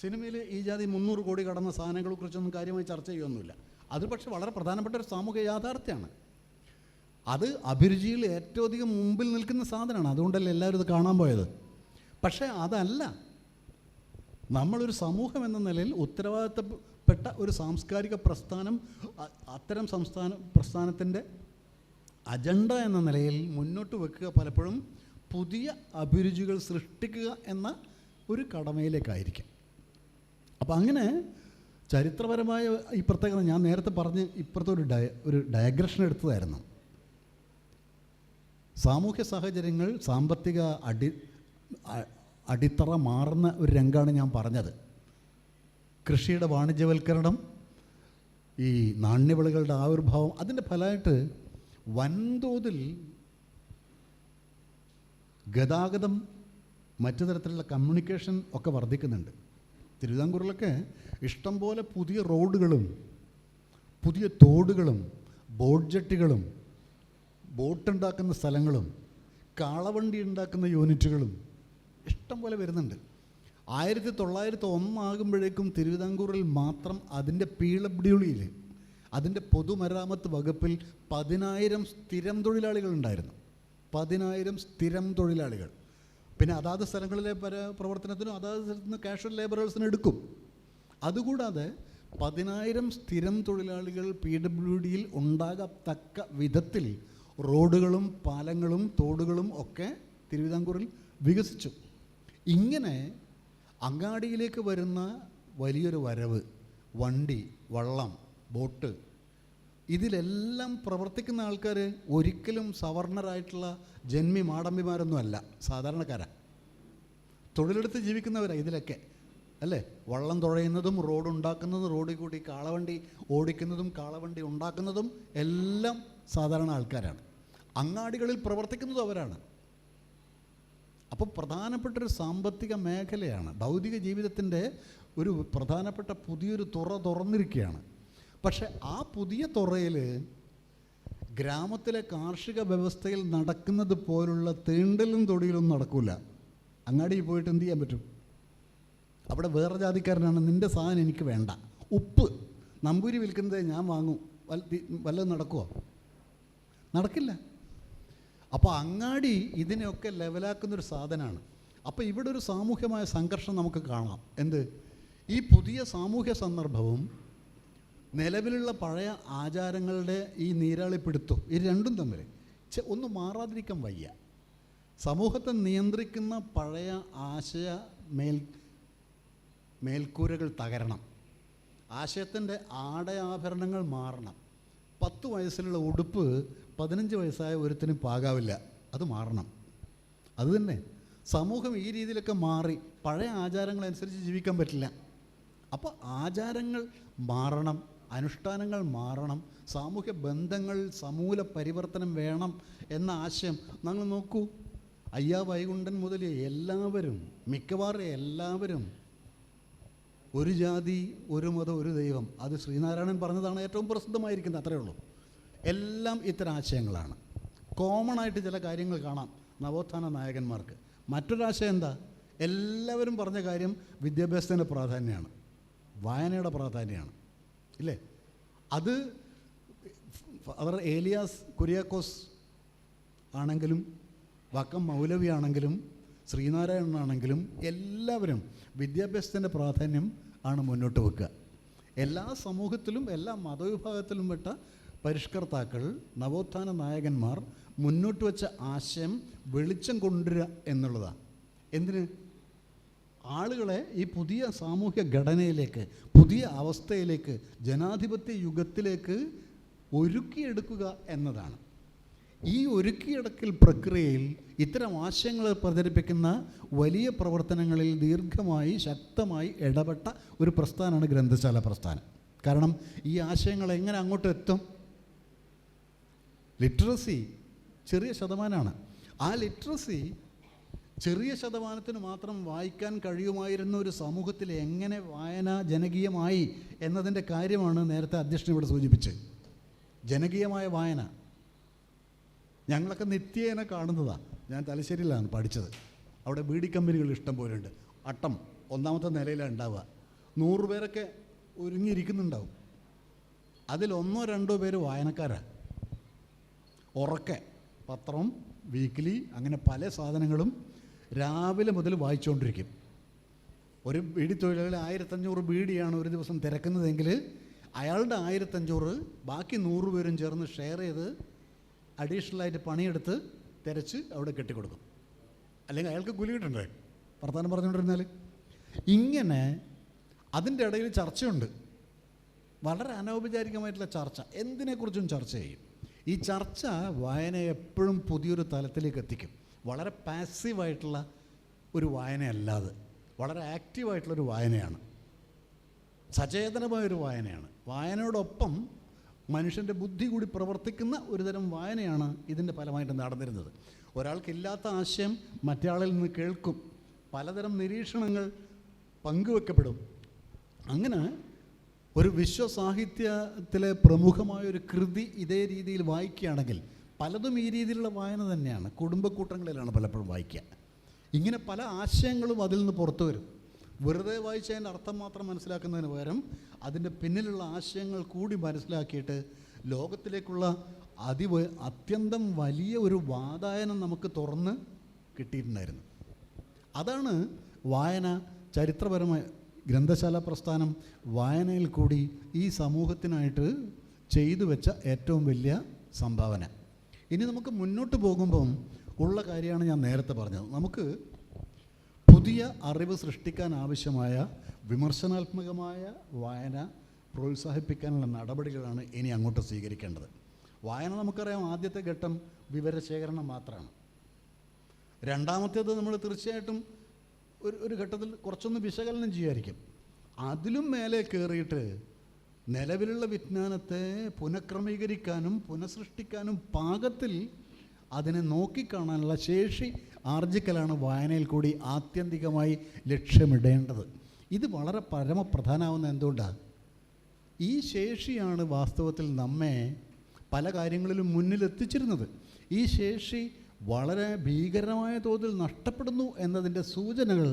സിനിമയിൽ ഈ ജാതി 300 കോടി കടന്ന സാധനങ്ങളെക്കുറിച്ചൊന്നും കാര്യമായി ചർച്ച ചെയ്യുകയൊന്നുമില്ല. അത് പക്ഷേ വളരെ പ്രധാനപ്പെട്ട ഒരു സാമൂഹിക യാഥാർത്ഥ്യമാണ്. അത് അഭിരുചിയിൽ ഏറ്റവും അധികം മുമ്പിൽ നിൽക്കുന്ന സാധനമാണ്. അതുകൊണ്ടല്ലേ എല്ലാവരും ഇത് കാണാൻ പോയത്. പക്ഷേ അതല്ല, നമ്മളൊരു സമൂഹം എന്ന നിലയിൽ ഉത്തരവാദിത്തപ്പെട്ട ഒരു സാംസ്കാരിക പ്രസ്ഥാനം അത്തരം പ്രസ്ഥാനത്തിൻ്റെ അജണ്ട എന്ന നിലയിൽ മുന്നോട്ട് വെക്കുക പലപ്പോഴും പുതിയ അഭിരുചികൾ സൃഷ്ടിക്കുക എന്ന ഒരു കടമയിലേക്കായിരിക്കും. അപ്പം അങ്ങനെ ചരിത്രപരമായ ഈ പ്രത്യേകത ഞാൻ നേരത്തെ പറഞ്ഞ് ഇപ്പുറത്തെ ഒരു ഡയഗ്രഷൻ എടുത്തതായിരുന്നു. സാമൂഹ്യ സാഹചര്യങ്ങൾ, സാമ്പത്തിക അടിത്തറ മാറുന്ന ഒരു രംഗമാണ് ഞാൻ പറഞ്ഞത്. കൃഷിയുടെ വാണിജ്യവൽക്കരണം, ഈ നാണ്യവിളകളുടെ ആവിർഭാവം, അതിൻ്റെ ഫലമായിട്ട് വൻതോതിൽ ഗതാഗതം, മറ്റു തരത്തിലുള്ള കമ്മ്യൂണിക്കേഷൻ ഒക്കെ വർദ്ധിക്കുന്നുണ്ട്. തിരുവിതാംകൂറിലൊക്കെ ഇഷ്ടംപോലെ പുതിയ റോഡുകളും പുതിയ തോടുകളും ബോട്ട് ജെട്ടികളും ബോട്ടുണ്ടാക്കുന്ന സ്ഥലങ്ങളും കാളവണ്ടി ഉണ്ടാക്കുന്ന യൂണിറ്റുകളും ഇഷ്ടം പോലെ വരുന്നുണ്ട്. 1901 ആകുമ്പോഴേക്കും തിരുവിതാംകൂറിൽ മാത്രം അതിൻ്റെ പീളബ്ഡ്യൂളിയിൽ, അതിൻ്റെ പൊതുമരാമത്ത് വകുപ്പിൽ 10,000 സ്ഥിരം തൊഴിലാളികളുണ്ടായിരുന്നു. 10,000 സ്ഥിരം തൊഴിലാളികൾ. പിന്നെ അതാത് സ്ഥലങ്ങളിലെ പ്രവർത്തനത്തിനും അതാത് സ്ഥലത്ത് നിന്ന് കാഷ്വൽ ലേബറേഴ്സിന് എടുക്കും. അതുകൂടാതെ 10,000 സ്ഥിരം തൊഴിലാളികൾ PWDയിൽ ഉണ്ടാകത്തക്ക വിധത്തിൽ റോഡുകളും പാലങ്ങളും തോടുകളും ഒക്കെ തിരുവിതാംകൂറിൽ വികസിച്ചു. ഇങ്ങനെ അങ്ങാടിയിലേക്ക് വരുന്ന വലിയൊരു വരവ്, വണ്ടി, വള്ളം, ബോട്ട്, ഇതിലെല്ലാം പ്രവർത്തിക്കുന്ന ആൾക്കാർ ഒരിക്കലും സവർണരായിട്ടുള്ള ജന്മി മാടമ്പിമാരൊന്നും അല്ല, സാധാരണക്കാരാണ്, തൊഴിലെടുത്ത് ജീവിക്കുന്നവരാണ് ഇതിലൊക്കെ അല്ലേ. വള്ളം തുഴയുന്നതും റോഡ് ഉണ്ടാക്കുന്നതും റോഡിൽ കൂടി കാളവണ്ടി ഓടിക്കുന്നതും കാളവണ്ടി ഉണ്ടാക്കുന്നതും എല്ലാം സാധാരണ ആൾക്കാരാണ്. അങ്ങാടികളിൽ പ്രവർത്തിക്കുന്നതും അവരാണ്. അപ്പോൾ പ്രധാനപ്പെട്ടൊരു സാമ്പത്തിക മേഖലയാണ്, ഭൗതിക ജീവിതത്തിൻ്റെ ഒരു പ്രധാനപ്പെട്ട പുതിയൊരു തുറന്നിരിക്കുകയാണ്. പക്ഷെ ആ പുതിയ തുറയിൽ ഗ്രാമത്തിലെ കാർഷിക വ്യവസ്ഥയിൽ നടക്കുന്നത് പോലുള്ള തീണ്ടലും തൊടിയിലും നടക്കില്ല. അങ്ങാടിയിൽ പോയിട്ട് എന്ത് ചെയ്യാൻ പറ്റും? അവിടെ വേറെ ജാതിക്കാരനാണ്, നിൻ്റെ സാധനം എനിക്ക് വേണ്ട, ഉപ്പ് നമ്പൂരി വിൽക്കുന്നത് ഞാൻ വാങ്ങും, വല്ലതും നടക്കുമോ? നടക്കില്ല. അപ്പോൾ അങ്ങാടി ഇതിനെയൊക്കെ ലെവലാക്കുന്നൊരു സാധനമാണ്. അപ്പോൾ ഇവിടെ ഒരു സാമൂഹ്യമായ സംഘർഷം നമുക്ക് കാണാം. എന്ത്? ഈ പുതിയ സാമൂഹ്യ സന്ദർഭവും നിലവിലുള്ള പഴയ ആചാരങ്ങളുടെ ഈ നീരാളിപ്പിടുത്തവും, ഈ രണ്ടും തമ്മിൽ ഒന്നും മാറാതിരിക്കാൻ വയ്യ. സമൂഹത്തെ നിയന്ത്രിക്കുന്ന പഴയ ആശയ മേൽക്കൂരകൾ തകരണം. ആശയത്തിൻ്റെ ആടയാഭരണങ്ങൾ മാറണം. 10 വയസ്സിലുള്ള ഉടുപ്പ് 15 വയസ്സായ ഒരുത്തിനും പാകാവില്ല, അത് മാറണം. അതുതന്നെ സമൂഹം ഈ രീതിയിലൊക്കെ മാറി പഴയ ആചാരങ്ങളനുസരിച്ച് ജീവിക്കാൻ പറ്റില്ല. അപ്പോൾ ആചാരങ്ങൾ മാറണം, അനുഷ്ഠാനങ്ങൾ മാറണം, സാമൂഹ്യ ബന്ധങ്ങൾ സമൂല പരിവർത്തനം വേണം എന്ന ആശയം നിങ്ങൾ നോക്കൂ. അയ്യാ വൈകുണ്ഠൻ മുതൽ എല്ലാവരും, മിക്കവാറും എല്ലാവരും ഒരു ജാതി ഒരു മതം ഒരു ദൈവം, അത് ശ്രീനാരായണൻ പറഞ്ഞതാണ് ഏറ്റവും പ്രസിദ്ധമായിരിക്കുന്നത്, അത്രയേ ഉള്ളൂ. എല്ലാം ഇത്തരം ആശയങ്ങളാണ്. കോമൺ ആയിട്ട് ചില കാര്യങ്ങൾ കാണാം നവോത്ഥാന നായകന്മാർക്ക്. മറ്റൊരാശയം എന്താ? എല്ലാവരും പറഞ്ഞ കാര്യം വിദ്യാഭ്യാസത്തിൻ്റെ പ്രാധാന്യമാണ്, വായനയുടെ പ്രാധാന്യമാണ്, ഇല്ലേ? അത് അവർ ഏലിയാസ് കുര്യാക്കോസ് ആണെങ്കിലും വക്കം മൗലവി ആണെങ്കിലും ശ്രീനാരായണനാണെങ്കിലും എല്ലാവരും വിദ്യാഭ്യാസത്തിൻ്റെ പ്രാധാന്യം ആണ് മുന്നോട്ട് വെക്കുക. എല്ലാ സമൂഹത്തിലും എല്ലാ മതവിഭാഗത്തിലും പെട്ട പരിഷ്കർത്താക്കൾ, നവോത്ഥാന നായകന്മാർ മുന്നോട്ട് വെച്ച ആശയം വെളിച്ചം കൊണ്ടുവരിക എന്നുള്ളതാണ്. എന്തിന്? ആളുകളെ ഈ പുതിയ സാമൂഹ്യ ഘടനയിലേക്ക്, പുതിയ അവസ്ഥയിലേക്ക്, ജനാധിപത്യ യുഗത്തിലേക്ക് ഒരുക്കിയെടുക്കുക എന്നതാണ്. ഈ ഒരുക്കിയെടുക്കൽ പ്രക്രിയയിൽ ഇത്തരം ആശയങ്ങൾ പ്രചരിപ്പിക്കുന്ന വലിയ പ്രവർത്തനങ്ങളിൽ ദീർഘമായി ശക്തമായി ഇടപെട്ട ഒരു പ്രസ്ഥാനമാണ് ഗ്രന്ഥശാല പ്രസ്ഥാനം. കാരണം ഈ ആശയങ്ങൾ എങ്ങനെ അങ്ങോട്ട് എത്തും? ലിറ്ററസി ചെറിയ ശതമാനമാണ്. ആ ലിറ്ററസി ചെറിയ ശതമാനത്തിന് മാത്രം വായിക്കാൻ കഴിയുമായിരുന്ന ഒരു സമൂഹത്തിൽ എങ്ങനെ വായന ജനകീയമായി എന്നതിൻ്റെ കാര്യമാണ് നേരത്തെ അധ്യക്ഷൻ ഇവിടെ സൂചിപ്പിച്ചത്. ജനകീയമായ വായന ഞങ്ങളൊക്കെ നിത്യേന കാണുന്നതാണ്. ഞാൻ തലശ്ശേരിയിലാണ് പഠിച്ചത്. അവിടെ ബീഡി കമ്പനികൾ ഇഷ്ടം പോലെ ഉണ്ട്. അട്ടം 1ാമത്തെ നിലയിലാണ് ഉണ്ടാവുക. 100 പേരൊക്കെ ഒരുങ്ങിയിരിക്കുന്നുണ്ടാവും. അതിൽ 1-2 പേര് വായനക്കാരാണ്. ഉറക്കെ പത്രം, വീക്കിലി, അങ്ങനെ പല സാധനങ്ങളും രാവിലെ മുതൽ വായിച്ചുകൊണ്ടിരിക്കും. ഒരു ബീഡി തൊഴിലാളി 1500 ബീഡിയാണ് ഒരു ദിവസം തിരക്കുന്നതെങ്കിൽ അയാളുടെ 1500 ബാക്കി 100 പേരും ചേർന്ന് ഷെയർ ചെയ്ത് അഡീഷണലായിട്ട് പണിയെടുത്ത് തിരച്ച് അവിടെ കെട്ടിക്കൊടുക്കും. അല്ലെങ്കിൽ അയാൾക്ക് കൂലി കിട്ടണ്ടേ വർത്തമാനം പറഞ്ഞുകൊണ്ടിരുന്നാൽ? ഇങ്ങനെ അതിൻ്റെ ഇടയിൽ ചർച്ചയുണ്ട്, വളരെ അനൗപചാരികമായിട്ടുള്ള ചർച്ച, എന്തിനെക്കുറിച്ചും ചർച്ച ചെയ്യും. ഈ ചർച്ച വായനയെ എപ്പോഴും പുതിയൊരു തലത്തിലേക്ക് എത്തിക്കും. വളരെ പാസീവായിട്ടുള്ള ഒരു വായനയല്ലാതെ വളരെ ആക്റ്റീവായിട്ടുള്ളൊരു വായനയാണ്, സചേതനമായൊരു വായനയാണ്. വായനയോടൊപ്പം മനുഷ്യൻ്റെ ബുദ്ധി കൂടി പ്രവർത്തിക്കുന്ന ഒരുതരം വായനയാണ് ഇതിൻ്റെ ഫലമായിട്ട് നടന്നിരുന്നത്. ഒരാൾക്കില്ലാത്ത ആശയം മറ്റയാളിൽ നിന്ന് കേൾക്കും, പലതരം നിരീക്ഷണങ്ങൾ പങ്കുവെക്കപ്പെടും. അങ്ങനെ ഒരു വിശ്വസാഹിത്യത്തിലെ പ്രമുഖമായൊരു കൃതി ഇതേ രീതിയിൽ വായിക്കുകയാണെങ്കിൽ പലതും ഈ രീതിയിലുള്ള വായന തന്നെയാണ്. കുടുംബക്കൂട്ടങ്ങളിലാണ് പലപ്പോഴും വായിക്കുക. ഇങ്ങനെ പല ആശയങ്ങളും അതിൽ നിന്ന് പുറത്തു വരും. വെറുതെ വായിച്ച് അതിൻ്റെ അർത്ഥം മാത്രം മനസ്സിലാക്കുന്നതിന് പകരം അതിൻ്റെ പിന്നിലുള്ള ആശയങ്ങൾ കൂടി മനസ്സിലാക്കിയിട്ട് ലോകത്തിലേക്കുള്ള അത്യന്തം വലിയ ഒരു വാതായനം നമുക്ക് തുറന്ന് കിട്ടിയിട്ടുണ്ടായിരുന്നു. അതാണ് വായന. ചരിത്രപരമായ ഗ്രന്ഥശാല പ്രസ്ഥാനം വായനയിൽ കൂടി ഈ സമൂഹത്തിനായിട്ട് ചെയ്തു വെച്ച ഏറ്റവും വലിയ സംഭാവന. ഇനി നമുക്ക് മുന്നോട്ട് പോകുമ്പം ഉള്ള കാര്യമാണ് ഞാൻ നേരത്തെ പറഞ്ഞത്. നമുക്ക് പുതിയ അറിവ് സൃഷ്ടിക്കാൻ ആവശ്യമായ വിമർശനാത്മകമായ വായന പ്രോത്സാഹിപ്പിക്കാനുള്ള നടപടികളാണ് ഇനി അങ്ങോട്ട് സ്വീകരിക്കേണ്ടത്. വായന നമുക്കറിയാം, ആദ്യത്തെ ഘട്ടം വിവരശേഖരണം മാത്രമാണ്. രണ്ടാമത്തേത് നമ്മൾ തീർച്ചയായിട്ടും ഒരു ഘട്ടത്തിൽ കുറച്ചൊന്ന് വിശകലനം ചെയ്യുമായിരിക്കും. അതിലും മേലെ കയറിയിട്ട് നിലവിലുള്ള വിജ്ഞാനത്തെ പുനഃക്രമീകരിക്കാനും പുനഃസൃഷ്ടിക്കാനും പാകത്തിൽ അതിനെ നോക്കിക്കാണാനുള്ള ശേഷി ആർജിക്കലാണ് വായനയിൽ കൂടി ആത്യന്തികമായി ലക്ഷ്യമിടേണ്ടത്. ഇത് വളരെ പരമപ്രധാനമാവുന്ന എന്തുകൊണ്ടാണ്? ഈ ശേഷിയാണ് വാസ്തവത്തിൽ നമ്മെ പല കാര്യങ്ങളിലും മുന്നിലെത്തിച്ചിരുന്നത്. ഈ ശേഷി വളരെ ഭീകരമായ തോതിൽ നഷ്ടപ്പെടുന്നു എന്നതിൻ്റെ സൂചനകൾ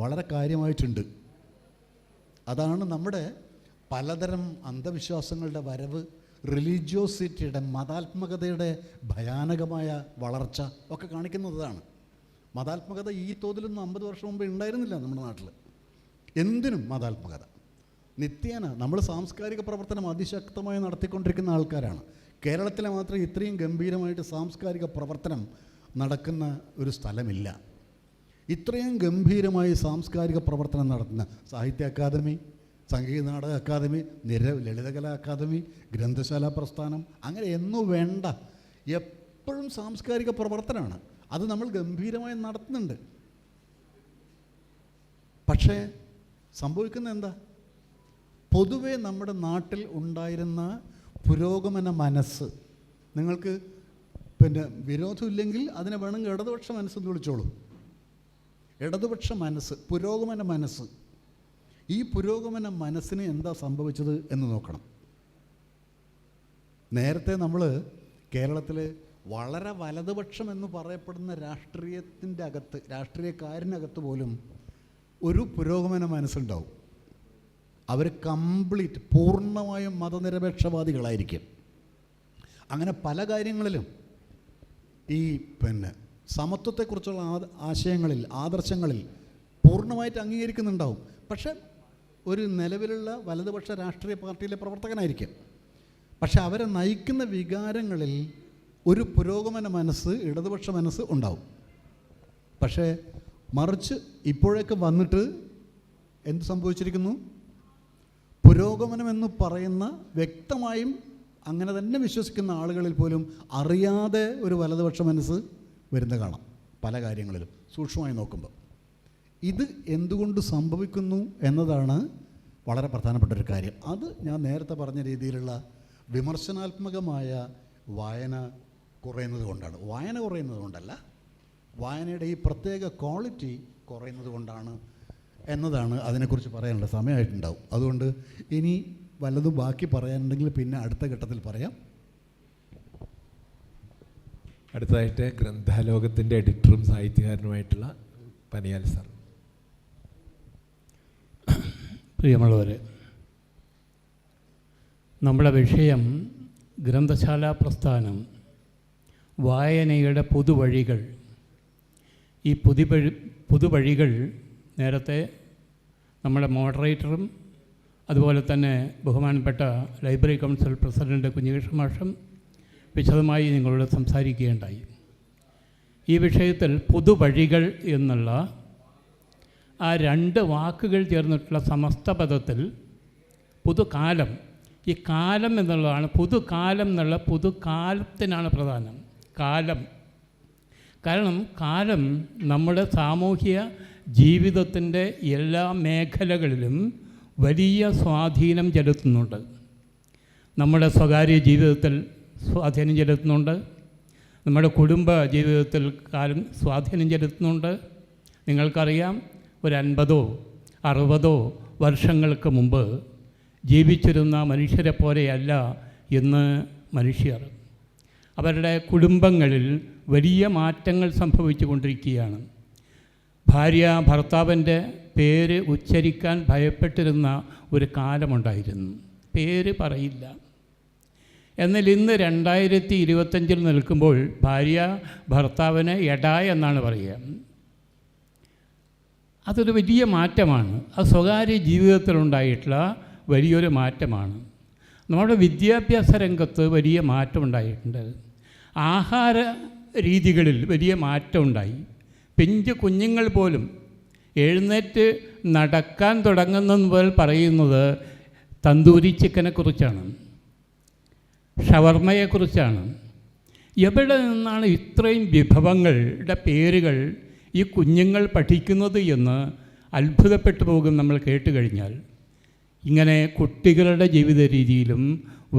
വളരെ കാര്യമായിട്ടുണ്ട്. അതാണ് നമ്മുടെ പലതരം അന്ധവിശ്വാസങ്ങളുടെ വരവ്, റിലീജിയോസിറ്റിയുടെ, മതാത്മകതയുടെ ഭയാനകമായ വളർച്ച ഒക്കെ കാണിക്കുന്നതാണ്. മതാത്മകത ഈ തോതിലൊന്നും 50 വർഷം മുമ്പ് ഉണ്ടായിരുന്നില്ല നമ്മുടെ നാട്ടിൽ. എന്തിനും മതാത്മകത നിത്യേന. നമ്മൾ സാംസ്കാരിക പ്രവർത്തനം അതിശക്തമായി നടത്തിക്കൊണ്ടിരിക്കുന്ന ആൾക്കാരാണ്. കേരളത്തിലെ മാത്രം ഇത്രയും ഗംഭീരമായിട്ട് സാംസ്കാരിക പ്രവർത്തനം നടക്കുന്ന ഒരു സ്ഥലമില്ല. ഇത്രയും ഗംഭീരമായി സാംസ്കാരിക പ്രവർത്തനം നടത്തുന്ന സാഹിത്യ academy, Sangeetha Nataka academy, Lalithakala academy, ഗ്രന്ഥശാല പ്രസ്ഥാനം, അങ്ങനെ എന്നു വേണ്ട എപ്പോഴും സാംസ്കാരിക പ്രവർത്തനമാണ്. അത് നമ്മൾ ഗംഭീരമായി നടത്തുന്നുണ്ട്. പക്ഷേ സംഭവിക്കുന്നത് എന്താ? പൊതുവെ നമ്മുടെ നാട്ടിൽ ഉണ്ടായിരുന്ന പുരോഗമന മനസ്സ്, നിങ്ങൾക്ക് വിരോധമില്ലെങ്കിൽ അതിനെ വേണമെങ്കിൽ ഇടതുപക്ഷ മനസ്സെന്ന് വിളിച്ചോളൂ. ഇടതുപക്ഷ മനസ്സ്, പുരോഗമന മനസ്സ്. ഈ പുരോഗമന മനസ്സിന് എന്താ സംഭവിച്ചത് എന്ന് നോക്കണം. നേരത്തെ നമ്മൾ കേരളത്തിൽ വളരെ വലതുപക്ഷം എന്ന് പറയപ്പെടുന്ന രാഷ്ട്രീയത്തിൻ്റെ അകത്ത്, രാഷ്ട്രീയക്കാരനകത്ത് പോലും ഒരു പുരോഗമന മനസ്സുണ്ടാവും. അവർ കംപ്ലീറ്റ് പൂർണ്ണമായും മതനിരപേക്ഷവാദികളായിരിക്കും. അങ്ങനെ പല കാര്യങ്ങളിലും ഈ സമത്വത്തെക്കുറിച്ചുള്ള ആശയങ്ങളിൽ, ആദർശങ്ങളിൽ പൂർണ്ണമായിട്ട് അംഗീകരിക്കുന്നുണ്ടാവും. പക്ഷെ ഒരു നിലവിലുള്ള വലതുപക്ഷ രാഷ്ട്രീയ പാർട്ടിയിലെ പ്രവർത്തകനായിരിക്കും. പക്ഷെ അവരെ നയിക്കുന്ന വികാരങ്ങളിൽ ഒരു പുരോഗമന മനസ്സ്, ഇടതുപക്ഷ മനസ്സ് ഉണ്ടാവും. പക്ഷേ മറിച്ച് ഇപ്പോഴേക്ക് വന്നിട്ട് എന്ത് സംഭവിച്ചിരിക്കുന്നു? പുരോഗമനമെന്ന് പറയുന്ന വ്യക്തമായും അങ്ങനെ തന്നെ വിശ്വസിക്കുന്ന ആളുകളിൽ പോലും അറിയാതെ ഒരു വലതുപക്ഷ മനസ്സ് വരുന്ന കാണാം പല കാര്യങ്ങളിലും സൂക്ഷ്മമായി നോക്കുമ്പോൾ. ഇത് എന്തുകൊണ്ട് സംഭവിക്കുന്നു എന്നതാണ് വളരെ പ്രധാനപ്പെട്ട ഒരു കാര്യം. അത് ഞാൻ നേരത്തെ പറഞ്ഞ രീതിയിലുള്ള വിമർശനാത്മകമായ വായന കുറയുന്നത് കൊണ്ടാണ്. വായന കുറയുന്നത് കൊണ്ടല്ല, വായനയുടെ ഈ പ്രത്യേക ക്വാളിറ്റി കുറയുന്നത് കൊണ്ടാണ് എന്നതാണ് അതിനെക്കുറിച്ച് പറയാനുള്ള സമയമായിട്ടുണ്ടാവും. അതുകൊണ്ട് ഇനി വല്ലതും ബാക്കി പറയാനുണ്ടെങ്കിൽ പിന്നെ അടുത്ത ഘട്ടത്തിൽ പറയാം. അടുത്തതായിട്ട് ഗ്രന്ഥാലോകത്തിൻ്റെ എഡിറ്ററും സാഹിത്യകാരനുമായിട്ടുള്ള പനിയാൽ സാർ. പ്രിയമുള്ളവരെ, നമ്മുടെ വിഷയം ഗ്രന്ഥശാല പ്രസ്ഥാനം, വായനയുടെ പുതുവഴികൾ. ഈ പുതുവഴികൾ നേരത്തെ നമ്മുടെ മോഡറേറ്ററും അതുപോലെ തന്നെ ബഹുമാനപ്പെട്ട ലൈബ്രറി കൗൺസിൽ പ്രസിഡൻറ്റ് കുഞ്ഞികൃഷ്ണ മാഷും വിശദമായി നിങ്ങളോട് സംസാരിക്കുകയുണ്ടായി. ഈ വിഷയത്തിൽ പുതുവഴികൾ എന്നുള്ള ആ 2 വാക്കുകൾ ചേർന്നിട്ടുള്ള സമസ്ത പദത്തിൽ പുതുകാലം, ഈ കാലം എന്നുള്ളതാണ്. പുതുകാലം എന്നുള്ള പുതുകാലത്തിനാണ് പ്രധാനം. കാലം, കാരണം കാലം നമ്മുടെ സാമൂഹ്യ ജീവിതത്തിൻ്റെ എല്ലാ മേഖലകളിലും വലിയ സ്വാധീനം ചെലുത്തുന്നുണ്ട്. നമ്മുടെ സ്വകാര്യ ജീവിതത്തിൽ സ്വാധീനം ചെലുത്തുന്നുണ്ട്. നമ്മുടെ കുടുംബ ജീവിതത്തിൽ കാലം സ്വാധീനം ചെലുത്തുന്നുണ്ട്. നിങ്ങൾക്കറിയാം, ഒരു 50 60 വർഷങ്ങൾക്ക് മുമ്പ് ജീവിച്ചിരുന്ന മനുഷ്യരെ പോലെയല്ല ഇന്ന് മനുഷ്യർ. അവരുടെ കുടുംബങ്ങളിൽ വലിയ മാറ്റങ്ങൾ സംഭവിച്ചു കൊണ്ടിരിക്കുകയാണ്. ഭാര്യ ഭർത്താവിൻ്റെ പേര് ഉച്ചരിക്കാൻ ഭയപ്പെട്ടിരുന്ന ഒരു കാലമുണ്ടായിരുന്നു. പേര് പറയില്ല. എന്നാൽ ഇന്ന് 2025 നിൽക്കുമ്പോൾ ഭാര്യ ഭർത്താവിന് എടാ എന്നാണ് പറയുക. അതൊരു വലിയ മാറ്റമാണ്. അത് സ്വകാര്യ ജീവിതത്തിലുണ്ടായിട്ടുള്ള വലിയൊരു മാറ്റമാണ്. നമ്മുടെ വിദ്യാഭ്യാസ രംഗത്ത് വലിയ മാറ്റം ഉണ്ടായിട്ടുണ്ട്. ആഹാര രീതികളിൽ വലിയ മാറ്റം ഉണ്ടായി. പിഞ്ചു കുഞ്ഞുങ്ങൾ പോലും എഴുന്നേറ്റ് നടക്കാൻ തുടങ്ങുന്നത് മുതൽ പറയുന്നത് തന്തൂരി ചിക്കനെക്കുറിച്ചാണ്, ഷവർമയെക്കുറിച്ചാണ്. എവിടെ നിന്നാണ് ഇത്രയും വിഭവങ്ങളുടെ പേരുകൾ ഈ കുഞ്ഞുങ്ങൾ പഠിക്കുന്നത് എന്ന് അത്ഭുതപ്പെട്ടു പോകും നമ്മൾ കേട്ട് കഴിഞ്ഞാൽ. ഇങ്ങനെ കുട്ടികളുടെ ജീവിത രീതിയിലും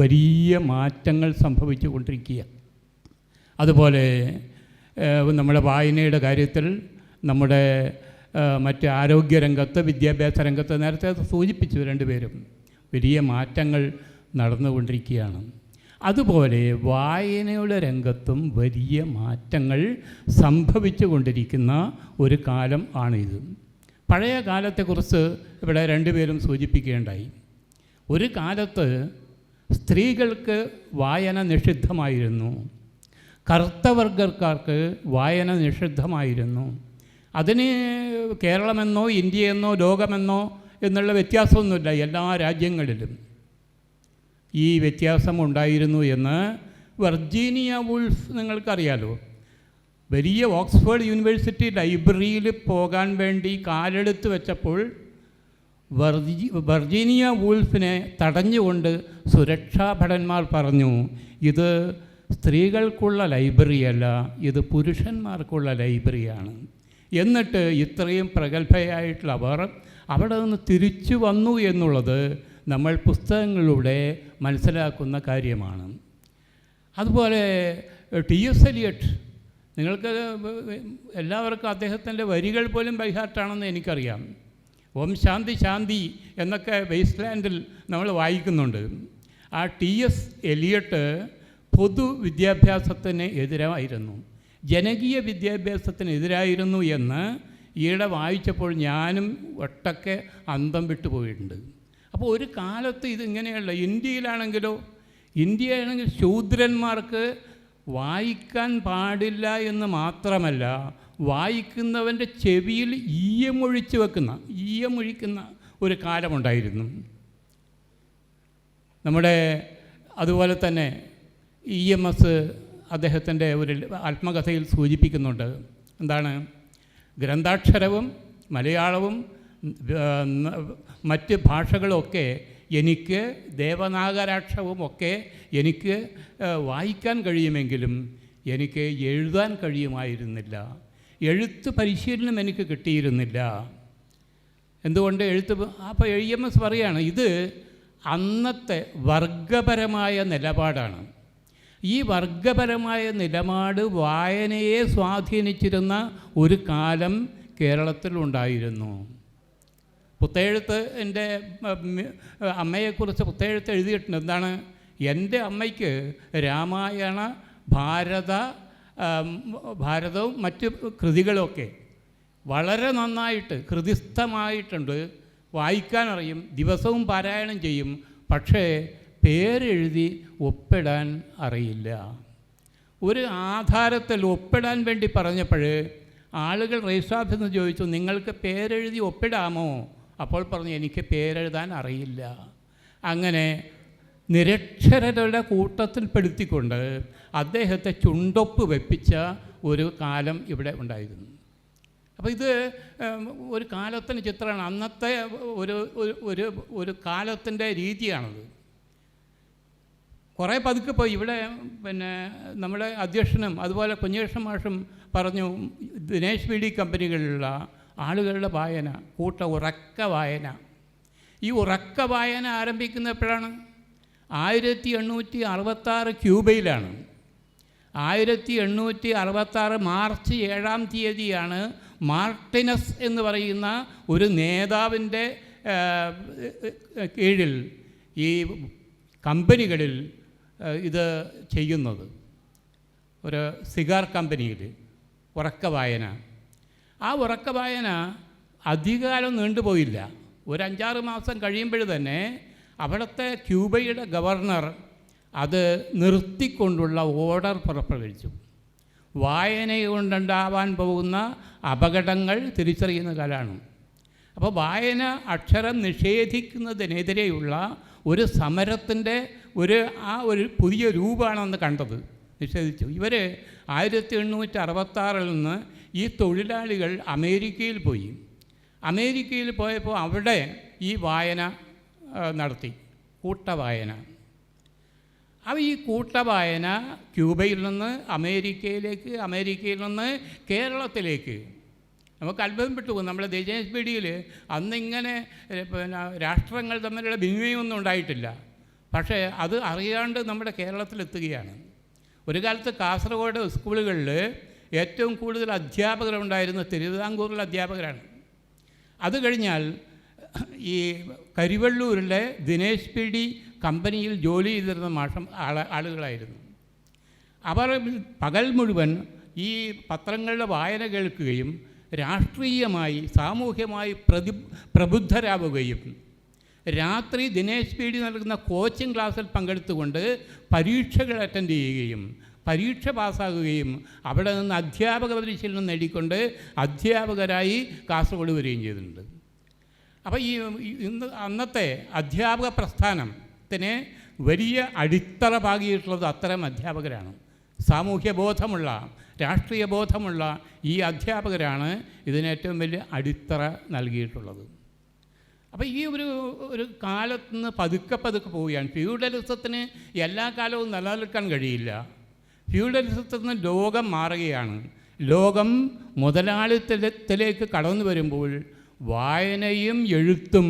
വലിയ മാറ്റങ്ങൾ സംഭവിച്ചു കൊണ്ടിരിക്കുക. അതുപോലെ നമ്മുടെ വായനയുടെ കാര്യത്തിൽ, നമ്മുടെ മറ്റ് ആരോഗ്യരംഗത്ത്, വിദ്യാഭ്യാസ രംഗത്ത് നേരത്തെ അത് സൂചിപ്പിച്ചു രണ്ടുപേരും, വലിയ മാറ്റങ്ങൾ നടന്നുകൊണ്ടിരിക്കുകയാണ്. അതുപോലെ വായനയുടെ രംഗത്തും വലിയ മാറ്റങ്ങൾ സംഭവിച്ചു കൊണ്ടിരിക്കുന്ന ഒരു കാലം ആണിത്. പഴയ കാലത്തെക്കുറിച്ച് ഇവിടെ രണ്ടുപേരും സൂചിപ്പിക്കുകയുണ്ടായി. ഒരു കാലത്ത് സ്ത്രീകൾക്ക് വായന നിഷിദ്ധമായിരുന്നു, കറുത്തവർഗക്കാർക്ക് വായന നിഷിദ്ധമായിരുന്നു. അതിന് കേരളമെന്നോ ഇന്ത്യയെന്നോ ലോകമെന്നോ എന്നുള്ള വ്യത്യാസമൊന്നുമില്ല. എല്ലാ രാജ്യങ്ങളിലും ഈ വ്യത്യാസം ഉണ്ടായിരുന്നു എന്ന് വെർജീനിയ വുൾഫ് നിങ്ങൾക്കറിയാലോ. വലിയ ഓക്സ്ഫോർഡ് യൂണിവേഴ്സിറ്റി ലൈബ്രറിയിൽ പോകാൻ വേണ്ടി കാലെടുത്ത് വെച്ചപ്പോൾ വെർജീനിയ വുൾഫിനെ തടഞ്ഞുകൊണ്ട് സുരക്ഷാ ഭടന്മാർ പറഞ്ഞു, ഇത് സ്ത്രീകൾക്കുള്ള ലൈബ്രറിയല്ല, ഇത് പുരുഷന്മാർക്കുള്ള ലൈബ്രറിയാണ്. എന്നിട്ട് ഇത്രയും പ്രഗത്ഭയായിട്ടുള്ള അവർ അവിടെ നിന്ന് തിരിച്ചു വന്നു എന്നുള്ളത് നമ്മൾ പുസ്തകങ്ങളിലൂടെ മനസ്സിലാക്കുന്ന കാര്യമാണ്. അതുപോലെ T.S. എലിയട്ട്, നിങ്ങൾക്ക് എല്ലാവർക്കും അദ്ദേഹത്തിൻ്റെ വരികൾ പോലും ബൈഹാർട്ടാണെന്ന് എനിക്കറിയാം. ഓം ശാന്തി ശാന്തി എന്നൊക്കെ വേസ്റ്റ്ലാൻഡിൽ നമ്മൾ വായിക്കുന്നുണ്ട്. ആ T.S. എലിയട്ട് പൊതുവിദ്യാഭ്യാസത്തിന് എതിരായിരുന്നു, ജനകീയ വിദ്യാഭ്യാസത്തിനെതിരായിരുന്നു എന്ന് ഈയിടെ വായിച്ചപ്പോൾ ഞാനും ഒട്ടൊക്കെ അന്തം വിട്ടുപോയിട്ടുണ്ട്. അപ്പോൾ ഒരു കാലത്ത് ഇതിങ്ങനെയുള്ള ഇന്ത്യയാണെങ്കിൽ ശൂദ്രന്മാർക്ക് വായിക്കാൻ പാടില്ല എന്ന് മാത്രമല്ല, വായിക്കുന്നവൻ്റെ ചെവിയിൽ ഈയമൊഴിക്കുന്ന ഒരു കാലമുണ്ടായിരുന്നു. നമ്മുടെ അതുപോലെ തന്നെ EMS അദ്ദേഹത്തിൻ്റെ ഒരു ആത്മകഥയിൽ സൂചിപ്പിക്കുന്നുണ്ട്. എന്താണ്? ഗ്രന്ഥാക്ഷരവും മലയാളവും മറ്റ് ഭാഷകളൊക്കെ എനിക്ക്, ദേവനാഗരാക്ഷരവും ഒക്കെ എനിക്ക് വായിക്കാൻ കഴിയുമെങ്കിലും എനിക്ക് എഴുതാൻ കഴിയുമായിരുന്നില്ല. എഴുത്ത് പരിശീലനം എനിക്ക് കിട്ടിയിരുന്നില്ല. എന്തുകൊണ്ട്? അപ്പോൾ EMS പറയുകയാണ്, ഇത് അന്നത്തെ വർഗപരമായ നിലപാടാണ്. ഈ വർഗപരമായ നിലപാട് വായനയെ സ്വാധീനിച്ചിരുന്ന ഒരു കാലം കേരളത്തിലുണ്ടായിരുന്നു. പുത്തേഴുത്ത്, എൻ്റെ അമ്മയെക്കുറിച്ച് പുത്തേഴുത്ത് എഴുതിയിട്ടുണ്ട്. എന്താണ്? എൻ്റെ അമ്മയ്ക്ക് രാമായണ, ഭാരതവും മറ്റ് കൃതികളൊക്കെ വളരെ നന്നായിട്ട് ഹൃദിസ്ഥമായിട്ടുണ്ട്, വായിക്കാനറിയും, ദിവസവും പാരായണം ചെയ്യും. പക്ഷേ പേരെഴുതി ഒപ്പിടാൻ അറിയില്ല. ഒരു ആധാരത്തിൽ ഒപ്പിടാൻ വേണ്ടി പറഞ്ഞപ്പോൾ ആളുകൾ രജിസ്റ്റർ ഓഫീസിൽ നിന്ന് ചോദിച്ചു, നിങ്ങൾക്ക് പേരെഴുതി ഒപ്പിടാമോ? അപ്പോൾ പറഞ്ഞു, എനിക്ക് പേരെഴുതാൻ അറിയില്ല. അങ്ങനെ നിരക്ഷരരുടെ കൂട്ടത്തിൽപ്പെടുത്തിക്കൊണ്ട് അദ്ദേഹത്തെ ചുണ്ടൊപ്പ് വെപ്പിച്ച ഒരു കാലം ഇവിടെ ഉണ്ടായിരുന്നു. അപ്പോൾ ഇത് ഒരു കാലത്തിൻ്റെ ചിത്രമാണ്, അന്നത്തെ ഒരു കാലത്തിൻ്റെ രീതിയാണത്. കുറേ പതുക്കെ പോയി. ഇവിടെ നമ്മുടെ അധ്യക്ഷനും അതുപോലെ കുഞ്ഞേഷൻ മാഷും പറഞ്ഞു, ദിനേശ് BD കമ്പനികളിലുള്ള ആളുകളുടെ വായന, ഉറക്ക വായന. ഈ ഉറക്ക വായന ആരംഭിക്കുന്ന എപ്പോഴാണ്? 1866 ക്യൂബയിലാണ്. 1866 മാർച്ച് 7-ാം തീയതിയാണ് മാർട്ടിനസ് എന്ന് പറയുന്ന ഒരു നേതാവിൻ്റെ കീഴിൽ ഈ കമ്പനികളിൽ ഇത് ചെയ്യുന്നത്. ഒരു സിഗാർ കമ്പനിയിൽ ഉറക്ക വായന. ആ ഉറക്ക വായന അധികകാലം നീണ്ടുപോയില്ല. ഒരു 5-6 മാസം കഴിയുമ്പോൾ തന്നെ അവിടുത്തെ ക്യൂബയുടെ ഗവർണർ അത് നിർത്തിക്കൊണ്ടുള്ള ഓർഡർ പുറപ്പെടുവിച്ചു. വായന കൊണ്ടുണ്ടാവാൻ പോകുന്ന അപകടങ്ങൾ തിരിച്ചറിയുന്ന കാലമാണ്. അപ്പോൾ വായന അക്ഷരം നിഷേധിക്കുന്നതിനെതിരെയുള്ള ഒരു സമരത്തിൻ്റെ ഒരു പുതിയ രൂപമാണെന്ന് കണ്ടത്. നിഷേധിച്ചു. ഇവർ 1866 നിന്ന് ഈ തൊഴിലാളികൾ അമേരിക്കയിൽ പോയി. അമേരിക്കയിൽ പോയപ്പോൾ അവിടെ ഈ വായന നടത്തി, കൂട്ടവായന. അപ്പോൾ ഈ കൂട്ടവായന ക്യൂബയിൽ നിന്ന് അമേരിക്കയിലേക്ക്, അമേരിക്കയിൽ നിന്ന് കേരളത്തിലേക്ക്. നമുക്ക് അത്ഭുതപ്പെട്ടു പോകും. നമ്മുടെ ദിനേശ് പീഡിയയിൽ അന്നിങ്ങനെ പിന്നെ രാഷ്ട്രങ്ങൾ തമ്മിലുള്ള വിനിമയമൊന്നും ഉണ്ടായിട്ടില്ല. പക്ഷേ അത് അറിയാണ്ട് നമ്മുടെ കേരളത്തിലെത്തുകയാണ്. ഒരു കാലത്ത് കാസർഗോഡ് സ്കൂളുകളിൽ ഏറ്റവും കൂടുതൽ അധ്യാപകരുണ്ടായിരുന്ന തിരുവിതാംകൂറിലെ അധ്യാപകരാണ്. അത് കഴിഞ്ഞാൽ ഈ കരിവള്ളൂരിലെ ദിനേശ് പീഡി കമ്പനിയിൽ ജോലി ചെയ്തിരുന്ന ആളുകളായിരുന്നു. അവർ പകൽ മുഴുവൻ ഈ പത്രങ്ങളുടെ വായന കേൾക്കുകയും രാഷ്ട്രീയമായി സാമൂഹ്യമായി പ്രബുദ്ധരാവുകയും രാത്രി ദിനേശ് പീഡി നൽകുന്ന കോച്ചിങ് ക്ലാസ്സിൽ പങ്കെടുത്തുകൊണ്ട് പരീക്ഷകൾ അറ്റൻഡ് ചെയ്യുകയും പരീക്ഷ പാസ്സാകുകയും അവിടെ നിന്ന് അധ്യാപക പരിശീലനം നേടിക്കൊണ്ട് അധ്യാപകരായി കാസർഗോഡ് വരികയും ചെയ്തിട്ടുണ്ട്. അപ്പോൾ അന്നത്തെ അധ്യാപക പ്രസ്ഥാനത്തിന് വലിയ അടിത്തറ പാകിയിട്ടുള്ളത് അത്തരം അധ്യാപകരാണ്. സാമൂഹ്യ ബോധമുള്ള, രാഷ്ട്രീയ ബോധമുള്ള ഈ അധ്യാപകരാണ് ഇതിനേറ്റവും വലിയ അടിത്തറ നൽകിയിട്ടുള്ളത്. അപ്പോൾ ഈ ഒരു കാലത്ത് നിന്ന് പതുക്കെ പോവുകയാണ്. ഫ്യൂഡലിസത്തിന് എല്ലാ കാലവും നിലനിൽക്കാൻ കഴിയില്ല. ഫ്യൂഡലിസത്തിൽ നിന്ന് ലോകം മാറുകയാണ്. ലോകം മുതലാളിത്തത്തിലേക്ക് കടന്നു വരുമ്പോൾ വായനയും എഴുത്തും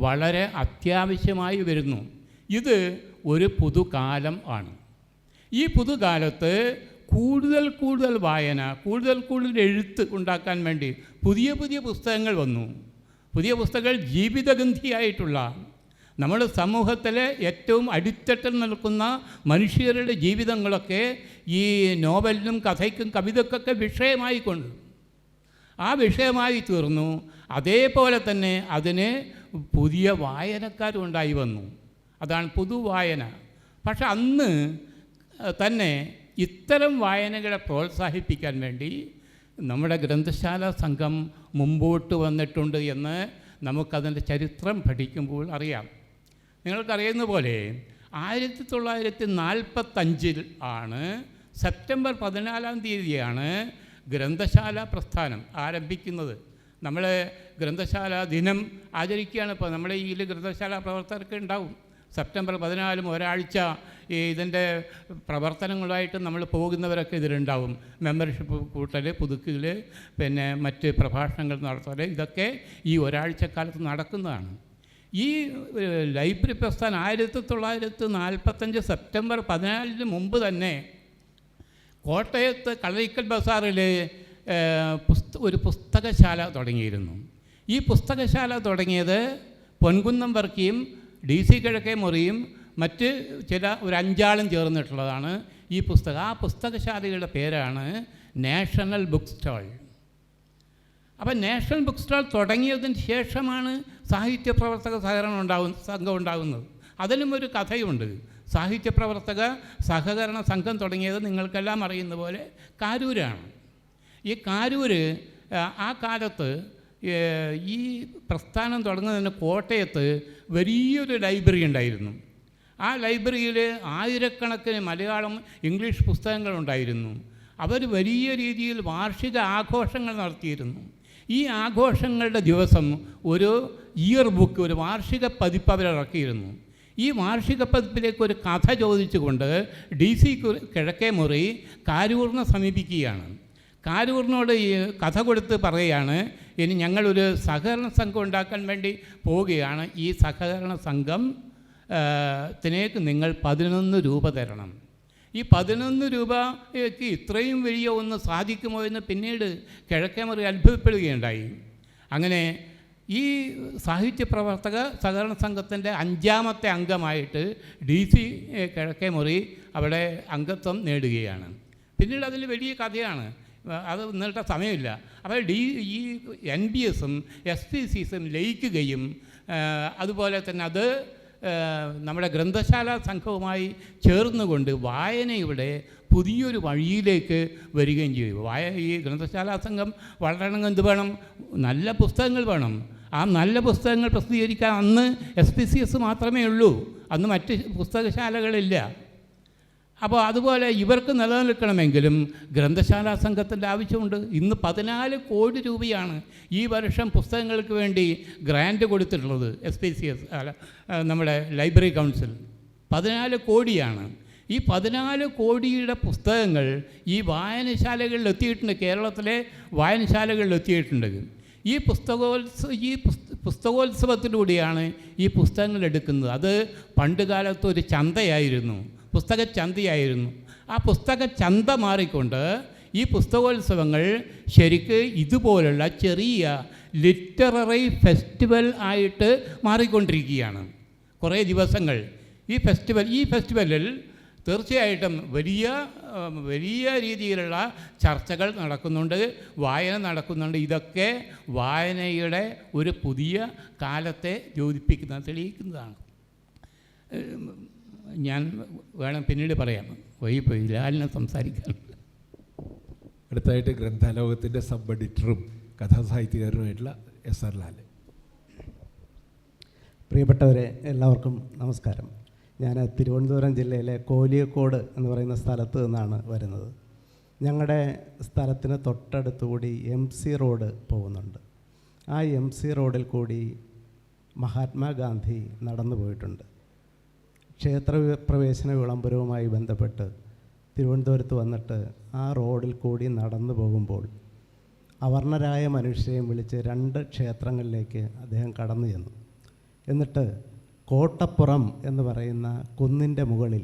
വളരെ അത്യാവശ്യമായി വരുന്നു. ഇത് ഒരു പുതുകാലം ആണ്. ഈ പുതുകാലത്ത് കൂടുതൽ വായന, കൂടുതൽ എഴുത്ത് ഉണ്ടാക്കാൻ വേണ്ടി പുതിയ പുസ്തകങ്ങൾ വന്നു. പുതിയ പുസ്തകങ്ങൾ ജീവിതഗന്ധിയായിട്ടുള്ള, നമ്മുടെ സമൂഹത്തിലെ ഏറ്റവും അടിത്തട്ടിൽ നിൽക്കുന്ന മനുഷ്യരുടെ ജീവിതങ്ങളൊക്കെ ഈ നോവലിനും കഥയ്ക്കും കവിതയ്ക്കൊക്കെ വിഷയമായിക്കൊണ്ട് ആ വിഷയമായി തീർന്നു. അതേപോലെ തന്നെ അതിന് പുതിയ വായനക്കാരുണ്ടായി വന്നു. അതാണ് പുതുവായന. പക്ഷെ അന്ന് തന്നെ ഇത്തരം വായനകളെ പ്രോത്സാഹിപ്പിക്കാൻ വേണ്ടി നമ്മുടെ ഗ്രന്ഥശാല സംഘം മുമ്പോട്ട് വന്നിട്ടുണ്ട് എന്ന് നമുക്കതിൻ്റെ ചരിത്രം പഠിക്കുമ്പോൾ അറിയാം. നിങ്ങൾക്കറിയുന്ന പോലെ 1945 ആണ് സെപ്റ്റംബർ 14-ാം തീയതിയാണ് ഗ്രന്ഥശാല പ്രസ്ഥാനം ആരംഭിക്കുന്നത്. നമ്മൾ ഗ്രന്ഥശാല ദിനം ആചരിക്കുകയാണ്. ഇപ്പോൾ നമ്മുടെ ഈ ഗ്രന്ഥശാല പ്രവർത്തകർക്ക് ഉണ്ടാവും. സെപ്റ്റംബർ 14 ഒരാഴ്ച ഇതിൻ്റെ പ്രവർത്തനങ്ങളായിട്ട് നമ്മൾ പോകുന്നവരൊക്കെ ഇതിലുണ്ടാവും. മെമ്പർഷിപ്പ് കൂട്ടൽ, പുതുക്കൽ, പിന്നെ മറ്റ് പ്രഭാഷണങ്ങൾ നടത്തൽ, ഇതൊക്കെ ഈ ഒരാഴ്ചക്കാലത്ത് നടക്കുന്നതാണ്. ഈ ലൈബ്രറി പ്രസ്ഥാനം 1945 സെപ്റ്റംബർ 14 മുമ്പ് തന്നെ കോട്ടയത്ത് കളരിക്കൽ ബസാറിൽ ഒരു പുസ്തകശാല തുടങ്ങിയിരുന്നു. ഈ പുസ്തകശാല തുടങ്ങിയത് പൊൻകുന്നം വർക്കിയും DC കിഴക്കേ മുറിയും മറ്റ് ഒരു 5 ആളും ചേർന്നിട്ടുള്ളതാണ് ഈ പുസ്തകം. ആ പുസ്തകശാലയുടെ പേരാണ് നാഷണൽ ബുക്ക് സ്റ്റാൾ. അപ്പം നാഷണൽ ബുക്ക് സ്റ്റാൾ തുടങ്ങിയതിന് ശേഷമാണ് സാഹിത്യ പ്രവർത്തക സംഘം ഉണ്ടാകുന്നത്. അതിനും ഒരു കഥയുണ്ട്. സാഹിത്യ പ്രവർത്തക സഹകരണ സംഘം തുടങ്ങിയത് നിങ്ങൾക്കെല്ലാം അറിയുന്ന പോലെ കാരൂരാണ്. ഈ കാരൂര് ആ കാലത്ത് ഈ പ്രസ്ഥാനം തുടങ്ങുന്നതിന് കോട്ടയത്ത് വലിയൊരു ലൈബ്രറി ഉണ്ടായിരുന്നു. ആ ലൈബ്രറിയിൽ ആയിരക്കണക്കിന് മലയാളം, ഇംഗ്ലീഷ് പുസ്തകങ്ങളുണ്ടായിരുന്നു. അവർ വലിയ രീതിയിൽ വാർഷിക ആഘോഷങ്ങൾ നടത്തിയിരുന്നു. ഈ ആഘോഷങ്ങളുടെ ദിവസം ഒരു ഇയർ ബുക്ക്, ഒരു വാർഷിക പതിപ്പ് അവരിറക്കിയിരുന്നു. ഈ വാർഷിക പതിപ്പിലേക്ക് ഒരു കഥ ചോദിച്ചുകൊണ്ട് DC കിഴക്കേ മുറി കാരൂറിനെ സമീപിക്കുകയാണ്. കാരൂറിനോട് ഈ കഥ കൊടുത്ത് പറയുകയാണ്, ഇനി ഞങ്ങളൊരു സഹകരണ സംഘം ഉണ്ടാക്കാൻ വേണ്ടി പോവുകയാണ്. ഈ സഹകരണ സംഘത്തിനേക്ക് നിങ്ങൾ 11 രൂപ തരണം. ഈ 11 രൂപയ്ക്ക് ഇത്രയും വലിയ ഒന്ന് സാധിക്കുമോ എന്ന് പിന്നീട് കിഴക്കേമുറി അത്ഭുതപ്പെടുകയുണ്ടായി. അങ്ങനെ ഈ സാഹിത്യപ്രവർത്തക സഹകരണ സംഘത്തിൻ്റെ 5ാമത്തെ അംഗമായിട്ട് DC കിഴക്കേമുറി അവിടെ അംഗത്വം നേടുകയാണ്. പിന്നീട് അതിൽ വലിയ കഥയാണ്. അത് നീട്ട സമയമില്ല. അപ്പോൾ ഈ NBSും SPCസും ലയിക്കുകയും അതുപോലെ തന്നെ അത് നമ്മുടെ ഗ്രന്ഥശാല സംഘവുമായി ചേർന്നുകൊണ്ട് വായനയുടെ പുതിയൊരു വഴിയിലേക്ക് വരികയും ചെയ്യും. ഈ ഗ്രന്ഥശാല സംഘം വളരണമെങ്കിൽ എന്ത് വേണം? നല്ല പുസ്തകങ്ങൾ വേണം. ആ നല്ല പുസ്തകങ്ങൾ പ്രസിദ്ധീകരിക്കാൻ അന്ന് SPCS മാത്രമേ ഉള്ളൂ, അന്ന് മറ്റ് പുസ്തകശാലകളില്ല. അപ്പോൾ അതുപോലെ ഇവർക്ക് നിലനിൽക്കണമെങ്കിലും ഗ്രന്ഥശാല സംഘത്തിൻ്റെ ആവശ്യമുണ്ട്. ഇന്ന് 14 കോടി രൂപയാണ് ഈ വർഷം പുസ്തകങ്ങൾക്ക് വേണ്ടി ഗ്രാൻറ്റ് കൊടുത്തിട്ടുള്ളത് SPCS, നമ്മുടെ ലൈബ്രറി കൗൺസിൽ. 14 കോടിയാണ്. ഈ 14 കോടിയുടെ പുസ്തകങ്ങൾ ഈ വായനശാലകളിൽ എത്തിയിട്ടുണ്ട്, കേരളത്തിലെ വായനശാലകളിൽ എത്തിയിട്ടുണ്ട്. ഈ പുസ്തകോത്സവത്തിലൂടെയാണ് ഈ പുസ്തകങ്ങൾ എടുക്കുന്നത്. അത് പണ്ട് കാലത്ത് ഒരു ചന്തയായിരുന്നു, പുസ്തകച്ചന്തയായിരുന്നു. ആ പുസ്തകച്ചന്ത മാറിക്കൊണ്ട് ഈ പുസ്തകോത്സവങ്ങൾ ശരിക്ക് ഇതുപോലുള്ള ചെറിയ ലിറ്റററി ഫെസ്റ്റിവൽ ആയിട്ട് മാറിക്കൊണ്ടിരിക്കുകയാണ്. കുറേ ദിവസങ്ങൾ ഈ ഫെസ്റ്റിവലിൽ തീർച്ചയായിട്ടും വലിയ രീതിയിലുള്ള ചർച്ചകൾ നടക്കുന്നുണ്ട്, വായന നടക്കുന്നുണ്ട്. ഇതൊക്കെ വായനയുടെ ഒരു പുതിയ കാലത്തെ തെളിയിക്കുന്നതാണ്. ഞാൻ വേണം പിന്നീട് പറയാം, വൈകിപ്പോയി ലാലിനെ സംസാരിക്കാൻ. അടുത്തായിട്ട് ഗ്രന്ഥാലോകത്തിൻ്റെ സബ് എഡിറ്ററും കഥാസാഹിത്യകാരനുമായിട്ടുള്ള SR ലാൽ. പ്രിയപ്പെട്ടവരെ, എല്ലാവർക്കും നമസ്കാരം. ഞാൻ തിരുവനന്തപുരം ജില്ലയിലെ കോലിയക്കോട് എന്ന് പറയുന്ന സ്ഥലത്ത് നിന്നാണ് വരുന്നത്. ഞങ്ങളുടെ സ്ഥലത്തിന് തൊട്ടടുത്തുകൂടി MC റോഡ് പോകുന്നുണ്ട്. ആ MC റോഡിൽ കൂടി മഹാത്മാഗാന്ധി നടന്നു പോയിട്ടുണ്ട്. ക്ഷേത്രപ്രവേശന വിളംബരവുമായി ബന്ധപ്പെട്ട് തിരുവനന്തപുരത്ത് വന്നിട്ട് ആ റോഡിൽ കൂടി നടന്നു പോകുമ്പോൾ അവർണരായ മനുഷ്യരെയും വിളിച്ച് 2 ക്ഷേത്രങ്ങളിലേക്ക് അദ്ദേഹം കടന്നു ചെന്നു. എന്നിട്ട് കോട്ടപ്പുറം എന്ന് പറയുന്ന കുന്നിൻ്റെ മുകളിൽ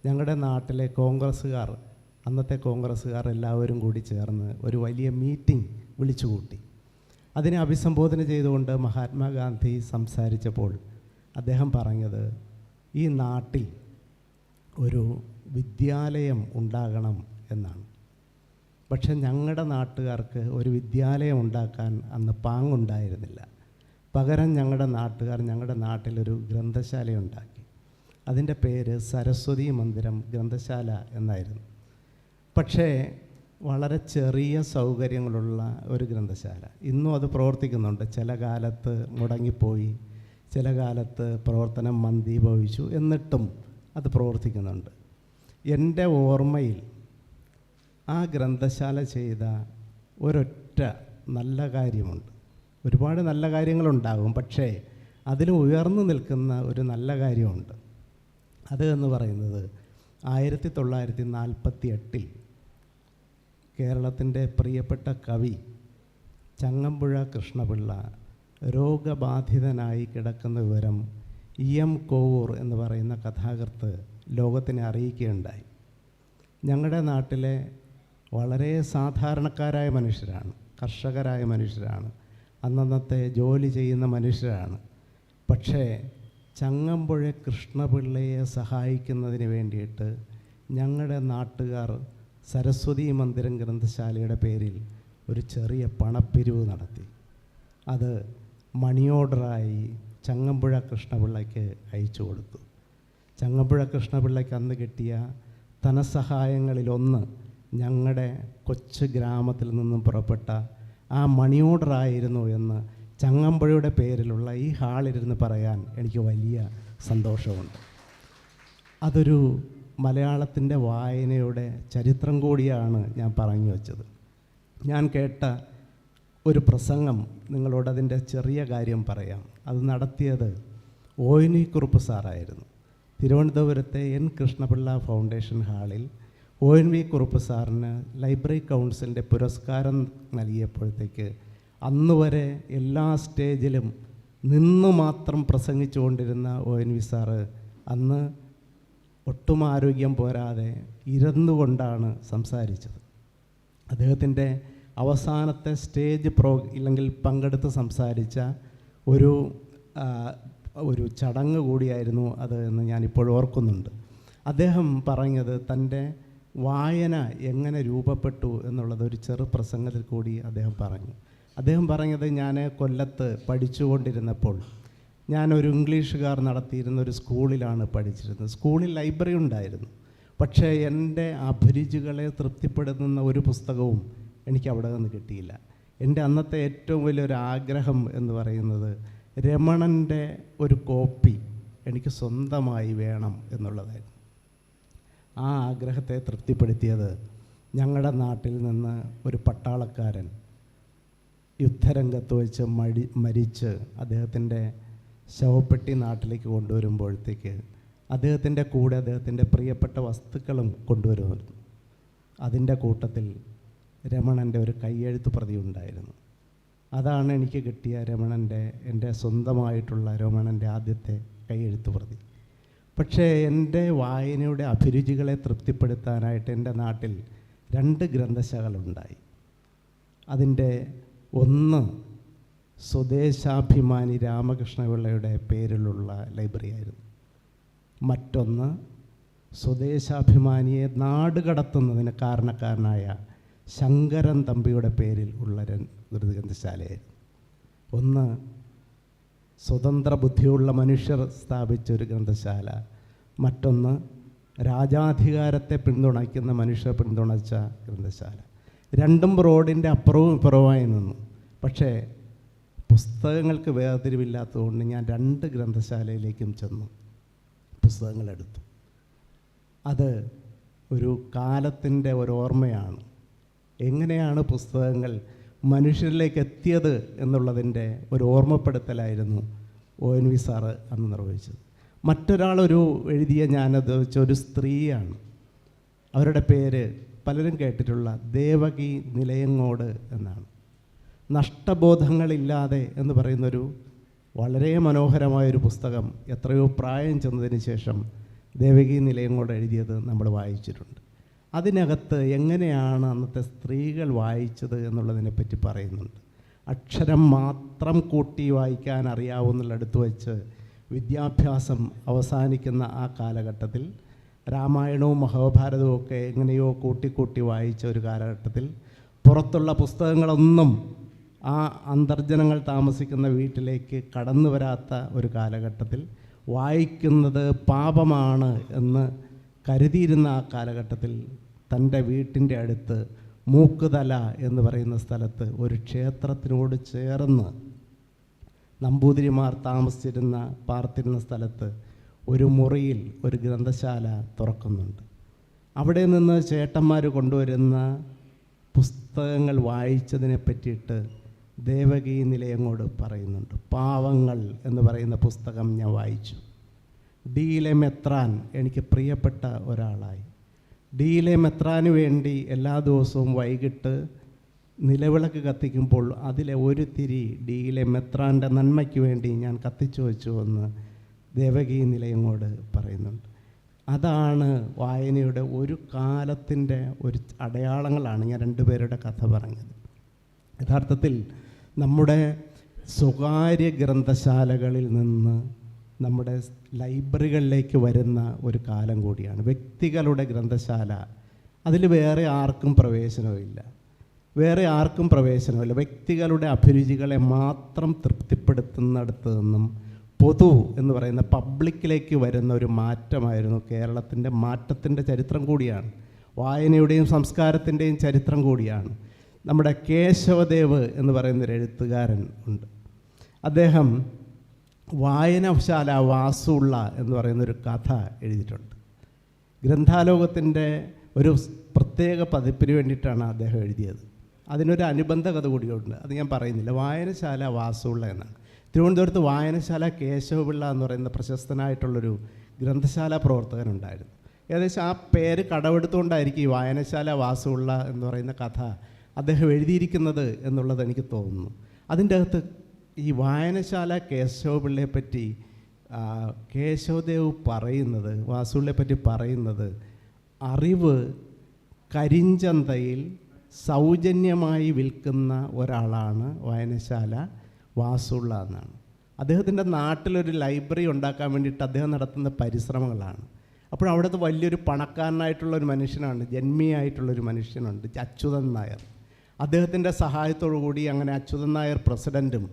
ഞങ്ങളുടെ നാട്ടിലെ അന്നത്തെ കോൺഗ്രസ്സുകാർ എല്ലാവരും കൂടി ചേർന്ന് ഒരു വലിയ മീറ്റിംഗ് വിളിച്ചു കൂട്ടി. അതിനെ അഭിസംബോധന ചെയ്തുകൊണ്ട് മഹാത്മാഗാന്ധി സംസാരിച്ചപ്പോൾ അദ്ദേഹം പറഞ്ഞത്, ഈ നാട്ടിൽ ഒരു വിദ്യാലയം ഉണ്ടാകണം എന്നാണ്. പക്ഷെ ഞങ്ങളുടെ നാട്ടുകാർക്ക് ഒരു വിദ്യാലയം ഉണ്ടാക്കാൻ അന്ന് പാങ്ങുണ്ടായിരുന്നില്ല. പകരം ഞങ്ങളുടെ നാട്ടിലൊരു ഗ്രന്ഥശാലയുണ്ടാക്കി. അതിൻ്റെ പേര് സരസ്വതി മന്ദിരം ഗ്രന്ഥശാല എന്നായിരുന്നു. പക്ഷേ വളരെ ചെറിയ സൗകര്യങ്ങളുള്ള ഒരു ഗ്രന്ഥശാല. ഇന്നും അത് പ്രവർത്തിക്കുന്നുണ്ട്. ചില കാലത്ത് മുടങ്ങിപ്പോയി, ചില കാലത്ത് പ്രവർത്തനം മന്ദീഭവിച്ചു, എന്നിട്ടും അത് പ്രവർത്തിക്കുന്നുണ്ട്. എൻ്റെ ഓർമ്മയിൽ ആ ഗ്രന്ഥശാല ചെയ്ത ഒരൊറ്റ നല്ല കാര്യമുണ്ട്. ഒരുപാട് നല്ല കാര്യങ്ങളുണ്ടാകും, പക്ഷേ അതിലും ഉയർന്നു നിൽക്കുന്ന ഒരു നല്ല കാര്യമുണ്ട്. അത് എന്ന് പറയുന്നത് 1948 കേരളത്തിൻ്റെ പ്രിയപ്പെട്ട കവി ചങ്ങമ്പുഴ കൃഷ്ണപിള്ള രോഗബാധിതനായി കിടക്കുന്ന വിവരം EM കോവൂർ എന്ന് പറയുന്ന കഥാകൃത്ത് ലോകത്തിനെ അറിയിക്കുകയുണ്ടായി. ഞങ്ങളുടെ നാട്ടിലെ വളരെ സാധാരണക്കാരായ മനുഷ്യരാണ്, കർഷകരായ മനുഷ്യരാണ്, അന്നന്നത്തെ ജോലി ചെയ്യുന്ന മനുഷ്യരാണ്. പക്ഷേ ചങ്ങമ്പുഴ കൃഷ്ണപിള്ളയെ സഹായിക്കുന്നതിന് വേണ്ടിയിട്ട് ഞങ്ങളുടെ നാട്ടുകാർ സരസ്വതി മന്ദിരം ഗ്രന്ഥശാലയുടെ പേരിൽ ഒരു ചെറിയ പണപ്പിരിവ് നടത്തി. അത് മണി ഓർഡറായി ചങ്ങമ്പുഴ കൃഷ്ണപിള്ളയ്ക്ക് അയച്ചു കൊടുത്തു. ചങ്ങമ്പുഴ കൃഷ്ണപിള്ളയ്ക്ക് അന്ന് കിട്ടിയ ധനസഹായങ്ങളിലൊന്ന് ഞങ്ങളുടെ കൊച്ചു ഗ്രാമത്തിൽ നിന്നും പുറപ്പെട്ട ആ മണി ഓർഡറായിരുന്നു എന്ന് ചങ്ങമ്പുഴയുടെ പേരിലുള്ള ഈ ഹാളിലിരുന്ന് പറയാൻ എനിക്ക് വലിയ സന്തോഷമുണ്ട്. അതൊരു മലയാളത്തിൻ്റെ വായനയുടെ ചരിത്രം കൂടിയാണ് ഞാൻ പറഞ്ഞു വച്ചത്. ഞാൻ കേട്ട ഒരു പ്രസംഗം നിങ്ങളോടതിൻ്റെ ചെറിയ കാര്യം പറയാം. അത് നടത്തിയത് ONV കുറുപ്പ് സാറായിരുന്നു. തിരുവനന്തപുരത്തെ N കൃഷ്ണപിള്ള ഫൗണ്ടേഷൻ ഹാളിൽ ONV കുറുപ്പ് സാറിന് ലൈബ്രറി കൗൺസിലിൻ്റെ പുരസ്കാരം നൽകിയപ്പോഴത്തേക്ക് അന്നുവരെ എല്ലാ സ്റ്റേജിലും നിന്നു മാത്രം പ്രസംഗിച്ചുകൊണ്ടിരുന്ന ONV സാറ് അന്ന് ഒട്ടും ആരോഗ്യം പോരാതെ ഇരുന്നുകൊണ്ടാണ് സംസാരിച്ചത്. അദ്ദേഹത്തിൻ്റെ അവസാനത്തെ സ്റ്റേജ് ഇല്ലെങ്കിൽ പങ്കെടുത്ത് സംസാരിച്ച ഒരു ചടങ്ങ് കൂടിയായിരുന്നു അത് എന്ന് ഞാനിപ്പോൾ ഓർക്കുന്നുണ്ട്. അദ്ദേഹം പറഞ്ഞത് തൻ്റെ വായന എങ്ങനെ രൂപപ്പെട്ടു എന്നുള്ളത് ഒരു ചെറു പ്രസംഗത്തിൽ കൂടി അദ്ദേഹം പറഞ്ഞു. അദ്ദേഹം പറഞ്ഞത്, ഞാൻ കൊല്ലത്ത് പഠിച്ചുകൊണ്ടിരുന്നപ്പോൾ ഞാനൊരു ഇംഗ്ലീഷുകാർ നടത്തിയിരുന്ന ഒരു സ്കൂളിലാണ് പഠിച്ചിരുന്നത്. സ്കൂളിൽ ലൈബ്രറി ഉണ്ടായിരുന്നു. പക്ഷേ എൻ്റെ അഭിരുചികളെ തൃപ്തിപ്പെടുത്തുന്ന ഒരു പുസ്തകവും എനിക്ക് അവിടെ നിന്ന് കിട്ടിയില്ല. എൻ്റെ അന്നത്തെ ഏറ്റവും വലിയൊരു ആഗ്രഹം എന്ന് പറയുന്നത് രമണൻ്റെ ഒരു കോപ്പി എനിക്ക് സ്വന്തമായി വേണം എന്നുള്ളതായിരുന്നു. ആ ആഗ്രഹത്തെ തൃപ്തിപ്പെടുത്തിയത് ഞങ്ങളുടെ നാട്ടിൽ നിന്ന് ഒരു പട്ടാളക്കാരൻ യുദ്ധരംഗത്ത് വെച്ച് മരിച്ച് അദ്ദേഹത്തിൻ്റെ ശവപ്പെട്ടി നാട്ടിലേക്ക് കൊണ്ടുവരുമ്പോഴത്തേക്ക് അദ്ദേഹത്തിൻ്റെ കൂടെ അദ്ദേഹത്തിൻ്റെ പ്രിയപ്പെട്ട വസ്തുക്കളും കൊണ്ടുവരുമായിരുന്നു. അതിൻ്റെ കൂട്ടത്തിൽ രമണൻ്റെ ഒരു കയ്യെഴുത്ത് പ്രതി ഉണ്ടായിരുന്നു. അതാണ് എനിക്ക് കിട്ടിയ എൻ്റെ സ്വന്തമായിട്ടുള്ള രമണൻ്റെ ആദ്യത്തെ കയ്യെഴുത്ത് പ്രതി. പക്ഷേ എൻ്റെ വായനയുടെ അഭിരുചികളെ തൃപ്തിപ്പെടുത്താനായിട്ട് എൻ്റെ നാട്ടിൽ 2 ഗ്രന്ഥശാലകളുണ്ടായി. അതിൻ്റെ ഒന്ന് സ്വദേശാഭിമാനി രാമകൃഷ്ണപിള്ളയുടെ പേരിലുള്ള ലൈബ്രറി ആയിരുന്നു. മറ്റൊന്ന് സ്വദേശാഭിമാനിയെ നാടുകടത്തുന്നതിന് കാരണക്കാരനായ ശങ്കരൻ തമ്പിയുടെ പേരിൽ ഉള്ള ഒരു ഗ്രന്ഥശാലയായിരുന്നു. ഒന്ന് സ്വതന്ത്ര ബുദ്ധിയുള്ള മനുഷ്യർ സ്ഥാപിച്ചൊരു ഗ്രന്ഥശാല, മറ്റൊന്ന് രാജാധികാരത്തെ പിന്തുണയ്ക്കുന്ന മനുഷ്യർ പിന്തുണച്ച ഗ്രന്ഥശാല. രണ്ടും റോഡിൻ്റെ അപ്പുറവും ഇപ്പുറവുമായി നിന്നു. പക്ഷേ പുസ്തകങ്ങൾക്ക് വേർതിരിവില്ലാത്തതുകൊണ്ട് ഞാൻ 2 ഗ്രന്ഥശാലയിലേക്കും ചെന്നു, പുസ്തകങ്ങളെടുത്തു. അത് ഒരു കാലത്തിൻ്റെ ഒരു ഓർമ്മയാണ്. എങ്ങനെയാണ് പുസ്തകങ്ങൾ മനുഷ്യരിലേക്ക് എത്തിയത് എന്നുള്ളതിൻ്റെ ഒരു ഓർമ്മപ്പെടുത്തലായിരുന്നു ONV സാറ് അന്ന് നിർവഹിച്ചത്. മറ്റൊരാളൊരു എഴുതിയ ഞാനത് വെച്ച ഒരു സ്ത്രീയാണ്. അവരുടെ പേര് പലരും കേട്ടിട്ടുള്ള ദേവകി നിലയങ്ങോട് എന്നാണ്. നഷ്ടബോധങ്ങളില്ലാതെ എന്ന് പറയുന്നൊരു വളരെ മനോഹരമായൊരു പുസ്തകം എത്രയോ പ്രായം ചെന്നതിന് ശേഷം ദേവകി നിലയങ്ങോട് എഴുതിയത് നമ്മൾ വായിച്ചിട്ടുണ്ട്. അതിനകത്ത് എങ്ങനെയാണ് അന്നത്തെ സ്ത്രീകൾ വായിച്ചത് എന്നുള്ളതിനെപ്പറ്റി പറയുന്നുണ്ട്. അക്ഷരം മാത്രം കൂട്ടി വായിക്കാൻ അറിയാവുന്നിടത്ത് വെച്ച് വിദ്യാഭ്യാസം അവസാനിക്കുന്ന ആ കാലഘട്ടത്തിൽ രാമായണവും മഹാഭാരതവും ഒക്കെ എങ്ങനെയോ കൂട്ടിക്കൂട്ടി വായിച്ച ഒരു കാലഘട്ടത്തിൽ പുറത്തുള്ള പുസ്തകങ്ങളൊന്നും ആ അന്തർജനങ്ങൾ താമസിക്കുന്ന വീട്ടിലേക്ക് കടന്നു വരാത്ത ഒരു കാലഘട്ടത്തിൽ വായിക്കുന്നത് പാപമാണ് എന്ന് കരുതിയിരുന്ന ആ കാലഘട്ടത്തിൽ തൻ്റെ വീട്ടിൻ്റെ അടുത്ത് മൂക്കുതല എന്ന് പറയുന്ന സ്ഥലത്ത് ഒരു ക്ഷേത്രത്തിനോട് ചേർന്ന് നമ്പൂതിരിമാർ പാർത്തിരുന്ന സ്ഥലത്ത് ഒരു മുറിയിൽ ഒരു ഗ്രന്ഥശാല തുറക്കുന്നുണ്ട്. അവിടെ നിന്ന് ചേട്ടന്മാർ കൊണ്ടുവരുന്ന പുസ്തകങ്ങൾ വായിച്ചതിനെ പറ്റിയിട്ട് ദേവകി നിലയങ്ങോട് പറയുന്നുണ്ട്. പാവങ്ങൾ എന്ന് പറയുന്ന പുസ്തകം ഞാൻ വായിച്ചു. ഡിയിലെ മെത്രാൻ എനിക്ക് പ്രിയപ്പെട്ട ഒരാളായി. ഡിയിലെ മെത്രാന് വേണ്ടി എല്ലാ ദിവസവും വൈകിട്ട് നിലവിളക്ക് കത്തിക്കുമ്പോൾ അതിലെ ഒരു തിരി ഡിയിലെ മെത്രാൻ്റെ നന്മയ്ക്ക് വേണ്ടി ഞാൻ കത്തിച്ചു വെച്ചു എന്ന് ദേവകി നിലയങ്ങോട് പറയുന്നുണ്ട്. അതാണ് വായനയുടെ ഒരു കാലത്തിൻ്റെ ഒരു അടയാളങ്ങളാണ് ഞാൻ 2 പേരുടെ കഥ പറഞ്ഞത്. യഥാർത്ഥത്തിൽ നമ്മുടെ സ്വകാര്യ ഗ്രന്ഥശാലകളിൽ നിന്ന് നമ്മുടെ ലൈബ്രറികളിലേക്ക് വരുന്ന ഒരു കാലം കൂടിയാണ്. വ്യക്തികളുടെ ഗ്രന്ഥശാല, അതിൽ വേറെ ആർക്കും പ്രവേശനമില്ല. വ്യക്തികളുടെ അഭിരുചികളെ മാത്രം തൃപ്തിപ്പെടുത്തുന്നിടത്ത് നിന്നും പൊതു എന്ന് പറയുന്ന പബ്ലിക്കിലേക്ക് വരുന്ന ഒരു മാറ്റമായിരുന്നു കേരളത്തിൻ്റെ മാറ്റത്തിൻ്റെ ചരിത്രം കൂടിയാണ്. വായനയുടെയും സംസ്കാരത്തിൻ്റെയും ചരിത്രം കൂടിയാണ്. നമ്മുടെ കേശവദേവ് എന്ന് പറയുന്നൊരു എഴുത്തുകാരൻ ഉണ്ട്. അദ്ദേഹം വായനശാല വാസുള്ള എന്ന് പറയുന്നൊരു കഥ എഴുതിയിട്ടുണ്ട്. ഗ്രന്ഥാലോകത്തിൻ്റെ ഒരു പ്രത്യേക പതിപ്പിന് വേണ്ടിയിട്ടാണ് അദ്ദേഹം എഴുതിയത്. അതിനൊരു അനുബന്ധ കഥ കൂടിയുണ്ട്, അത് ഞാൻ പറയുന്നില്ല. വായനശാല വാസുള്ള എന്നാണ്. തിരുവനന്തപുരത്ത് വായനശാല കേശവപിള്ള എന്ന് പറയുന്ന പ്രശസ്തനായിട്ടുള്ളൊരു ഗ്രന്ഥശാല പ്രവർത്തകനുണ്ടായിരുന്നു. ഏകദേശം ആ പേര് കടമെടുത്തുകൊണ്ടായിരിക്കും ഈ വായനശാല വാസുള്ള എന്ന് പറയുന്ന കഥ അദ്ദേഹം എഴുതിയിരിക്കുന്നത് എന്നുള്ളത് എനിക്ക് തോന്നുന്നു. അതിൻ്റെ അകത്ത് ഈ വായനശാല കേശവപിള്ളയെ പറ്റി കേശവദേവ് പറയുന്നത്, വാസുള്ളയെ പറ്റി പറയുന്നത്, അറിവ് കരിഞ്ചന്തയിൽ സൗജന്യമായി വിൽക്കുന്ന ഒരാളാണ് വായനശാല വാസുള്ള എന്നാണ്. അദ്ദേഹത്തിൻ്റെ നാട്ടിലൊരു ലൈബ്രറി ഉണ്ടാക്കാൻ വേണ്ടിയിട്ട് അദ്ദേഹം നടത്തുന്ന പരിശ്രമങ്ങളാണ്. അപ്പോൾ അവിടുത്തെ വലിയൊരു പണക്കാരനായിട്ടുള്ളൊരു മനുഷ്യനാണ്, ജന്മിയായിട്ടുള്ളൊരു മനുഷ്യനുണ്ട്, അച്യുതൻ നായർ. അദ്ദേഹത്തിൻ്റെ സഹായത്തോടു കൂടി അങ്ങനെ അച്യുതൻ നായർ പ്രസിഡൻറ്റും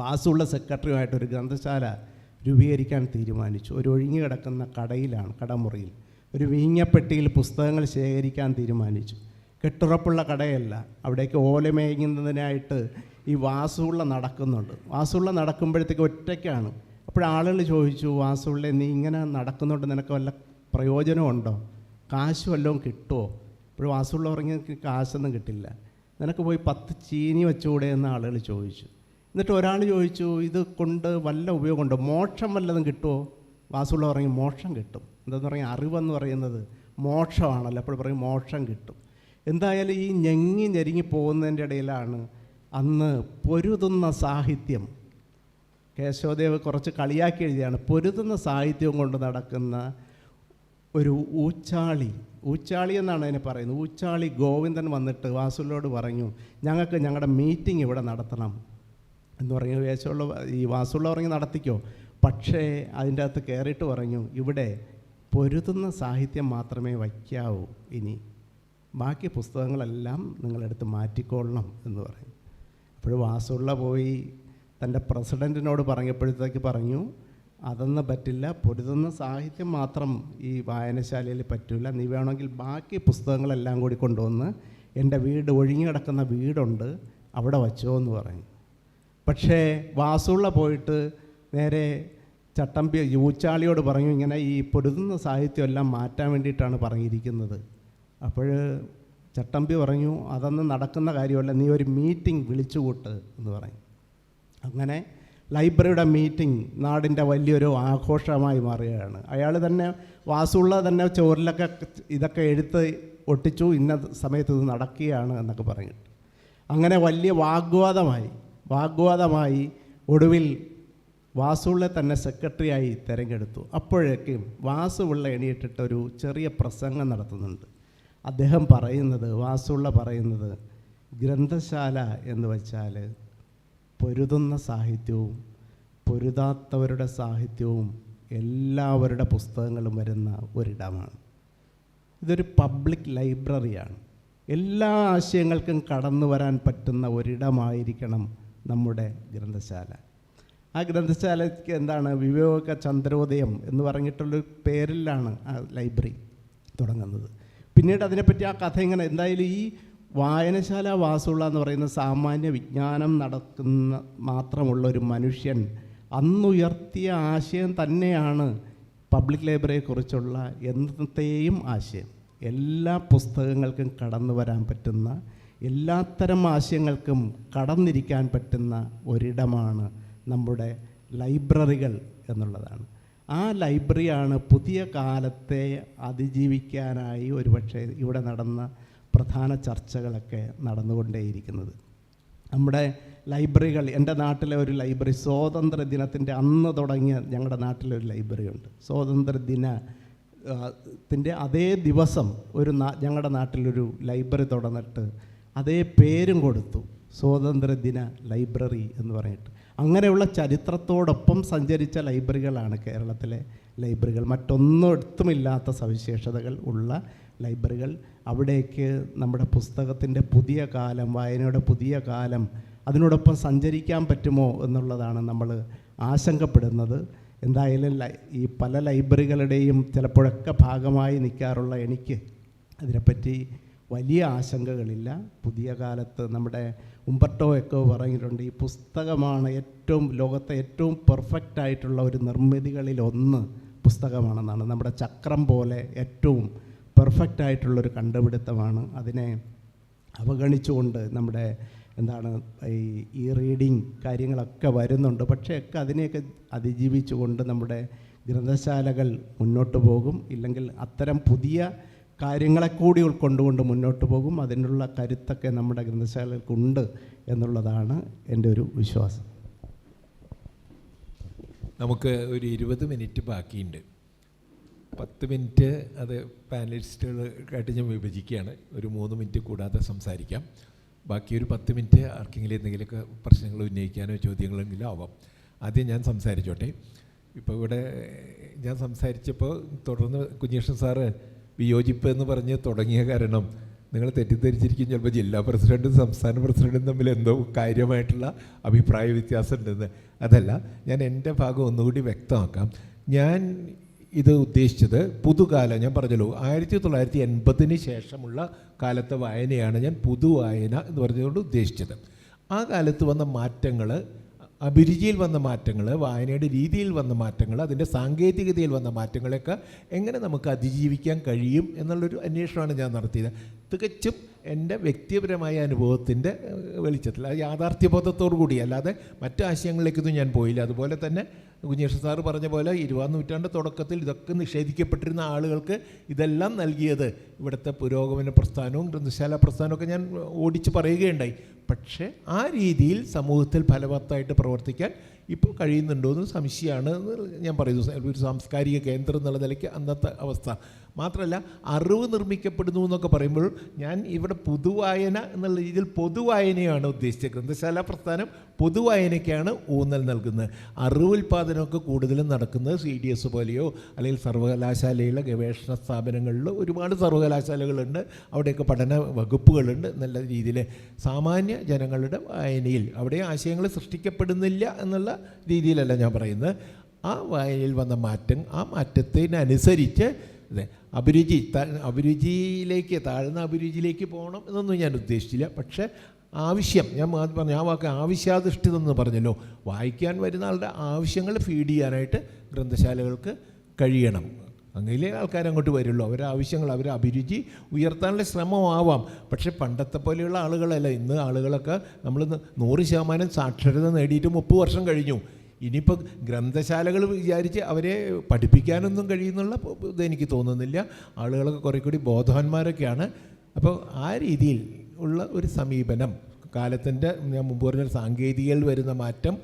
വാസുള്ള സെക്രട്ടറിയുമായിട്ടൊരു ഗ്രന്ഥശാല രൂപീകരിക്കാൻ തീരുമാനിച്ചു. ഒരു ഒഴിഞ്ഞു കിടക്കുന്ന കടയിലാണ്, കടമുറിയിൽ ഒരു വീഞ്ഞപ്പെട്ടിയിൽ പുസ്തകങ്ങൾ ശേഖരിക്കാൻ തീരുമാനിച്ചു. കെട്ടുറപ്പുള്ള കടയല്ല, അവിടേക്ക് ഓലമേയുന്നതിനായിട്ട് ഈ വാസുള്ള നടക്കുന്നുണ്ട്. വാസുള്ള നടക്കുമ്പോഴത്തേക്ക് ഒറ്റയ്ക്കാണ്. അപ്പോഴാളുകൾ ചോദിച്ചു, വാസുള്ള നീ ഇങ്ങനെ നടക്കുന്നുണ്ട്, നിനക്ക് വല്ല പ്രയോജനമുണ്ടോ, കാശ് വല്ലതും കിട്ടുമോ? അപ്പോൾ വാസുള്ള പറഞ്ഞ് കാശൊന്നും കിട്ടില്ല, നിനക്ക് പോയി 10 ചീനി വെച്ചുകൂടെ എന്ന് ആളുകൾ ചോദിച്ചു. എന്നിട്ട് ഒരാൾ ചോദിച്ചു, ഇത് കൊണ്ട് വല്ല ഉപയോഗമുണ്ടോ, മോക്ഷം വല്ലതും കിട്ടുമോ? വാസുള്ള പറയും മോക്ഷം കിട്ടും. എന്താണെന്ന് പറഞ്ഞാൽ അറിവെന്ന് പറയുന്നത് മോക്ഷമാണല്ലോ, അപ്പോൾ പറയും മോക്ഷം കിട്ടും. എന്തായാലും ഈ ഞെരുങ്ങി പോകുന്നതിൻ്റെ ഇടയിലാണ് അന്ന് പൊരുതുന്ന സാഹിത്യം, കേശവദേവ് കുറച്ച് കളിയാക്കി എഴുതിയാണ്, പൊരുതുന്ന സാഹിത്യവും കൊണ്ട് നടക്കുന്ന ഒരു ഊച്ചാളി എന്നാണ് അതിനെ പറയുന്നത്. ഊച്ചാളി ഗോവിന്ദൻ വന്നിട്ട് വാസുള്ളോട് പറഞ്ഞു, ഞങ്ങൾക്ക് ഞങ്ങളുടെ മീറ്റിംഗ് ഇവിടെ നടത്തണം എന്ന് പറഞ്ഞു. കേശവുള്ള ഈ വാസുള്ള പറഞ്ഞ് നടത്തിക്കോ, പക്ഷേ അതിൻ്റെ അകത്ത് കയറിയിട്ട് പറഞ്ഞു, ഇവിടെ പൊരുതുന്ന സാഹിത്യം മാത്രമേ വയ്ക്കാവൂ, ഇനി ബാക്കി പുസ്തകങ്ങളെല്ലാം നിങ്ങളെടുത്ത് മാറ്റിക്കൊള്ളണം എന്ന് പറയും. അപ്പോൾ വാസുള്ള പോയി തൻ്റെ പ്രസിഡൻറ്റിനോട് പറഞ്ഞപ്പോഴത്തേക്ക് പറഞ്ഞു, അതൊന്നും പറ്റില്ല, പൊരുതുന്ന സാഹിത്യം മാത്രം ഈ വായനശാലയിൽ പറ്റില്ല, നീ വേണമെങ്കിൽ ബാക്കി പുസ്തകങ്ങളെല്ലാം കൂടി കൊണ്ടുവന്ന് എൻ്റെ വീട്, ഒഴിഞ്ഞു കിടക്കുന്ന വീടുണ്ട്, അവിടെ വച്ചോ എന്ന് പറഞ്ഞു. പക്ഷേ വാസുള്ള പോയിട്ട് നേരെ ചട്ടമ്പി ഊച്ചാളിയോട് പറഞ്ഞു, ഇങ്ങനെ ഈ പൊരുതുന്ന സാഹിത്യം എല്ലാം മാറ്റാൻ വേണ്ടിയിട്ടാണ് പറഞ്ഞിരിക്കുന്നത്. അപ്പോൾ ചട്ടമ്പി പറഞ്ഞു, അതൊന്നും നടക്കുന്ന കാര്യമല്ല, നീ ഒരു മീറ്റിംഗ് വിളിച്ചുകൂട്ട് എന്ന് പറയും. അങ്ങനെ ലൈബ്രറിയുടെ മീറ്റിംഗ് നാടിൻ്റെ വലിയൊരു ആഘോഷമായി മാറുകയാണ്. അയാൾ തന്നെ, വാസുള്ള തന്നെ ചോറിലൊക്കെ ഇതൊക്കെ എടുത്ത് ഒട്ടിച്ചു, ഇന്ന സമയത്ത് ഇത് നടക്കുകയാണ് എന്നൊക്കെ പറഞ്ഞിട്ട് അങ്ങനെ വലിയ വാഗ്വാദമായി ഒടുവിൽ വാസുള്ള തന്നെ സെക്രട്ടറിയായി തിരഞ്ഞെടുത്തു. അപ്പോഴേക്കും വാസുള്ള എണീറ്റിട്ട് ഒരു ചെറിയ പ്രസംഗം നടത്തുന്നുണ്ട്. അദ്ദേഹം പറയുന്നത്, വാസുള്ള പറയുന്നത്, ഗ്രന്ഥശാല എന്ന് വെച്ചാൽ പൊരുതുന്ന സാഹിത്യവും പൊരുതാത്തവരുടെ സാഹിത്യവും എല്ലാവരുടെ പുസ്തകങ്ങളും വരുന്ന ഒരിടമാണ്. ഇതൊരു പബ്ലിക് ലൈബ്രറിയാണ്. എല്ലാ ആശയങ്ങൾക്കും കടന്നു വരാൻ പറ്റുന്ന ഒരിടമായിരിക്കണം നമ്മുടെ ഗ്രന്ഥശാല. ആ ഗ്രന്ഥശാലയ്ക്ക് എന്താണ്, വിവേക ചന്ദ്രോദയം എന്ന് പറഞ്ഞിട്ടുള്ളൊരു പേരിലാണ് ആ ലൈബ്രറി തുടങ്ങുന്നത്. പിന്നീട് അതിനെപ്പറ്റി ആ കഥ ഇങ്ങനെ, എന്തായാലും ഈ വായനശാല വാസുള്ള എന്ന് പറയുന്ന സാമാന്യ വിജ്ഞാനം നടക്കുന്ന മാത്രമുള്ളൊരു മനുഷ്യൻ അന്നുയർത്തിയ ആശയം തന്നെയാണ് പബ്ലിക് ലൈബ്രറിയെക്കുറിച്ചുള്ള എന്നത്തെയും ആശയം. എല്ലാ പുസ്തകങ്ങൾക്കും കടന്നു വരാൻ പറ്റുന്ന, എല്ലാത്തരം ആശയങ്ങൾക്കും കടന്നിരിക്കാൻ പറ്റുന്ന ഒരിടമാണ് നമ്മുടെ ലൈബ്രറികൾ എന്നുള്ളതാണ്. ആ ലൈബ്രറിയാണ് പുതിയ കാലത്തെ അതിജീവിക്കാനായി ഒരുപക്ഷെ ഇവിടെ നടന്ന പ്രധാന ചർച്ചകളൊക്കെ നടന്നുകൊണ്ടേയിരിക്കുന്നത്. നമ്മുടെ ലൈബ്രറികൾ, എൻ്റെ നാട്ടിലെ ഒരു ലൈബ്രറി സ്വാതന്ത്ര്യ ദിനത്തിൻ്റെ അന്ന് തുടങ്ങിയ ഞങ്ങളുടെ നാട്ടിലൊരു ലൈബ്രറി ഉണ്ട്. സ്വാതന്ത്ര്യ ദിനത്തിൻ്റെ അതേ ദിവസം ഞങ്ങളുടെ നാട്ടിലൊരു ലൈബ്രറി തുറന്നിട്ട് അതേ പേരും കൊടുത്തു, സ്വാതന്ത്ര്യദിന ലൈബ്രറി എന്ന് പറഞ്ഞിട്ട്. അങ്ങനെയുള്ള ചരിത്രത്തോടൊപ്പം സഞ്ചരിച്ച ലൈബ്രറികളാണ് കേരളത്തിലെ ലൈബ്രറികൾ. മറ്റൊന്നിടത്തുമില്ലാത്ത സവിശേഷതകൾ ഉള്ള ലൈബ്രറികൾ. അവിടേക്ക് നമ്മുടെ പുസ്തകത്തിൻ്റെ പുതിയ കാലം, വായനയുടെ പുതിയ കാലം, അതിനോടൊപ്പം സഞ്ചരിക്കാൻ പറ്റുമോ എന്നുള്ളതാണ് നമ്മൾ ആശങ്കപ്പെടുന്നത്. എന്തായാലും ഈ പല ലൈബ്രറികളുടെയും ചിലപ്പോഴൊക്കെ ഭാഗമായി നിൽക്കാറുള്ള എനിക്ക് അതിനെപ്പറ്റി വലിയ ആശങ്കകളില്ല. പുതിയ കാലത്ത് നമ്മുടെ ഉംബർട്ടോ എക്കോ പറഞ്ഞിട്ടുണ്ട്, ഈ പുസ്തകമാണ് ലോകത്തെ ഏറ്റവും പെർഫെക്റ്റ് ആയിട്ടുള്ള ഒരു നിർമ്മിതികളിലൊന്ന് പുസ്തകമാണെന്നാണ്. നമ്മുടെ ചക്രം പോലെ ഏറ്റവും പെർഫെക്റ്റ് ആയിട്ടുള്ളൊരു കണ്ടുപിടുത്തമാണ്. അതിനെ അവഗണിച്ചുകൊണ്ട് നമ്മുടെ ഈ റീഡിങ് കാര്യങ്ങളൊക്കെ വരുന്നുണ്ട്. പക്ഷേ ഒക്കെ അതിനെയൊക്കെ അതിജീവിച്ചുകൊണ്ട് നമ്മുടെ ഗ്രന്ഥശാലകൾ മുന്നോട്ട് പോകും. ഇല്ലെങ്കിൽ അത്തരം പുതിയ കാര്യങ്ങളെ കൂടി ഉൾക്കൊണ്ടുകൊണ്ട് മുന്നോട്ട് പോകും. അതിനുള്ള കരുത്തൊക്കെ നമ്മുടെ ഗ്രന്ഥശാലകൾക്കുണ്ട് എന്നുള്ളതാണ് എൻ്റെ ഒരു വിശ്വാസം. നമുക്ക് ഒരു 20 മിനിറ്റ് ബാക്കിയുണ്ട്. 10 മിനിറ്റ് അത് പാനലിസ്റ്റുകളായിട്ട് ഞാൻ വിഭജിക്കുകയാണ്. ഒരു 3 മിനിറ്റ് കൂടാതെ സംസാരിക്കാം. ബാക്കി ഒരു 10 മിനിറ്റ് ആർക്കെങ്കിലും എന്തെങ്കിലുമൊക്കെ പ്രശ്നങ്ങൾ ഉന്നയിക്കാനോ ചോദ്യങ്ങളെങ്കിലും ആവാം. ആദ്യം ഞാൻ സംസാരിച്ചോട്ടെ. ഇപ്പോൾ ഇവിടെ ഞാൻ സംസാരിച്ചപ്പോൾ തുടർന്ന് കുഞ്ഞികൃഷ്ണൻ സാറ് വിയോജിപ്പ് എന്ന് പറഞ്ഞ് തുടങ്ങിയ കാരണം നിങ്ങൾ തെറ്റിദ്ധരിച്ചിരിക്കും, ചിലപ്പോൾ ജില്ലാ പ്രസിഡൻറ്റും സംസ്ഥാന പ്രസിഡൻറ്റും തമ്മിൽ എന്തോ കാര്യമായിട്ടുള്ള അഭിപ്രായ വ്യത്യാസം ഉണ്ടെന്ന്. അതല്ല, ഞാൻ എൻ്റെ ഭാഗം ഒന്നുകൂടി വ്യക്തമാക്കാം. ഞാൻ ഇത് ഉദ്ദേശിച്ചത് പുതുകാലം, ഞാൻ പറഞ്ഞല്ലോ 1980 ശേഷമുള്ള കാലത്തെ വായനയാണ് ഞാൻ പുതുവായന എന്ന് പറഞ്ഞതുകൊണ്ട് ഉദ്ദേശിച്ചത്. ആ കാലത്ത് വന്ന മാറ്റങ്ങൾ, അഭിരുചിയിൽ വന്ന മാറ്റങ്ങൾ, വായനയുടെ രീതിയിൽ വന്ന മാറ്റങ്ങൾ, അതിൻ്റെ സാങ്കേതികതയിൽ വന്ന മാറ്റങ്ങളെയൊക്കെ എങ്ങനെ നമുക്ക് അതിജീവിക്കാൻ കഴിയും എന്നുള്ളൊരു അന്വേഷണമാണ് ഞാൻ നടത്തിയത്. തികച്ചും എൻ്റെ വ്യക്തിപരമായ അനുഭവത്തിൻ്റെ വെളിച്ചത്തിൽ, അത് യാഥാർത്ഥ്യബോധത്തോടു കൂടി, അല്ലാതെ മറ്റു ആശയങ്ങളിലേക്കൊന്നും ഞാൻ പോയില്ല. അതുപോലെ തന്നെ കുഞ്ഞേഷ് സാറ് പറഞ്ഞ പോലെ 20-ാം നൂറ്റാണ്ട് തുടക്കത്തിൽ ഇതൊക്കെ നിഷേധിക്കപ്പെട്ടിരുന്ന ആളുകൾക്ക് ഇതെല്ലാം നൽകിയത് ഇവിടുത്തെ പുരോഗമന പ്രസ്ഥാനവും ഗ്രന്ഥശാല പ്രസ്ഥാനമൊക്കെ ഞാൻ ഓടിച്ച് പറയുകയുണ്ടായി. പക്ഷേ ആ രീതിയിൽ സമൂഹത്തിൽ ഫലവത്തായിട്ട് പ്രവർത്തിക്കാൻ ഇപ്പോൾ കഴിയുന്നുണ്ടോ എന്ന് സംശയമാണ് ഞാൻ പറയുന്നു. ഒരു സാംസ്കാരിക കേന്ദ്രം എന്നുള്ള നിലയ്ക്ക് അന്നത്തെ അവസ്ഥ മാത്രമല്ല, അറിവ് നിർമ്മിക്കപ്പെടുന്നു എന്നൊക്കെ പറയുമ്പോൾ ഞാൻ ഇവിടെ പുതുവായന എന്നുള്ള രീതിയിൽ പൊതുവായനയാണ് ഉദ്ദേശിച്ചത്. ഗ്രന്ഥശാല പ്രസ്ഥാനം പൊതുവായനയ്ക്കാണ് ഊന്നൽ നൽകുന്നത്. അറിവുൽപാദനമൊക്കെ കൂടുതലും നടക്കുന്നത് CDS പോലെയോ അല്ലെങ്കിൽ സർവകലാശാലയിലെ ഗവേഷണ സ്ഥാപനങ്ങളിൽ ഒരുപാട് സർവകലാശാലകളുണ്ട്, അവിടെയൊക്കെ പഠന വകുപ്പുകളുണ്ട്. നല്ല രീതിയിൽ സാമാന്യ ജനങ്ങളുടെ വായനയിൽ അവിടെ ആശയങ്ങൾ സൃഷ്ടിക്കപ്പെടുന്നില്ല എന്നുള്ള രീതിയിലല്ല ഞാൻ പറയുന്നത്. ആ വായനയിൽ വന്ന മാറ്റം, ആ മാറ്റത്തിനനുസരിച്ച് അഭിരുചിയിലേക്ക്, താഴ്ന്ന അഭിരുചിയിലേക്ക് പോകണം എന്നൊന്നും ഞാൻ ഉദ്ദേശിച്ചില്ല. പക്ഷേ ആവശ്യം, ഞാൻ പറഞ്ഞു ആ വാക്ക് ആവശ്യാധിഷ്ഠിതം എന്ന് പറഞ്ഞല്ലോ, വായിക്കാൻ വരുന്ന ആളുടെ ആവശ്യങ്ങൾ ഫീഡ് ചെയ്യാനായിട്ട് ഗ്രന്ഥശാലകൾക്ക് കഴിയണം. അങ്ങനെ ആൾക്കാരങ്ങോട്ട് വരുള്ളൂ. അവരുടെ ആവശ്യങ്ങൾ, അവരുടെ അഭിരുചി ഉയർത്താനുള്ള ശ്രമമാവാം. പക്ഷേ പണ്ടത്തെ പോലെയുള്ള ആളുകളല്ല. ഇന്ന് ആളുകളൊക്കെ നമ്മൾ 100% സാക്ഷരത നേടിയിട്ട് 30 വർഷം കഴിഞ്ഞു. ഇനിയിപ്പോൾ ഗ്രന്ഥശാലകൾ വിചാരിച്ച് അവരെ പഠിപ്പിക്കാനൊന്നും കഴിയുന്നുള്ള ഇതെനിക്ക് തോന്നുന്നില്ല. ആളുകളൊക്കെ കുറേ കൂടി ബോധവാന്മാരൊക്കെയാണ്. അപ്പോൾ ആ രീതിയിൽ ഉള്ള ഒരു സമീപനം, കാലത്തിൻ്റെ, ഞാൻ മുമ്പ് പറഞ്ഞ സാങ്കേതികയിൽ വരുന്ന മാറ്റം,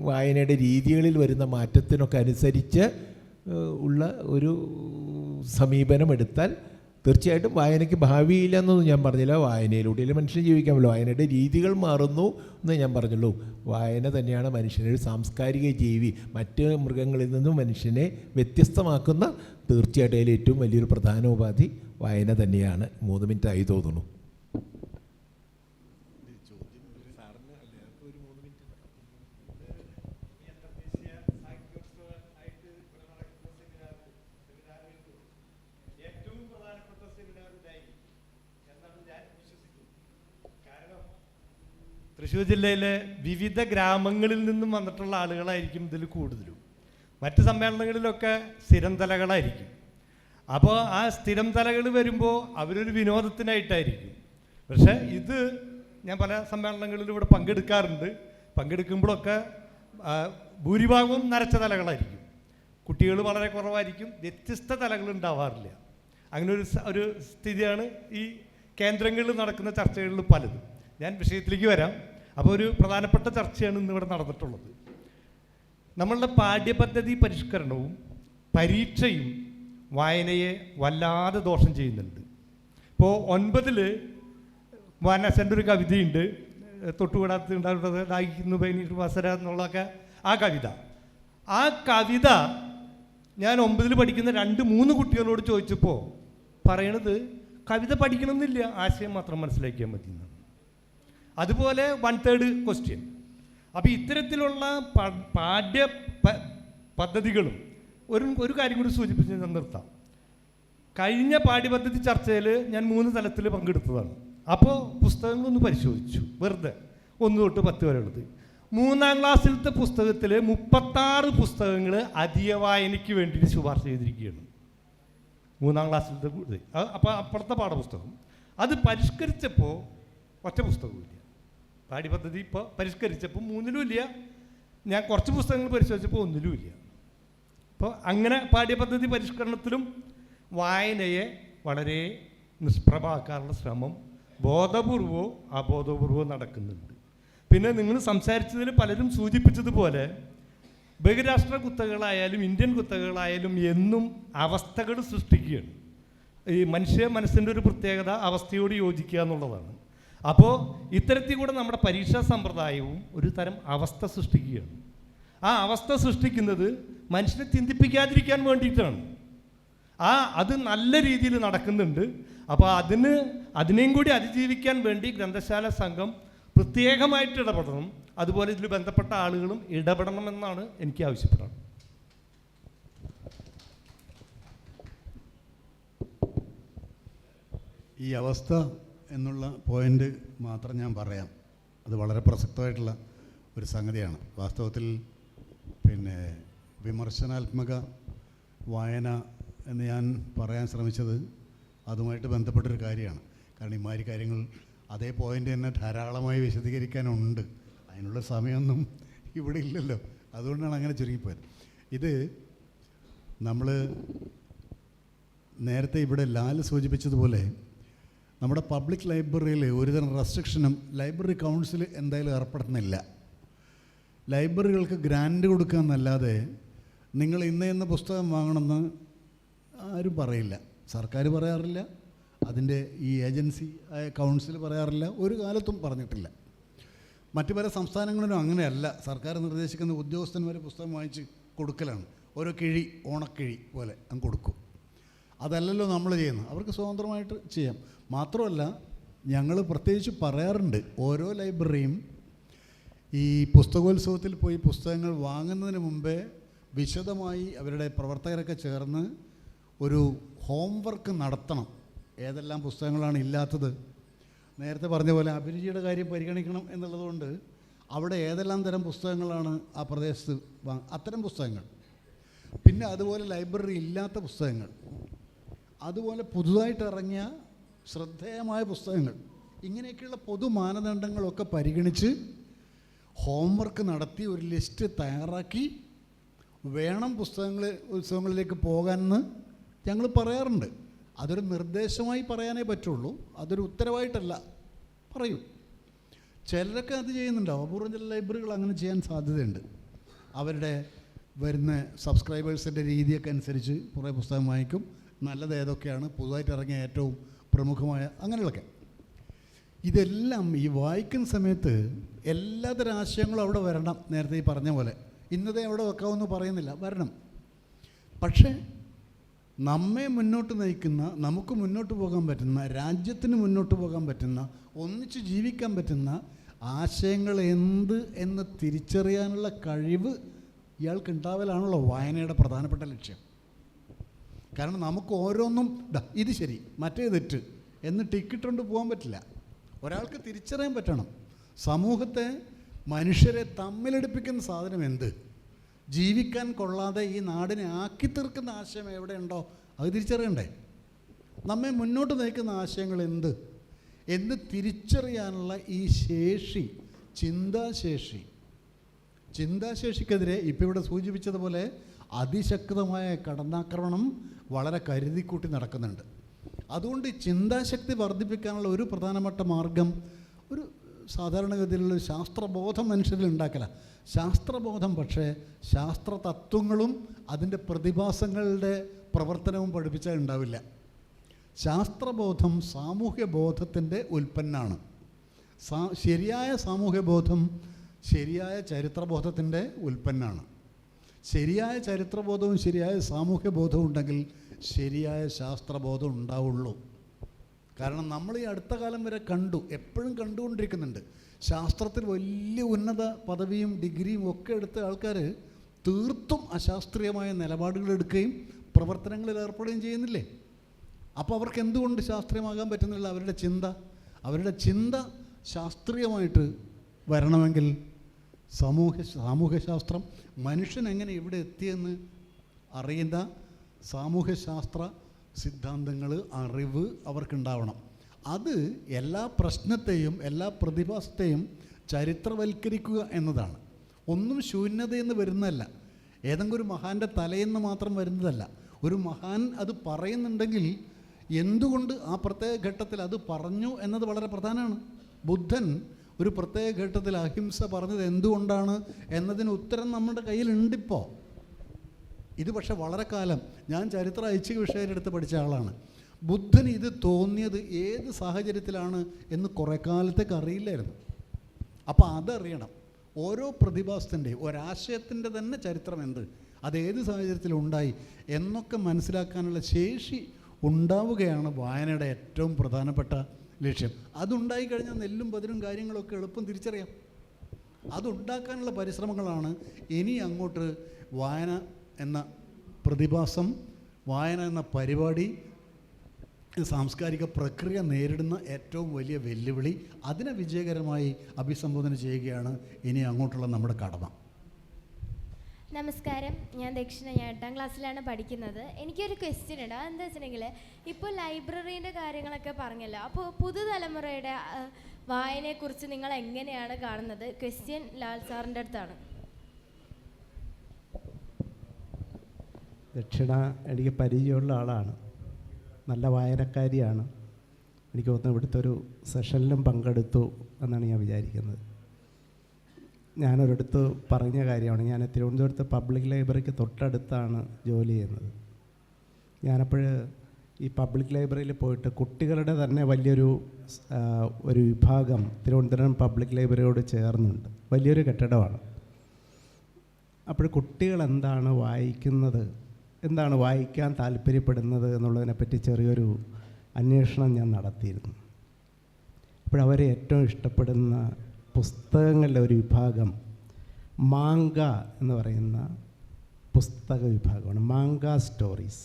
വായനയുടെ രീതികളിൽ വരുന്ന മാറ്റത്തിനൊക്കെ അനുസരിച്ച് ഉള്ള ഒരു സമീപനം എടുത്താൽ തീർച്ചയായിട്ടും വായനയ്ക്ക് ഭാവിയില്ലെന്നൊന്നും ഞാൻ പറഞ്ഞില്ല. വായനയിലൂടെ മനുഷ്യൻ ജീവിക്കാമല്ലോ. വായനയുടെ രീതികൾ മാറുന്നു എന്ന് ഞാൻ പറഞ്ഞുള്ളൂ. വായന തന്നെയാണ് മനുഷ്യനെ ഒരു സാംസ്കാരിക ജീവി, മറ്റ് മൃഗങ്ങളിൽ നിന്നും മനുഷ്യനെ വ്യത്യസ്തമാക്കുന്ന തീർച്ചയായിട്ടും അതിൽ ഏറ്റവും വലിയൊരു പ്രധാന ഉപാധി വായന തന്നെയാണ്. 3 മിനിറ്റ് ആയി തോന്നുന്നു. തൃശ്ശൂർ ജില്ലയിലെ വിവിധ ഗ്രാമങ്ങളിൽ നിന്നും വന്നിട്ടുള്ള ആളുകളായിരിക്കും ഇതിൽ കൂടുതലും. മറ്റ് സമ്മേളനങ്ങളിലൊക്കെ സ്ഥിരം തലകളായിരിക്കും. അപ്പോൾ ആ സ്ഥിരം തലകൾ വരുമ്പോൾ അവരൊരു വിനോദത്തിനായിട്ടായിരിക്കും. പക്ഷേ ഇത് ഞാൻ പല സമ്മേളനങ്ങളിലും ഇവിടെ പങ്കെടുക്കാറുണ്ട്. പങ്കെടുക്കുമ്പോഴൊക്കെ ഭൂരിഭാഗവും നരച്ച തലകളായിരിക്കും. കുട്ടികൾ വളരെ കുറവായിരിക്കും. വ്യത്യസ്ത തലകൾ ഉണ്ടാവാറില്ല. അങ്ങനെ ഒരു സ്ഥിതിയാണ് ഈ കേന്ദ്രങ്ങളിൽ നടക്കുന്ന ചർച്ചകളിൽ പലതും. ഞാൻ വിഷയത്തിലേക്ക് വരാം. അപ്പോൾ ഒരു പ്രധാനപ്പെട്ട ചർച്ചയാണ് ഇന്നിവിടെ നടന്നിട്ടുള്ളത്. നമ്മളുടെ പാഠ്യപദ്ധതി പരിഷ്കരണവും പരീക്ഷയും വായനയെ വല്ലാതെ ദോഷം ചെയ്യുന്നുണ്ട്. ഇപ്പോൾ 9 വായനാശൻ്റെ ഒരു കവിതയുണ്ട്, തൊട്ടുകൂടാത്ത ഉണ്ടാകുന്നത് ദാഹിക്കുന്നു പൈനീർ വാസര എന്നുള്ളതൊക്കെ ആ കവിത ഞാൻ 9 പഠിക്കുന്ന 2-3 കുട്ടികളോട് ചോദിച്ചപ്പോൾ പറയണത് കവിത പഠിക്കണമെന്നില്ല, ആശയം മാത്രം മനസ്സിലാക്കിയാൽ മതി എന്നാണ്. അതുപോലെ 1/3 ക്വസ്റ്റ്യൻ. അപ്പോൾ ഇത്തരത്തിലുള്ള പാഠ്യ പദ്ധതികളും ഒരു കാര്യം കൂടി സൂചിപ്പിച്ച് ഞാൻ നിർത്താം. കഴിഞ്ഞ പാഠ്യപദ്ധതി ചർച്ചയിൽ ഞാൻ 3 തലത്തിൽ പങ്കെടുത്തതാണ്. അപ്പോൾ പുസ്തകങ്ങളൊന്ന് പരിശോധിച്ചു, വെറുതെ 1 തൊട്ട് 10 വരെ ഉള്ളത്. 3-ാം ക്ലാസ്സിലത്തെ പുസ്തകത്തിൽ 36 പുസ്തകങ്ങൾ അധിക വായനയ്ക്ക് വേണ്ടിയിട്ട് ശുപാർശ ചെയ്തിരിക്കുകയാണ്. 3-ാം ക്ലാസ്സിലത്തെ കൂടുതൽ. അപ്പോൾ അപ്പുറത്തെ പാഠപുസ്തകം അത് പരിഷ്കരിച്ചപ്പോൾ ഒറ്റ പുസ്തകമില്ല. പാഠ്യപദ്ധതി ഇപ്പോൾ പരിഷ്കരിച്ചപ്പോൾ 3-ലും ഇല്ല. ഞാൻ കുറച്ച് പുസ്തകങ്ങൾ പരിശോധിച്ചപ്പോൾ 1-ലും ഇല്ല. അപ്പോൾ അങ്ങനെ പാഠ്യപദ്ധതി പരിഷ്കരണത്തിലും വായനയെ വളരെ നിഷ്പ്രഭമാക്കാനുള്ള ശ്രമം ബോധപൂർവമോ അബോധപൂർവമോ നടക്കുന്നുണ്ട്. പിന്നെ നിങ്ങൾ സംസാരിച്ചതിൽ പലരും സൂചിപ്പിച്ചതുപോലെ ബഹിരാഷ്ട്ര കുത്തകകളായാലും ഇന്ത്യൻ കുത്തകകളായാലും എന്നും അവസ്ഥകൾ സൃഷ്ടിക്കുകയാണ്. ഈ മനുഷ്യ മനസ്സിൻ്റെ ഒരു പ്രത്യേകത അവസ്ഥയോട് യോജിക്കുക എന്നുള്ളതാണ്. അപ്പോൾ ഇത്തരത്തിൽ കൂടെ നമ്മുടെ പരീക്ഷാ സമ്പ്രദായവും ഒരു തരം അവസ്ഥ സൃഷ്ടിക്കുകയാണ്. ആ അവസ്ഥ സൃഷ്ടിക്കുന്നത് മനുഷ്യനെ ചിന്തിപ്പിക്കാതിരിക്കാൻ വേണ്ടിയിട്ടാണ്. അത് നല്ല രീതിയിൽ നടക്കുന്നുണ്ട്. അപ്പോൾ അതിനെയും കൂടി അതിജീവിക്കാൻ വേണ്ടി ഗ്രന്ഥശാല സംഘം പ്രത്യേകമായിട്ട് ഇടപെടണം. അതുപോലെ ഇതിൽ ബന്ധപ്പെട്ട ആളുകളും ഇടപെടണമെന്നാണ് എനിക്ക് ആവശ്യപ്പെടുന്നത്. ഈ അവസ്ഥ എന്നുള്ള പോയിൻ്റ് മാത്രം ഞാൻ പറയാം. അത് വളരെ പ്രസക്തമായിട്ടുള്ള ഒരു സംഗതിയാണ്. വാസ്തവത്തിൽ വിമർശനാത്മക വായന എന്ന് ഞാൻ പറയാൻ ശ്രമിച്ചത് അതുമായിട്ട് ബന്ധപ്പെട്ടൊരു കാര്യമാണ്. കാരണം ഇമാതിരി കാര്യങ്ങൾ അതേ പോയിൻ്റ് തന്നെ ധാരാളമായി വിശദീകരിക്കാനുണ്ട്. അതിനുള്ള സമയമൊന്നും ഇവിടെ ഇല്ലല്ലോ. അതുകൊണ്ടാണ് അങ്ങനെ ചുരുങ്ങിപ്പോയത്. ഇത് നമ്മൾ നേരത്തെ ഇവിടെ ലാൽ സൂചിപ്പിച്ചതുപോലെ നമ്മുടെ പബ്ലിക് ലൈബ്രറിയിൽ ഒരുതരം റെസ്ട്രിക്ഷനും ലൈബ്രറി കൗൺസിൽ എന്തായാലും ഏർപ്പെടുത്തുന്നില്ല. ലൈബ്രറികൾക്ക് ഗ്രാൻഡ് കൊടുക്കുക എന്നല്ലാതെ നിങ്ങൾ ഇന്ന പുസ്തകം വാങ്ങണമെന്ന് ആരും പറയില്ല. സർക്കാർ പറയാറില്ല, അതിൻ്റെ ഈ ഏജൻസി ആയ കൗൺസിൽ പറയാറില്ല, ഒരു കാലത്തും പറഞ്ഞിട്ടില്ല. മറ്റു പല സംസ്ഥാനങ്ങളിലും അങ്ങനെയല്ല. സർക്കാർ നിർദ്ദേശിക്കുന്ന ഉദ്യോഗസ്ഥന്മാർ പുസ്തകം വാങ്ങിച്ച് കൊടുക്കലാണ്. ഓരോ കിഴി, ഓണക്കിഴി പോലെ അങ്ങ് കൊടുക്കും. അതല്ലല്ലോ നമ്മൾ ചെയ്യുന്നത്. അവർക്ക് സ്വതന്ത്രമായിട്ട് ചെയ്യാം. മാത്രമല്ല, ഞങ്ങൾ പ്രത്യേകിച്ച് പറയാറുണ്ട്, ഓരോ ലൈബ്രറിയും ഈ പുസ്തകോത്സവത്തിൽ പോയി പുസ്തകങ്ങൾ വാങ്ങുന്നതിന് മുമ്പേ വിശദമായി അവരുടെ പ്രവർത്തകരൊക്കെ ചേർന്ന് ഒരു ഹോംവർക്ക് നടത്തണം. ഏതെല്ലാം പുസ്തകങ്ങളാണ് ഇല്ലാത്തത്. നേരത്തെ പറഞ്ഞ പോലെ അഭിരുചിയുടെ കാര്യം പരിഗണിക്കണം എന്നുള്ളതുകൊണ്ട് അവിടെ ഏതെല്ലാം തരം പുസ്തകങ്ങളാണ് ആ പ്രദേശത്ത് അത്തരം പുസ്തകങ്ങൾ, പിന്നെ അതുപോലെ ലൈബ്രറി ഇല്ലാത്ത പുസ്തകങ്ങൾ, അതുപോലെ പുതുതായിട്ട് ഇറങ്ങിയ ശ്രദ്ധേയമായ പുസ്തകങ്ങൾ, ഇങ്ങനെയൊക്കെയുള്ള പൊതു മാനദണ്ഡങ്ങളൊക്കെ പരിഗണിച്ച് ഹോംവർക്ക് നടത്തി ഒരു ലിസ്റ്റ് തയ്യാറാക്കി വേണം ഉത്സവങ്ങളിലേക്ക് പോകാമെന്ന് ഞങ്ങൾ പറയാറുണ്ട്. അതൊരു നിർദ്ദേശമായി പറയാനേ പറ്റുള്ളൂ, അതൊരു ഉത്തരവായിട്ടല്ല പറയൂ. ചിലരൊക്കെ അത് ചെയ്യുന്നുണ്ട്. അപൂർവം ചില ലൈബ്രറികൾ അങ്ങനെ ചെയ്യാൻ സാധ്യതയുണ്ട്. അവരുടെ വരുന്ന സബ്സ്ക്രൈബേഴ്സിൻ്റെ രീതിയൊക്കെ അനുസരിച്ച് കുറേ പുസ്തകം വാങ്ങിക്കും. നല്ലത് ഏതൊക്കെയാണ്, പുതുതായിട്ട് ഇറങ്ങിയ ഏറ്റവും പ്രമുഖമായ, അങ്ങനെയുള്ളതൊക്കെ. ഇതെല്ലാം ഈ വായിക്കുന്ന സമയത്ത് എല്ലാതരം ആശയങ്ങളും അവിടെ വരണം. നേരത്തെ ഈ പറഞ്ഞ പോലെ ഇന്നതേ അവിടെ വെക്കാമെന്ന് പറയുന്നില്ല, വരണം. പക്ഷേ നമ്മെ മുന്നോട്ട് നയിക്കുന്ന, നമുക്ക് മുന്നോട്ട് പോകാൻ പറ്റുന്ന, രാജ്യത്തിന് മുന്നോട്ട് പോകാൻ പറ്റുന്ന, ഒന്നിച്ച് ജീവിക്കാൻ പറ്റുന്ന ആശയങ്ങൾ എന്ത് എന്ന് തിരിച്ചറിയാനുള്ള കഴിവ് ഇയാൾക്ക് ഉണ്ടാവലാണല്ലോ വായനയുടെ പ്രധാനപ്പെട്ട ലക്ഷ്യം. കാരണം നമുക്ക് ഓരോന്നും ഇത് ശരി മറ്റേ തെറ്റ് എന്ന് ടിക്കിട്ടുകൊണ്ട് പോകാൻ പറ്റില്ല. ഒരാൾക്ക് തിരിച്ചറിയാൻ പറ്റണം. സമൂഹത്തെ, മനുഷ്യരെ തമ്മിലെടുപ്പിക്കുന്ന സാധനം എന്ത്, ജീവിക്കാൻ കൊള്ളാതെ ഈ നാടിനെ ആക്കി തീർക്കുന്ന ആശയം എവിടെയുണ്ടോ അത് തിരിച്ചറിയണ്ടേ. നമ്മെ മുന്നോട്ട് നയിക്കുന്ന ആശയങ്ങൾ എന്ത് എന്ന് തിരിച്ചറിയാനുള്ള ഈ ശേഷി, ചിന്താശേഷിക്കെതിരെ ഇപ്പോൾ ഇവിടെ സൂചിപ്പിച്ചതുപോലെ അതിശക്തമായ കടന്നാക്രമണം വളരെ കരുതിക്കൂട്ടി നടക്കുന്നുണ്ട്. അതുകൊണ്ട് ചിന്താശക്തി വർദ്ധിപ്പിക്കാനുള്ള ഒരു പ്രധാനപ്പെട്ട മാർഗം ഒരു സാധാരണഗതിയിലുള്ള ശാസ്ത്രബോധം മനുഷ്യരിൽ ഉണ്ടാക്കല. ശാസ്ത്രബോധം പക്ഷേ ശാസ്ത്ര തത്വങ്ങളും അതിൻ്റെ പ്രതിഭാസങ്ങളുടെ പ്രവർത്തനവും പഠിപ്പിച്ചാൽ ഉണ്ടാവില്ല. ശാസ്ത്രബോധം സാമൂഹ്യബോധത്തിൻ്റെ ഉൽപ്പന്നമാണ്. ശരിയായ സാമൂഹ്യബോധം ശരിയായ ചരിത്രബോധത്തിൻ്റെ ഉൽപ്പന്നമാണ്. ശരിയായ ചരിത്രബോധവും ശരിയായ സാമൂഹ്യബോധവും ഉണ്ടെങ്കിൽ ശരിയായ ശാസ്ത്രബോധം ഉണ്ടാവുള്ളൂ. കാരണം നമ്മൾ ഈ അടുത്ത കാലം വരെ എപ്പോഴും കണ്ടുകൊണ്ടിരിക്കുന്നുണ്ട്, ശാസ്ത്രത്തിൽ വലിയ ഉന്നത പദവിയും ഡിഗ്രിയും ഒക്കെ എടുത്ത ആൾക്കാർ തീർത്തും അശാസ്ത്രീയമായ നിലപാടുകൾ എടുക്കുകയും പ്രവർത്തനങ്ങളിൽ ഏർപ്പെടുകയും ചെയ്യുന്നില്ലേ. അപ്പോൾ അവർക്ക് എന്തുകൊണ്ട് ശാസ്ത്രീയമാകാൻ പറ്റുന്നില്ല? അവരുടെ ചിന്ത ശാസ്ത്രീയമായിട്ട് വരണമെങ്കിൽ സാമൂഹ്യശാസ്ത്രം, മനുഷ്യൻ എങ്ങനെ ഇവിടെ എത്തിയെന്ന് അറിയുന്ന സാമൂഹ്യശാസ്ത്ര സിദ്ധാന്തങ്ങൾ, അറിവ് അവർക്കുണ്ടാവണം. അത് എല്ലാ പ്രശ്നത്തെയും എല്ലാ പ്രതിഭാസത്തെയും ചരിത്രവൽക്കരിക്കുക എന്നതാണ്. ഒന്നും ശൂന്യതയെന്ന് വരുന്നതല്ല, ഏതെങ്കിലും ഒരു മഹാൻ്റെ തലയെന്ന് മാത്രം വരുന്നതല്ല. ഒരു മഹാൻ അത് പറയുന്നുണ്ടെങ്കിൽ എന്തുകൊണ്ട് ആ പ്രത്യേക ഘട്ടത്തിൽ അത് പറഞ്ഞു എന്നത് വളരെ പ്രധാനമാണ്. ബുദ്ധൻ ഒരു പ്രത്യേക ഘട്ടത്തിൽ അഹിംസ പറഞ്ഞത് എന്തുകൊണ്ടാണ് എന്നതിന് ഉത്തരം നമ്മുടെ കയ്യിലുണ്ടിപ്പോൾ. ഇത് പക്ഷെ വളരെ കാലം, ഞാൻ ചരിത്ര ഐച്ഛിക വിഷയമെടുത്ത് പഠിച്ച ആളാണ്. ബുദ്ധന് ഇത് തോന്നിയത് ഏത് സാഹചര്യത്തിലാണ് എന്ന് കുറേ കാലത്തേക്ക് അറിയില്ലായിരുന്നു. അപ്പോൾ അതറിയണം. ഓരോ പ്രതിഭാസത്തിൻ്റെയും ഒരാശയത്തിൻ്റെ തന്നെ ചരിത്രം എന്ത്, അതേത് സാഹചര്യത്തിലുണ്ടായി എന്നൊക്കെ മനസ്സിലാക്കാനുള്ള ശേഷി ഉണ്ടാവുകയാണ് വായനയുടെ ഏറ്റവും പ്രധാനപ്പെട്ട ലക്ഷ്യം. അതുണ്ടായി കഴിഞ്ഞാൽ നെല്ലും പതിരും കാര്യങ്ങളൊക്കെ എളുപ്പം തിരിച്ചറിയാം. അതുണ്ടാക്കാനുള്ള പരിശ്രമങ്ങളാണ് ഇനി അങ്ങോട്ട് വായന എന്ന പ്രതിഭാസം, വായന എന്ന പരിപാടി, സാംസ്കാരിക പ്രക്രിയ നേരിടുന്ന ഏറ്റവും വലിയ വെല്ലുവിളി. അതിനെ വിജയകരമായി അഭിസംബോധന ചെയ്യുകയാണ് ഇനി അങ്ങോട്ടുള്ള നമ്മുടെ കടമ. നമസ്കാരം, ഞാൻ ദക്ഷിണ. ഞാൻ 8ാം ക്ലാസ്സിലാണ് പഠിക്കുന്നത്. എനിക്കൊരു ക്വസ്റ്റ്യൻ ഉണ്ട്. അതെന്താ വെച്ചിട്ടുണ്ടെങ്കിൽ, ഇപ്പോൾ ലൈബ്രറീൻ്റെ കാര്യങ്ങളൊക്കെ പറഞ്ഞല്ലോ, അപ്പോൾ പുതുതലമുറയുടെ വായനയെക്കുറിച്ച് നിങ്ങൾ എങ്ങനെയാണ് കാണുന്നത്? ക്വസ്റ്റ്യൻ ലാൽ സാറിൻ്റെ അടുത്താണ്. ദക്ഷിണ എനിക്ക് പരിചയമുള്ള ആളാണ്, നല്ല വായനക്കാരിയാണ്. എനിക്ക് തോന്നുന്നു ഇവിടുത്തെ ഒരു സെഷനിലും പങ്കെടുത്തു എന്നാണ് ഞാൻ വിചാരിക്കുന്നത്. ഞാനൊരിടത്ത് പറഞ്ഞ കാര്യമാണ്, ഞാൻ തിരുവനന്തപുരത്ത് പബ്ലിക് ലൈബ്രറിക്ക് തൊട്ടടുത്താണ് ജോലി ചെയ്യുന്നത്. ഞാനപ്പോൾ ഈ പബ്ലിക് ലൈബ്രറിയിൽ പോയിട്ട് കുട്ടികളുടെ തന്നെ വലിയൊരു വിഭാഗം തിരുവനന്തപുരം പബ്ലിക് ലൈബ്രറിയോട് ചേർന്നുണ്ട്. വലിയൊരു കെട്ടിടമാണ്. അപ്പോൾ കുട്ടികൾ എന്താണ് വായിക്കുന്നത്, എന്താണ് വായിക്കാൻ താല്പര്യപ്പെടുന്നത് എന്നുള്ളതിനെപ്പറ്റി ചെറിയൊരു അന്വേഷണം ഞാൻ നടത്തിയിരുന്നു. അപ്പോഴവർ ഏറ്റവും ഇഷ്ടപ്പെടുന്ന പുസ്തകങ്ങളുടെ ഒരു വിഭാഗം മാങ്ക എന്ന് പറയുന്ന പുസ്തക വിഭാഗമാണ്. Manga stories.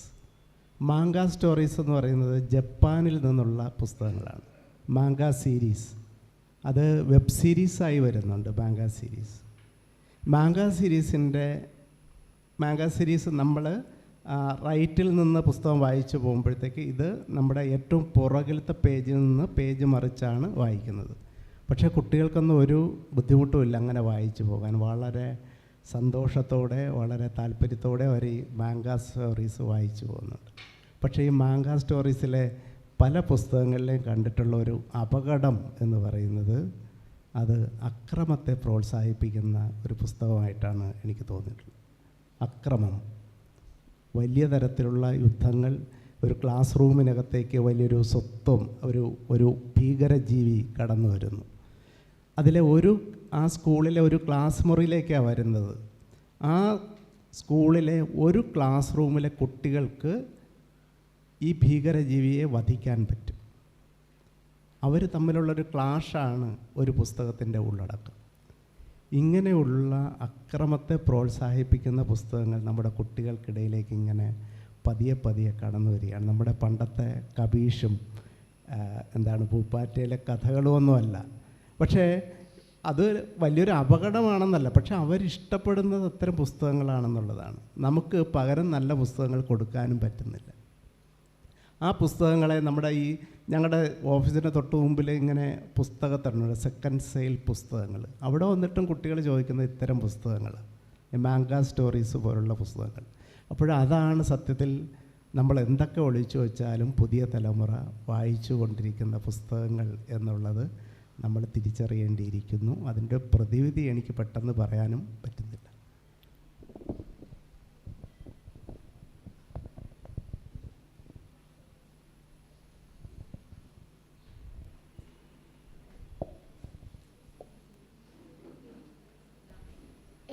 മാങ്ക സ്റ്റോറീസ് എന്ന് പറയുന്നത് ജപ്പാനിൽ നിന്നുള്ള പുസ്തകങ്ങളാണ്. മാങ്ക സീരീസ്, അത് വെബ് സീരീസായി വരുന്നുണ്ട്. മാങ്ക സീരീസ് നമ്മൾ റൈറ്റിൽ നിന്ന് പുസ്തകം വായിച്ചു പോകുമ്പോഴത്തേക്ക് ഇത് നമ്മുടെ ഏറ്റവും പുറകിലത്തെ പേജിൽ നിന്ന് പേജ് മറിച്ചാണ് വായിക്കുന്നത്. പക്ഷേ കുട്ടികൾക്കൊന്നും ഒരു ബുദ്ധിമുട്ടുമില്ല അങ്ങനെ വായിച്ചു പോകാൻ. വളരെ സന്തോഷത്തോടെ, വളരെ താല്പര്യത്തോടെ അവർ ഈ മാങ്ക സ്റ്റോറീസ് വായിച്ചു പോകുന്നുണ്ട്. പക്ഷേ ഈ മാങ്ക സ്റ്റോറീസിലെ പല പുസ്തകങ്ങളിലെയും കണ്ടിട്ടുള്ള ഒരു അപകടം എന്ന് പറയുന്നത് അത് അക്രമത്തെ പ്രോത്സാഹിപ്പിക്കുന്ന ഒരു പുസ്തകമായിട്ടാണ് എനിക്ക് തോന്നിയിട്ടുള്ളത്. അക്രമം, വലിയ തരത്തിലുള്ള യുദ്ധങ്ങൾ, ഒരു ക്ലാസ് റൂമിനകത്തേക്ക് വലിയൊരു സ്വത്വം, ഒരു ഭീകരജീവി കടന്നു വരുന്നു. ആ സ്കൂളിലെ ഒരു ക്ലാസ് മുറിയിലേക്കാണ് വരുന്നത്. ആ സ്കൂളിലെ ഒരു ക്ലാസ് റൂമിലെ കുട്ടികൾക്ക് ഈ ഭീകരജീവിയെ വധിക്കാൻ പറ്റും. അവർ തമ്മിലുള്ളൊരു ക്ലാഷാണ് ഒരു പുസ്തകത്തിൻ്റെ ഉള്ളടക്കം. ഇങ്ങനെയുള്ള അക്രമത്തെ പ്രോത്സാഹിപ്പിക്കുന്ന പുസ്തകങ്ങൾ നമ്മുടെ കുട്ടികൾക്കിടയിലേക്ക് ഇങ്ങനെ പതിയെ പതിയെ കടന്നു വരികയാണ്. നമ്മുടെ പണ്ടത്തെ കബീഷും പൂപ്പാറ്റയിലെ കഥകളുമൊന്നുമല്ല. പക്ഷേ അത് വലിയൊരു അപകടമാണെന്നല്ല, പക്ഷെ അവരിഷ്ടപ്പെടുന്നത് അത്തരം പുസ്തകങ്ങളാണെന്നുള്ളതാണ്. നമുക്ക് പകരം നല്ല പുസ്തകങ്ങൾ കൊടുക്കാനും പറ്റുന്നില്ല. ആ പുസ്തകങ്ങളെ ഞങ്ങളുടെ ഓഫീസിൻ്റെ തൊട്ട് മുമ്പിൽ ഇങ്ങനെ പുസ്തകത്തണ്ണുണ്ട്, സെക്കൻഡ് സെയിൽ പുസ്തകങ്ങൾ. അവിടെ വന്നിട്ടും കുട്ടികൾ ചോദിക്കുന്നത് ഇത്തരം പുസ്തകങ്ങൾ, മാങ്ക സ്റ്റോറീസ് പോലുള്ള പുസ്തകങ്ങൾ. അതാണ് സത്യത്തിൽ നമ്മൾ എന്തൊക്കെ ഒളിച്ചു വെച്ചാലും പുതിയ തലമുറ വായിച്ചു കൊണ്ടിരിക്കുന്ന പുസ്തകങ്ങൾ എന്നുള്ളത് നമ്മൾ തിരിച്ചറിയേണ്ടിയിരിക്കുന്നു. അതിൻ്റെ പ്രതിവിധി എനിക്ക് പെട്ടെന്ന് പറയാനും പറ്റുന്നില്ല.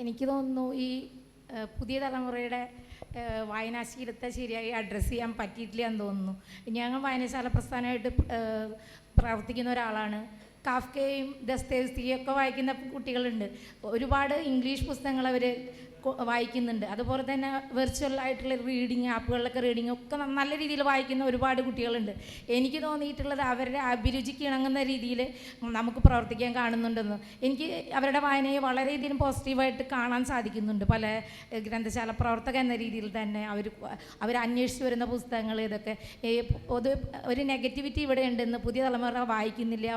എനിക്ക് തോന്നുന്നു ഈ പുതിയ തലമുറയുടെ വായനാശീലത്തെ ശരിയായി അഡ്രസ്സ് ചെയ്യാൻ പറ്റിയിട്ടില്ല എന്ന് തോന്നുന്നു. ഞങ്ങൾ വായനശാല പ്രസ്ഥാനമായിട്ട് പ്രവർത്തിക്കുന്ന ഒരാളാണ്. കാഫ്കയും ദസ്തേവ്സ്കിയും ഒക്കെ വായിക്കുന്ന കുട്ടികളുണ്ട്. ഒരുപാട് ഇംഗ്ലീഷ് പുസ്തകങ്ങൾ അവർ വായിക്കുന്നുണ്ട്. അതുപോലെ തന്നെ വെർച്വൽ ആയിട്ടുള്ള റീഡിങ് ആപ്പുകളിലൊക്കെ റീഡിങ് ഒക്കെ നല്ല രീതിയിൽ വായിക്കുന്ന ഒരുപാട് കുട്ടികളുണ്ട്. എനിക്ക് തോന്നിയിട്ടുള്ളത് അവരുടെ അഭിരുചിക്ക് ഇണങ്ങുന്ന രീതിയിൽ നമുക്ക് പ്രവർത്തിക്കാൻ കാണുന്നുണ്ടെന്ന്. എനിക്ക് അവരുടെ വായനയെ വളരെയധികം പോസിറ്റീവായിട്ട് കാണാൻ സാധിക്കുന്നുണ്ട്. പല ഗ്രന്ഥശാല പ്രവർത്തക എന്ന രീതിയിൽ തന്നെ അവർ അന്വേഷിച്ച് വരുന്ന പുസ്തകങ്ങൾ ഇതൊക്കെ ഒരു നെഗറ്റിവിറ്റി ഇവിടെ ഉണ്ടെന്ന്. പുതിയ തലമുറ വായിക്കുന്നില്ല,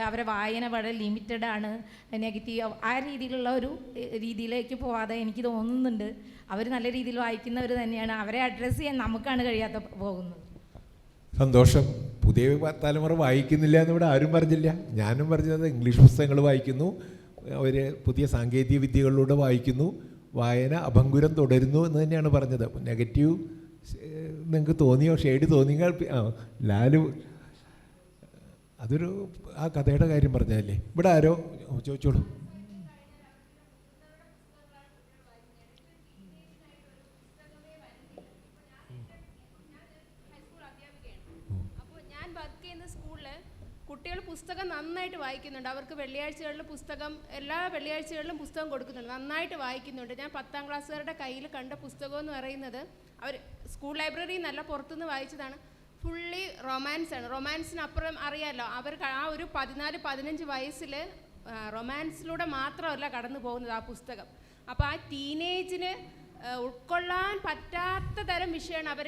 അവരെ വായന വളരെ ലിമിറ്റഡാണ്, നെഗറ്റീവ് ആ രീതിയിലുള്ള ഒരു രീതിയിലേക്ക് പോകാതെ എനിക്ക് തോന്നുന്നുണ്ട്. അവർ നല്ല രീതിയിൽ വായിക്കുന്നവർ തന്നെയാണ്. അവരെ അഡ്രസ്സ് ചെയ്യാൻ നമുക്കാണ് കഴിയാത്ത പോകുന്നത്. സന്തോഷം. പുതിയ തലമുറ വായിക്കുന്നില്ല എന്നിവിടെ ആരും പറഞ്ഞില്ല. ഞാനും പറഞ്ഞത് ഇംഗ്ലീഷ് പുസ്തകങ്ങൾ വായിക്കുന്നു, അവർ പുതിയ സാങ്കേതിക വിദ്യകളിലൂടെ വായിക്കുന്നു, വായന അഭംഗുരം തുടരുന്നു എന്ന് തന്നെയാണ് പറഞ്ഞത്. നെഗറ്റീവ് നിങ്ങൾക്ക് തോന്നിയോ, ഷെയ്ഡ് തോന്നിയാൽ ലാലു ആ കഥയുടെ കാര്യം പറഞ്ഞതല്ലേ. ഇവിടെ ആരോ ചോദിച്ചോളൂ. പുസ്തകം നന്നായിട്ട് വായിക്കുന്നുണ്ട്. അവർക്ക് വെള്ളിയാഴ്ചകളിൽ എല്ലാ വെള്ളിയാഴ്ചകളിലും പുസ്തകം കൊടുക്കുന്നുണ്ട്, നന്നായിട്ട് വായിക്കുന്നുണ്ട്. ഞാൻ 10ാം ക്ലാസ്സുകാരുടെ കയ്യിൽ കണ്ട പുസ്തകം എന്ന് പറയുന്നത് അവർ സ്കൂൾ ലൈബ്രറിയിൽ നിന്നല്ല, പുറത്തുനിന്ന് വായിച്ചതാണ്. ഫുള്ളി റൊമാൻസാണ്. റൊമാൻസിനപ്പുറം അറിയാമല്ലോ, അവർ ആ ഒരു 14-15 വയസ്സിൽ റൊമാൻസിലൂടെ മാത്രമല്ല കടന്നു പോകുന്നത് ആ പുസ്തകം. അപ്പോൾ ആ ടീനേജിന് ഉൾക്കൊള്ളാൻ പറ്റാത്ത തരം വിഷയമാണ് അവർ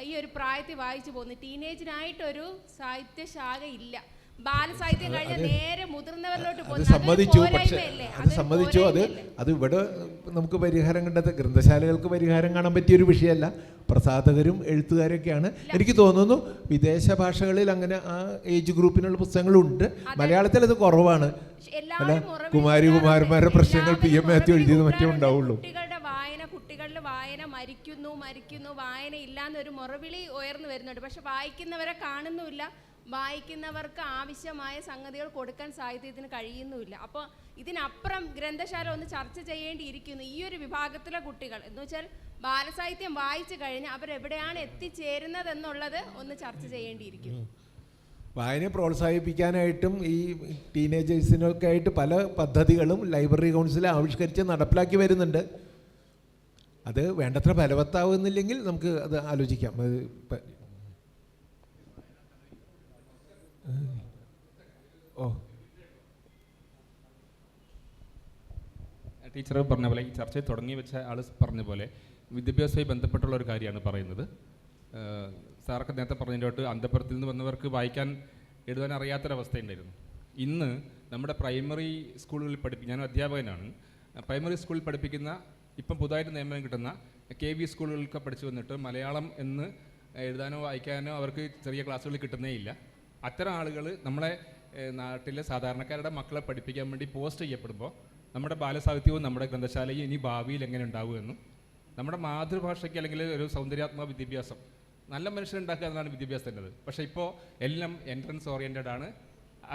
ഈ ഒരു പ്രായത്തിൽ വായിച്ചു പോകുന്നത്. ടീനേജിനായിട്ടൊരു സാഹിത്യശാഖ ഇല്ല. ബാലസാഹിത്യം കഴിഞ്ഞ നേരെ മുതിർന്നവരിലോട്ട് പോകുന്നത്. സമ്മതിച്ചു. അത് ഇവിടെ നമുക്ക് പരിഹാരം കണ്ടത് ഗ്രന്ഥശാലകൾക്ക് പരിഹാരം കാണാൻ പറ്റിയൊരു വിഷയമല്ല. പ്രസാധകരും എഴുത്തുകാരൊക്കെയാണ്. എനിക്ക് തോന്നുന്നു വിദേശ ഭാഷകളിൽ അങ്ങനെ ആ ഏജ് ഗ്രൂപ്പിനുള്ള പുസ്തകങ്ങളുണ്ട്. മലയാളത്തിൽ അത് കുറവാണ്. അല്ല, കുമാരന്മാരുടെ പ്രശ്നങ്ങൾ PM മാത്യു എഴുതിയത് മറ്റേ ഉണ്ടാവുള്ളൂ. കുട്ടികളുടെ വായന മരിക്കുന്നു, വായന ഇല്ലാന്നൊരു മുറവിളി ഉയർന്നു വരുന്നുണ്ട്. പക്ഷെ വായിക്കുന്നവരെ കാണുന്നുമില്ല, വായിക്കുന്നവർക്ക് ആവശ്യമായ സംഗതികൾ കൊടുക്കാൻ സാഹിത്യത്തിന് കഴിയുന്നുമില്ല. അപ്പോൾ ഇതിനപ്പുറം ഗ്രന്ഥശാല ഒന്ന് ചർച്ച ചെയ്യേണ്ടിയിരിക്കുന്നു. ഈ ഒരു വിഭാഗത്തിലെ കുട്ടികൾ എന്ന് വെച്ചാൽ ബാലസാഹിത്യം വായിച്ചു കഴിഞ്ഞാൽ അവരെവിടെയാണ് എത്തിച്ചേരുന്നത് എന്നുള്ളത് ഒന്ന് ചർച്ച ചെയ്യേണ്ടിയിരിക്കുന്നു. വായനയെ പ്രോത്സാഹിപ്പിക്കാനായിട്ടും ഈ ടീനേജേഴ്സിനൊക്കെ ആയിട്ട് പല പദ്ധതികളും ലൈബ്രറി കൗൺസിൽ ആവിഷ്കരിച്ച് നടപ്പിലാക്കി വരുന്നുണ്ട്. അത് വേണ്ടത്ര ഫലവത്താവുന്നില്ലെങ്കിൽ നമുക്ക് അത് ആലോചിക്കാം. ടീച്ചർ പറഞ്ഞ പോലെ ഈ ചർച്ചയിൽ തുടങ്ങി വെച്ച ആൾ പറഞ്ഞ പോലെ വിദ്യാഭ്യാസവുമായി ബന്ധപ്പെട്ടുള്ള ഒരു കാര്യമാണ് പറയുന്നത്. സാറൊക്കെ നേരത്തെ പറഞ്ഞതിൻ്റെ അന്തഃപുരത്തിൽ നിന്ന് വന്നവർക്ക് വായിക്കാൻ എഴുതാൻ അറിയാത്തൊരവസ്ഥയുണ്ടായിരുന്നു. ഇന്ന് നമ്മുടെ പ്രൈമറി സ്കൂളുകളിൽ ഞാൻ അധ്യാപകനാണ്. പ്രൈമറി സ്കൂളിൽ പഠിപ്പിക്കുന്ന ഇപ്പം പുതുതായിട്ട് നിയമനം കിട്ടുന്ന KB സ്കൂളുകളിലൊക്കെ പഠിച്ചു വന്നിട്ട് മലയാളം എന്ന് എഴുതാനോ വായിക്കാനോ അവർക്ക് ചെറിയ ക്ലാസ്സുകളിൽ കിട്ടുന്നേ ഇല്ല. അത്തരം ആളുകൾ നമ്മളെ നാട്ടിലെ സാധാരണക്കാരുടെ മക്കളെ പഠിപ്പിക്കാൻ വേണ്ടി പോസ്റ്റ് ചെയ്യപ്പെടുമ്പോൾ നമ്മുടെ ബാലസാഹിത്യവും നമ്മുടെ ഗ്രന്ഥശാലയും ഇനി ഭാവിയിൽ എങ്ങനെ ഉണ്ടാവുമെന്നും നമ്മുടെ മാതൃഭാഷയ്ക്ക് അല്ലെങ്കിൽ ഒരു സൗന്ദര്യാത്മക വിദ്യാഭ്യാസം നല്ല മനുഷ്യരുണ്ടാക്കുക എന്നതാണ് വിദ്യാഭ്യാസത്തിൻ്റെത്. പക്ഷേ ഇപ്പോൾ എല്ലാം എൻട്രൻസ് ഓറിയൻറ്റഡ് ആണ്,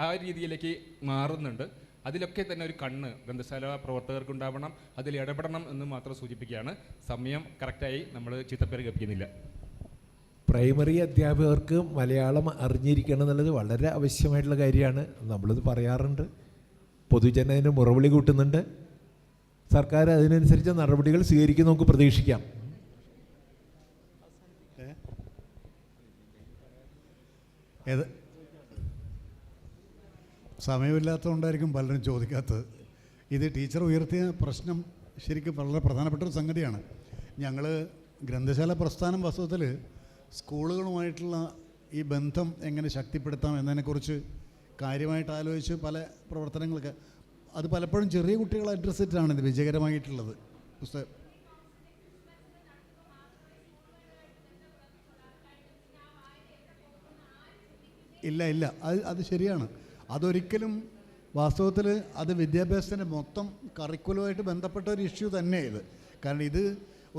ആ രീതിയിലേക്ക് മാറുന്നുണ്ട്. അതിലൊക്കെ തന്നെ ഒരു കണ്ണ് ഗ്രന്ഥശാല പ്രവർത്തകർക്ക് ഉണ്ടാവണം, അതിൽ ഇടപെടണം എന്ന് മാത്രം സൂചിപ്പിക്കുകയാണ്. സമയം കറക്റ്റായി നമ്മൾ ചീത്തപ്പേര് കൽപ്പിക്കുന്നില്ല. പ്രൈമറി അധ്യാപകർക്ക് മലയാളം അറിഞ്ഞിരിക്കണം എന്നുള്ളത് വളരെ ആവശ്യമായിട്ടുള്ള കാര്യമാണ്. നമ്മളിത് പറയാറുണ്ട്, പൊതുജനത്തിന് മുറവിളി കൂട്ടുന്നുണ്ട്. സർക്കാർ അതിനനുസരിച്ച് നടപടികൾ സ്വീകരിക്കും, നമുക്ക് പ്രതീക്ഷിക്കാം. സമയമില്ലാത്തതുകൊണ്ടായിരിക്കും പലരും ചോദിക്കാത്തത്. ഇത് ടീച്ചർ ഉയർത്തിയ പ്രശ്നം ശരിക്കും വളരെ പ്രധാനപ്പെട്ട ഒരു സംഗതിയാണ്. ഞങ്ങൾ ഗ്രന്ഥശാല പ്രസ്ഥാനം വാസ്തവത്തിൽ സ്കൂളുകളുമായിട്ടുള്ള ഈ ബന്ധം എങ്ങനെ ശക്തിപ്പെടുത്താം എന്നതിനെക്കുറിച്ച് കാര്യമായിട്ട് ആലോചിച്ച് പല പ്രവർത്തനങ്ങളൊക്കെ, അത് പലപ്പോഴും ചെറിയ കുട്ടികളെ അഡ്രസ് ചെയ്തിട്ടാണ് ഇത് വിജയകരമായിട്ടുള്ളത്. പുസ്തകം ഇല്ല അത് ശരിയാണ്. അതൊരിക്കലും വാസ്തവത്തിൽ അത് വിദ്യാഭ്യാസത്തിൻ്റെ മൊത്തം കറിക്കുലമായിട്ട് ബന്ധപ്പെട്ട ഒരു ഇഷ്യൂ തന്നെയാണ് ഇത്. കാരണം ഇത്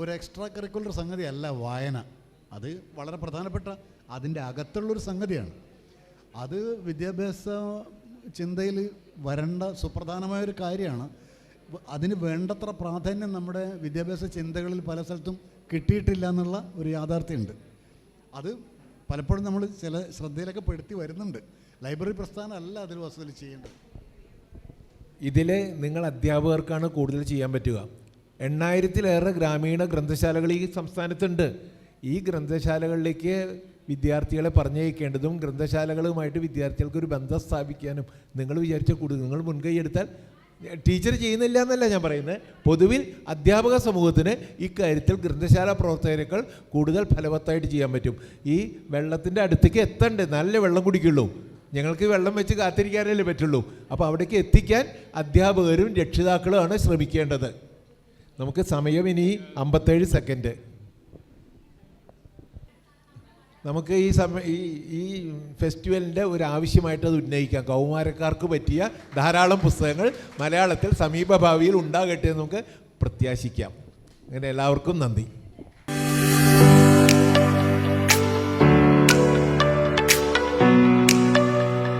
ഒരു എക്സ്ട്രാ കരിക്കുലർ സംഗതിയല്ല വായന. അത് വളരെ പ്രധാനപ്പെട്ട അതിൻ്റെ അകത്തുള്ളൊരു സംഗതിയാണ്. അത് വിദ്യാഭ്യാസ ചിന്തയിൽ വരേണ്ട സുപ്രധാനമായൊരു കാര്യമാണ്. അതിന് വേണ്ടത്ര പ്രാധാന്യം നമ്മുടെ വിദ്യാഭ്യാസ ചിന്തകളിൽ പല സ്ഥലത്തും കിട്ടിയിട്ടില്ല എന്നുള്ള ഒരു യാഥാർത്ഥ്യമുണ്ട്. അത് പലപ്പോഴും നമ്മൾ ചില ശ്രദ്ധയിലൊക്കെ പെടുത്തി വരുന്നുണ്ട്. ലൈബ്രറി പ്രസ്ഥാനം അല്ല അതിൽ വസ്തുതയിൽ ചെയ്യേണ്ടത്. ഇതിൽ നിങ്ങൾ അധ്യാപകർക്കാണ് കൂടുതൽ ചെയ്യാൻ പറ്റുക. 8000-ലേറെ ഗ്രാമീണ ഗ്രന്ഥശാലകൾ ഈ സംസ്ഥാനത്തുണ്ട്. ഈ ഗ്രന്ഥശാലകളിലേക്ക് വിദ്യാർത്ഥികളെ പറഞ്ഞയക്കേണ്ടതും ഗ്രന്ഥശാലകളുമായിട്ട് വിദ്യാർത്ഥികൾക്ക് ഒരു ബന്ധം സ്ഥാപിക്കാനും നിങ്ങൾ വിചാരിച്ച കൂടുതൽ നിങ്ങൾ മുൻകൈ എടുത്താൽ, ടീച്ചർ ചെയ്യുന്നില്ല എന്നല്ല ഞാൻ പറയുന്നത്, പൊതുവിൽ അധ്യാപക സമൂഹത്തിന് ഇക്കാര്യത്തിൽ ഗ്രന്ഥശാല പ്രവർത്തകരെക്കാൾ കൂടുതൽ ഫലവത്തായിട്ട് ചെയ്യാൻ പറ്റും. ഈ വെള്ളത്തിൻ്റെ അടുത്തേക്ക് എത്തണ്ടേ, നല്ല വെള്ളം കുടിക്കുള്ളൂ. ഞങ്ങൾക്ക് വെള്ളം വെച്ച് കാത്തിരിക്കാനല്ലേ പറ്റുള്ളൂ. അപ്പോൾ അവിടേക്ക് എത്തിക്കാൻ അധ്യാപകരും രക്ഷിതാക്കളുമാണ് ശ്രമിക്കേണ്ടത്. നമുക്ക് സമയം ഇനി 57 സെക്കൻഡ്. നമുക്ക് ഈ ഫെസ്റ്റിവലിൻ്റെ ഒരു ആവശ്യമായിട്ട് അത് ഉന്നയിക്കാം. കൗമാരക്കാർക്ക് പറ്റിയ ധാരാളം പുസ്തകങ്ങൾ മലയാളത്തിൽ സമീപഭാവിയിൽ ഉണ്ടാകട്ടെ എന്ന് നമുക്ക് പ്രത്യാശിക്കാം. അങ്ങനെ എല്ലാവർക്കും നന്ദി.